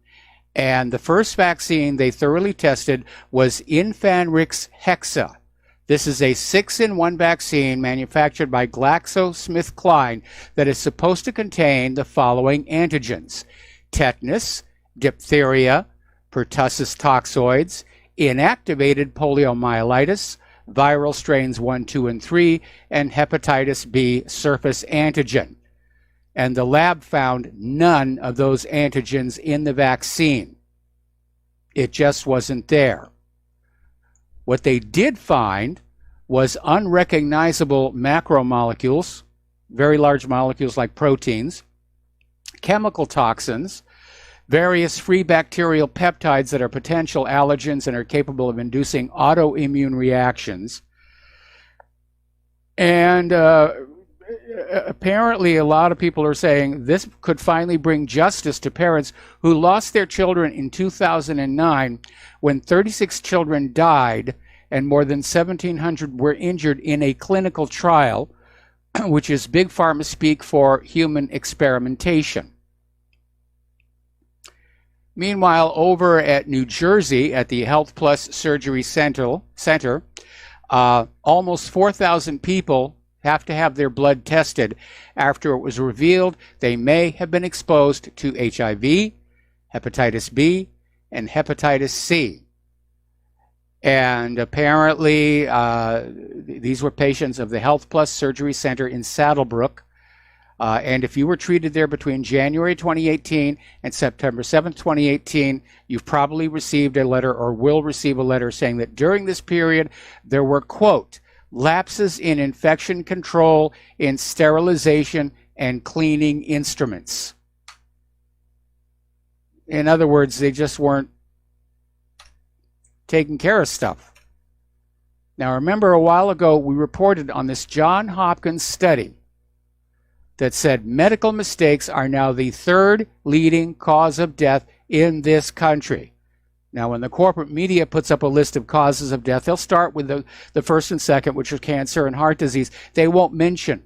And the first vaccine they thoroughly tested was Infanrix Hexa. This is a 6-in-1 vaccine manufactured by GlaxoSmithKline that is supposed to contain the following antigens: tetanus, diphtheria, pertussis toxoids, inactivated poliomyelitis, viral strains 1, 2, and 3, and hepatitis B surface antigen. And the lab found none of those antigens in the vaccine. It just wasn't there. What they did find was unrecognizable macromolecules, very large molecules like proteins, chemical toxins, various free bacterial peptides that are potential allergens and are capable of inducing autoimmune reactions. And apparently a lot of people are saying this could finally bring justice to parents who lost their children in 2009 when 36 children died and more than 1,700 were injured in a clinical trial, which is big pharma speak for human experimentation. Meanwhile, over at New Jersey, at the Health Plus Surgery Center, almost 4,000 people have to have their blood tested after it was revealed they may have been exposed to HIV, hepatitis B, and hepatitis C. And apparently, these were patients of the Health Plus Surgery Center in Saddlebrook. And if you were treated there between January 2018 and September 7th, 2018, you've probably received a letter or will receive a letter saying that during this period, there were, quote, lapses in infection control, in sterilization, and cleaning instruments. In other words, they just weren't taking care of stuff. Now, remember a while ago, we reported on this Johns Hopkins study that said medical mistakes are now the third leading cause of death in this country. Now, when the corporate media puts up a list of causes of death, they'll start with the first and second, which are cancer and heart disease. They won't mention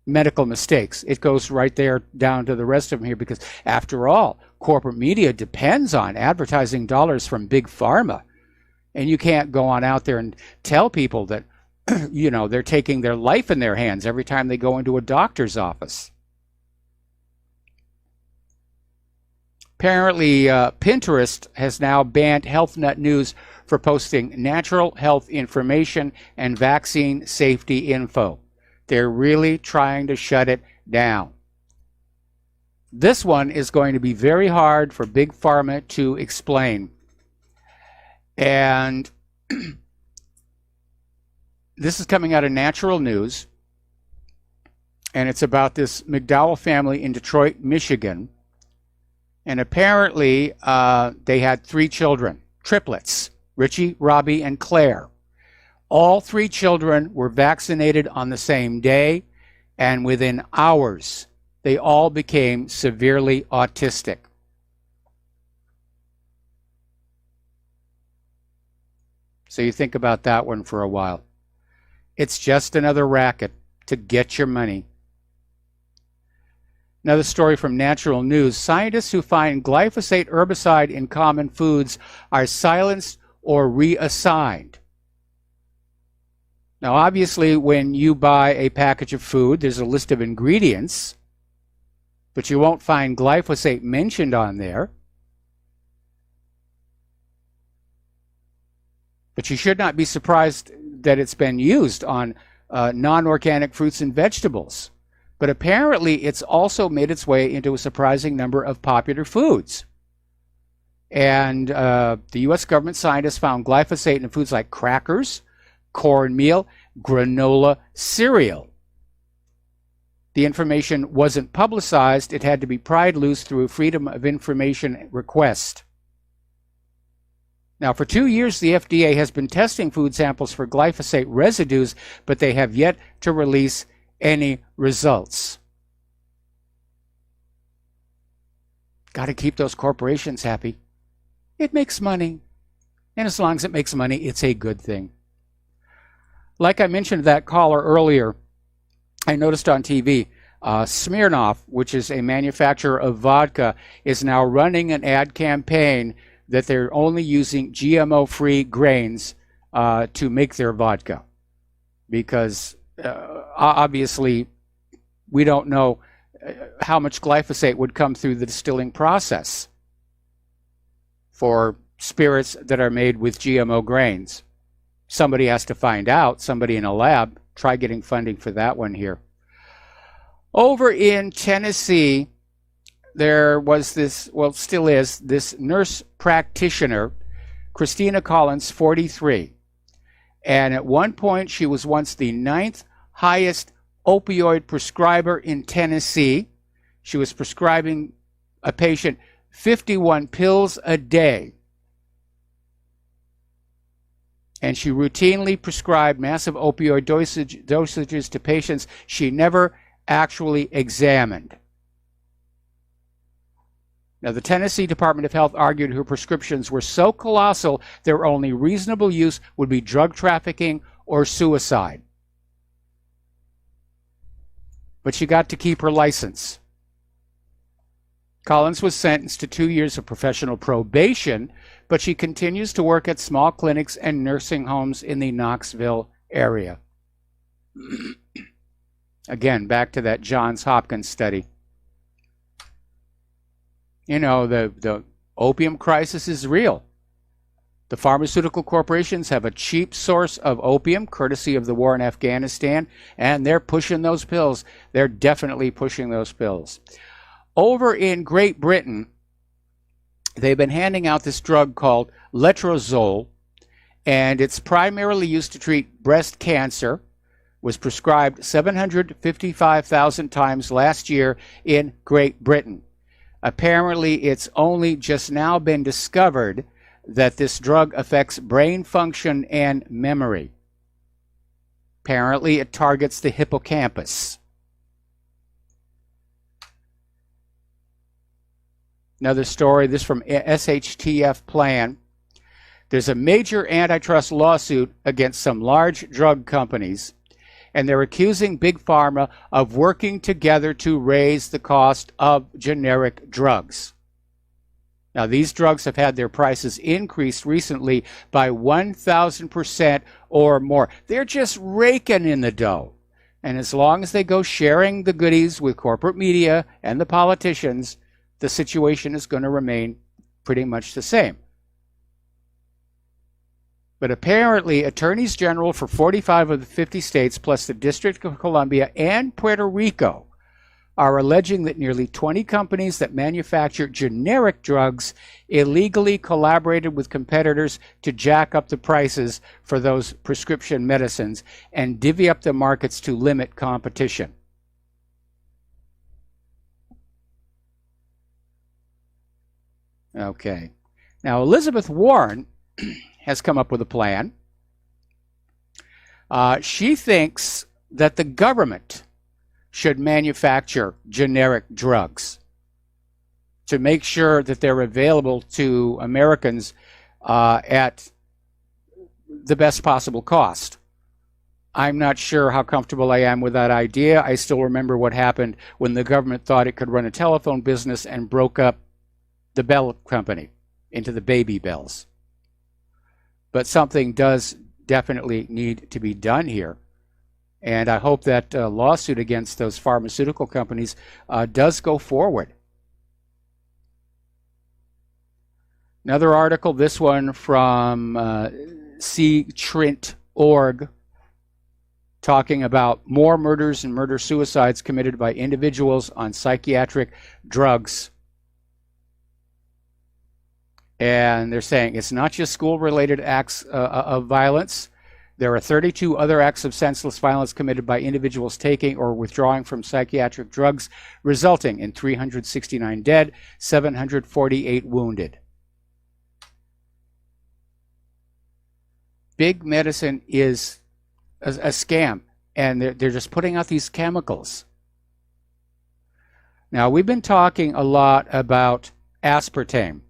medical mistakes. It goes right there down to the rest of them here because, after all, corporate media depends on advertising dollars from big pharma. And you can't go on out there and tell people that you know, they're taking their life in their hands every time they go into a doctor's office. Apparently, Pinterest has now banned Health Nut News for posting natural health information and vaccine safety info. They're really trying to shut it down. This one is going to be very hard for Big Pharma to explain. And this is coming out of Natural News, and it's about this McDowell family in Detroit, Michigan. And apparently, they had 3 children, triplets, Richie, Robbie, and Claire. All 3 children were vaccinated on the same day, and within hours, they all became severely autistic. So you think about that one for a while. It's just another racket to get your money. Another story from Natural News. Scientists who find glyphosate herbicide in common foods are silenced or reassigned. Now, obviously, when you buy a package of food, there's a list of ingredients, but you won't find glyphosate mentioned on there. But you should not be surprised that it's been used on non-organic fruits and vegetables. But apparently it's also made its way into a surprising number of popular foods. And the U.S. government scientists found glyphosate in foods like crackers, cornmeal, granola, cereal. The information wasn't publicized. It had to be pried loose through a Freedom of Information request. Now, for 2 years, the FDA has been testing food samples for glyphosate residues, but they have yet to release any results. Got to keep those corporations happy. It makes money. And as long as it makes money, it's a good thing. Like I mentioned to that caller earlier, I noticed on TV, Smirnoff, which is a manufacturer of vodka, is now running an ad campaign that they're only using GMO-free grains to make their vodka. Because obviously we don't know how much glyphosate would come through the distilling process for spirits that are made with GMO grains. Somebody has to find out, somebody in a lab. Try getting funding for that one here. Over in Tennessee, there was this, well, still is, this nurse practitioner, Christina Collins, 43. And at one point, she was once the 9th highest opioid prescriber in Tennessee. She was prescribing a patient 51 pills a day. And she routinely prescribed massive opioid dosages to patients she never actually examined. Now, the Tennessee Department of Health argued her prescriptions were so colossal their only reasonable use would be drug trafficking or suicide. But she got to keep her license. Collins was sentenced to 2 years of professional probation, but she continues to work at small clinics and nursing homes in the Knoxville area. Again, back to that Johns Hopkins study. You know, the opium crisis is real. The pharmaceutical corporations have a cheap source of opium, courtesy of the war in Afghanistan, and they're pushing those pills. They're definitely pushing those pills. Over in Great Britain, they've been handing out this drug called letrozole, and it's primarily used to treat breast cancer. Was prescribed 755,000 times last year in Great Britain. Apparently, it's only just now been discovered that this drug affects brain function and memory. Apparently, it targets the hippocampus. Another story, this from SHTF Plan. There's a major antitrust lawsuit against some large drug companies, and they're accusing Big Pharma of working together to raise the cost of generic drugs. Now, these drugs have had their prices increased recently by 1,000% or more. They're just raking in the dough. And as long as they go sharing the goodies with corporate media and the politicians, the situation is going to remain pretty much the same. But apparently, attorneys general for 45 of the 50 states, plus the District of Columbia and Puerto Rico, are alleging that nearly 20 companies that manufacture generic drugs illegally collaborated with competitors to jack up the prices for those prescription medicines and divvy up the markets to limit competition. Okay. Now, Elizabeth Warren has come up with a plan. She thinks that the government should manufacture generic drugs to make sure that they're available to Americans at the best possible cost. I'm not sure how comfortable I am with that idea. I still remember what happened when the government thought it could run a telephone business and broke up the Bell Company into the baby bells. But something does definitely need to be done here. And I hope that lawsuit against those pharmaceutical companies does go forward. Another article, this one from ctrint.org, talking about more murders and murder-suicides committed by individuals on psychiatric drugs. And they're saying it's not just school-related acts of violence. There are 32 other acts of senseless violence committed by individuals taking or withdrawing from psychiatric drugs, resulting in 369 dead, 748 wounded. Big medicine is a scam, and they're just putting out these chemicals. Now, we've been talking a lot about aspartame,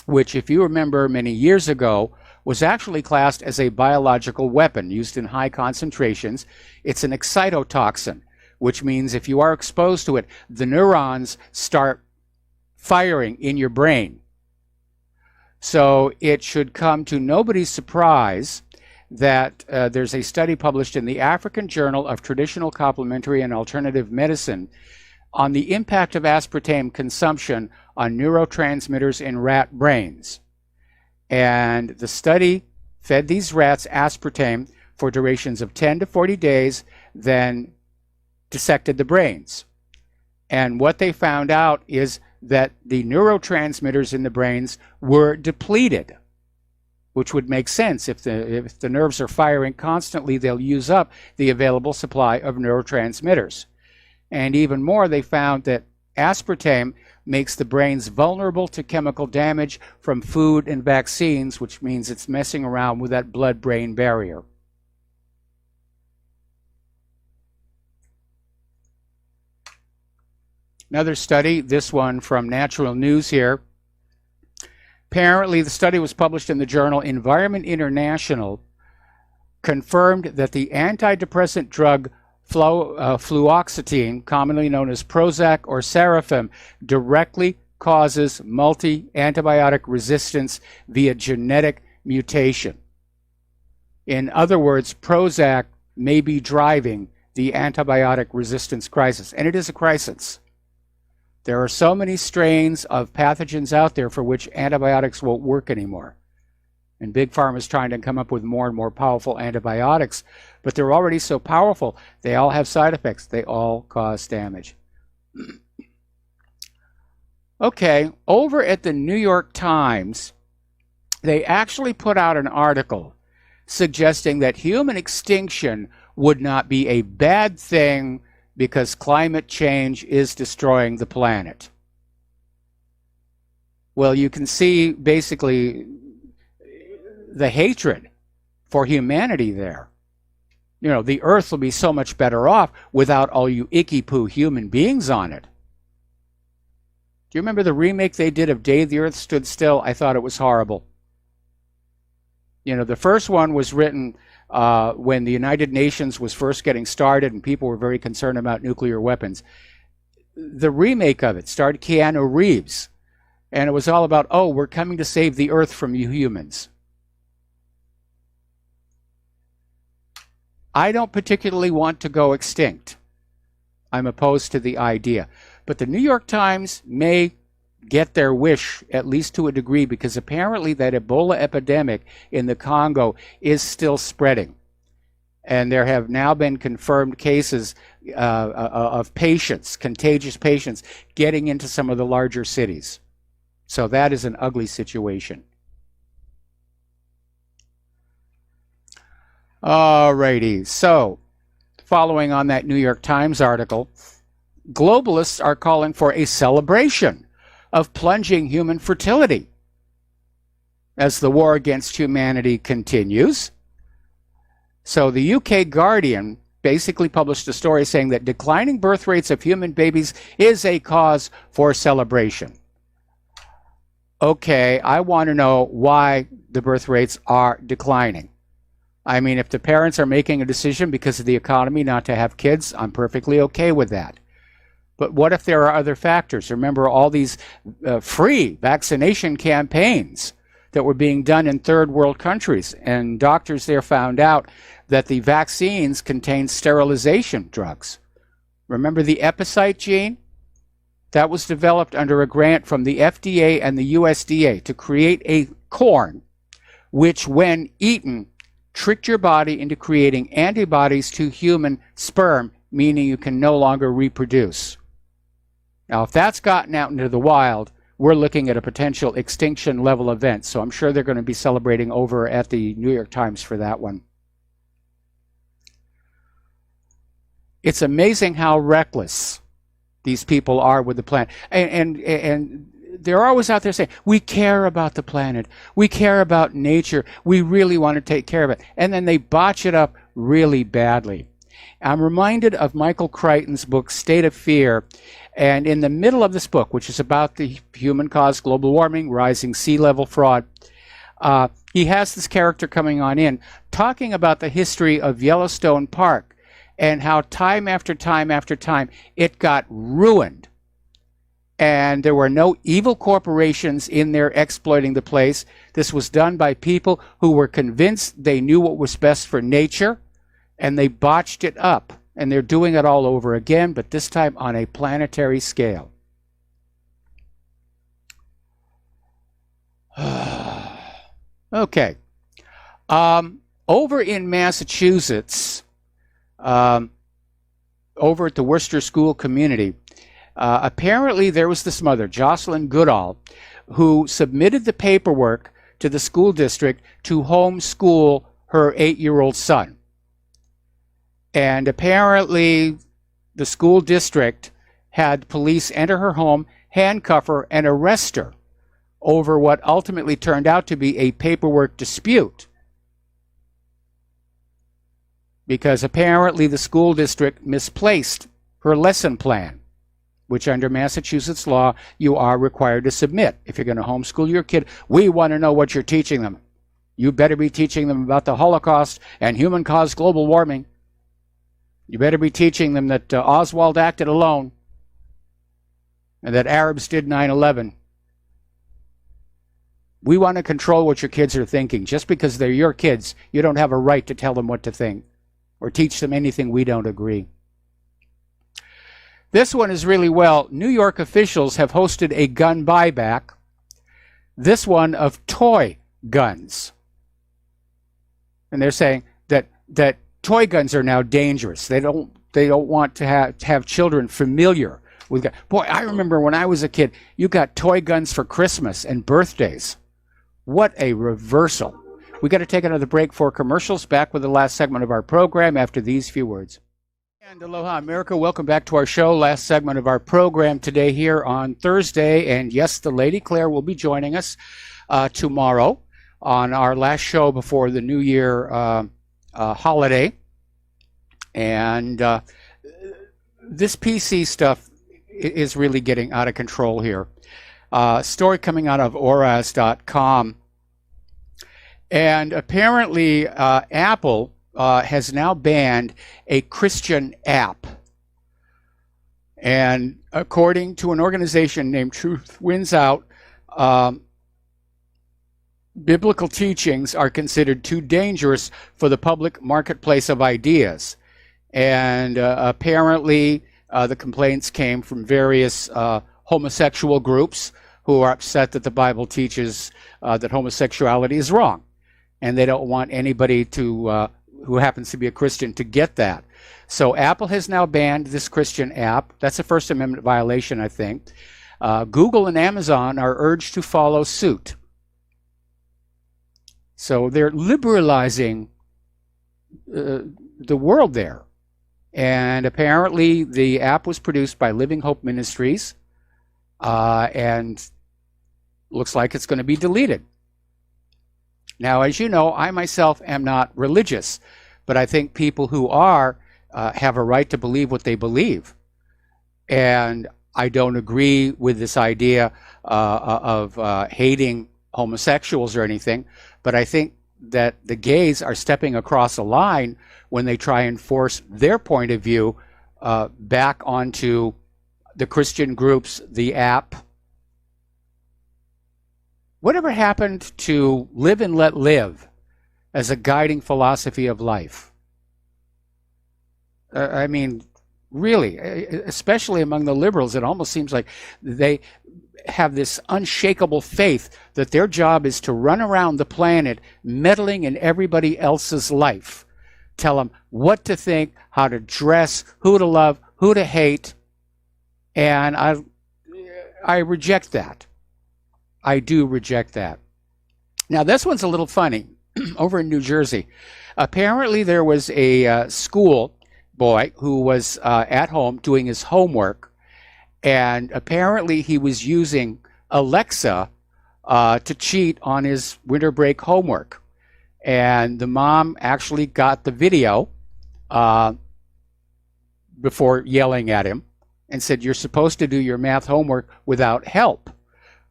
which, if you remember many years ago, was actually classed as a biological weapon used in high concentrations. It's an excitotoxin, which means if you are exposed to it, the neurons start firing in your brain. So it should come to nobody's surprise that there's a study published in the African Journal of Traditional Complementary and Alternative Medicine on the impact of aspartame consumption on neurotransmitters in rat brains. And the study fed these rats aspartame for durations of 10 to 40 days, then dissected the brains. And what they found out is that the neurotransmitters in the brains were depleted, which would make sense. If the nerves are firing constantly, they'll use up the available supply of neurotransmitters. And even more, they found that aspartame makes the brains vulnerable to chemical damage from food and vaccines, which means it's messing around with that blood-brain barrier. Another study, this one from Natural News here. Apparently, the study was published in the journal Environment International, confirmed that the antidepressant drug fluoxetine, commonly known as Prozac or Sarafem, directly causes multi-antibiotic resistance via genetic mutation. In other words, Prozac may be driving the antibiotic resistance crisis, and it is a crisis. There are so many strains of pathogens out there for which antibiotics won't work anymore. And Big Pharma is trying to come up with more and more powerful antibiotics, but they're already so powerful, they all have side effects. They all cause damage. Okay, over at the New York Times, they actually put out an article suggesting that human extinction would not be a bad thing because climate change is destroying the planet. Well, you can see basically the hatred for humanity there. You know, the earth will be so much better off without all you icky-poo human beings on it. Do you remember the remake they did of Day the Earth Stood Still? I thought it was horrible. You know, the first one was written when the United Nations was first getting started and people were very concerned about nuclear weapons. The remake of it starred Keanu Reeves, and it was all about, oh, we're coming to save the earth from you humans. I don't particularly want to go extinct. I'm opposed to the idea. But the New York Times may get their wish, at least to a degree, because apparently that Ebola epidemic in the Congo is still spreading. And there have now been confirmed cases of patients, contagious patients, getting into some of the larger cities. So that is an ugly situation. Alrighty, so following on that New York Times article, globalists are calling for a celebration of plunging human fertility as the war against humanity continues. So the UK Guardian basically published a story saying that declining birth rates of human babies is a cause for celebration. Okay, I want to know why the birth rates are declining. I mean, if the parents are making a decision because of the economy not to have kids, I'm perfectly okay with that. But what if there are other factors? Remember all these free vaccination campaigns that were being done in third world countries, and doctors there found out that the vaccines contained sterilization drugs. Remember the epicite gene? That was developed under a grant from the FDA and the USDA to create a corn, which when eaten, tricked your body into creating antibodies to human sperm, meaning you can no longer reproduce. Now, if that's gotten out into the wild, we're looking at a potential extinction level event. So I'm sure they're going to be celebrating over at the New York Times for that one. It's amazing how reckless these people are with the planet. And they're always out there saying, we care about the planet. We care about nature. We really want to take care of it. And then they botch it up really badly. I'm reminded of Michael Crichton's book, State of Fear. And in the middle of this book, which is about the human-caused global warming, rising sea level fraud, he has this character coming on in, talking about the history of Yellowstone Park and how time after time after time it got ruined. And there were no evil corporations in there exploiting the place. This was done by people who were convinced they knew what was best for nature, and they botched it up. And they're doing it all over again, but this time on a planetary scale. Okay. Over in Massachusetts, over at the Worcester School Community. Apparently, there was this mother, Jocelyn Goodall, who submitted the paperwork to the school district to homeschool her 8-year-old son. And apparently, the school district had police enter her home, handcuff her, and arrest her over what ultimately turned out to be a paperwork dispute. Because apparently the school district misplaced her lesson plan, which under Massachusetts law, you are required to submit. If you're going to homeschool your kid, we want to know what you're teaching them. You better be teaching them about the Holocaust and human-caused global warming. You better be teaching them that Oswald acted alone and that Arabs did 9/11. We want to control what your kids are thinking. Just because they're your kids, you don't have a right to tell them what to think or teach them anything we don't agree. This one is really well. New York officials have hosted a gun buyback, this one of toy guns. And they're saying that toy guns are now dangerous. They don't want to have children familiar with guns. Boy, I remember when I was a kid, you got toy guns for Christmas and birthdays. What a reversal. We got to take another break for commercials. Back with the last segment of our program after these few words. And aloha, America. Welcome back to our show. Last segment of our program today here on Thursday. And yes, the Lady Claire will be joining us tomorrow on our last show before the New Year holiday. And this PC stuff is really getting out of control here. Story coming out of Oraz.com. And apparently Apple has now banned a Christian app. And according to an organization named Truth Wins Out, biblical teachings are considered too dangerous for the public marketplace of ideas. And apparently the complaints came from various homosexual groups who are upset that the Bible teaches that homosexuality is wrong. And they don't want anybody to who happens to be a Christian to get that. So Apple has now banned this Christian app. That's a First Amendment violation, I think. Google and Amazon are urged to follow suit. So they're liberalizing the world there. And apparently the app was produced by Living Hope Ministries and looks like it's going to be deleted. Now, as you know, I myself am not religious, but I think people who are have a right to believe what they believe. And I don't agree with this idea of hating homosexuals or anything, but I think that the gays are stepping across a line when they try and force their point of view back onto the Christian groups, the app. Whatever happened to live and let live as a guiding philosophy of life? I mean, really, especially among the liberals, it almost seems like they have this unshakable faith that their job is to run around the planet meddling in everybody else's life. Tell them what to think, how to dress, who to love, who to hate. And I reject that. I do reject that. Now, this one's a little funny. Over in New Jersey, apparently there was a school boy who was at home doing his homework, and apparently he was using Alexa to cheat on his winter break homework. And the mom actually got the video before yelling at him and said, "You're supposed to do your math homework without help."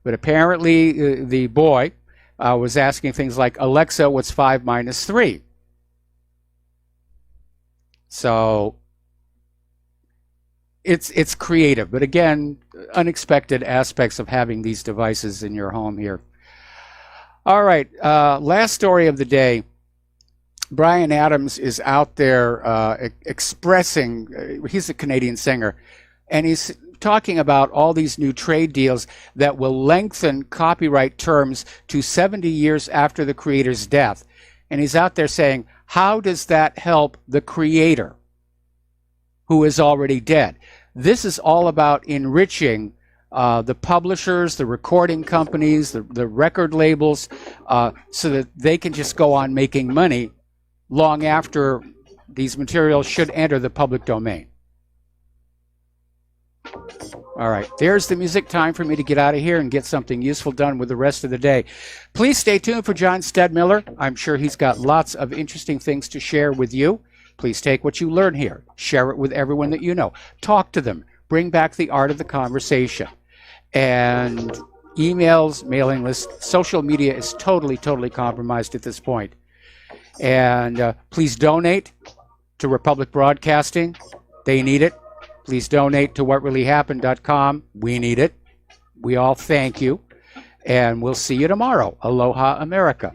But apparently the boy was asking things like, "Alexa, what's 5 minus 3?" So it's creative, but again, unexpected aspects of having these devices in your home here. All right, last story of the day. Bryan Adams is out there expressing, he's a Canadian singer, and he's talking about all these new trade deals that will lengthen copyright terms to 70 years after the creator's death. And he's out there saying, how does that help the creator? who is already dead. This is all about enriching the publishers, the recording companies, the record labels, so that they can just go on making money long after these materials should enter the public domain. All right, there's the music. Time for me to get out of here and get something useful done with the rest of the day. Please stay tuned for John Stedmiller. I'm sure he's got lots of interesting things to share with you. Please take what you learn here, share it with everyone that you know. Talk to them. Bring back the art of the conversation. And emails, mailing lists, social media is totally compromised at this point. And please donate to Republic Broadcasting. They need it. Please donate to whatreallyhappened.com. We need it. We all thank you. And we'll see you tomorrow. Aloha, America.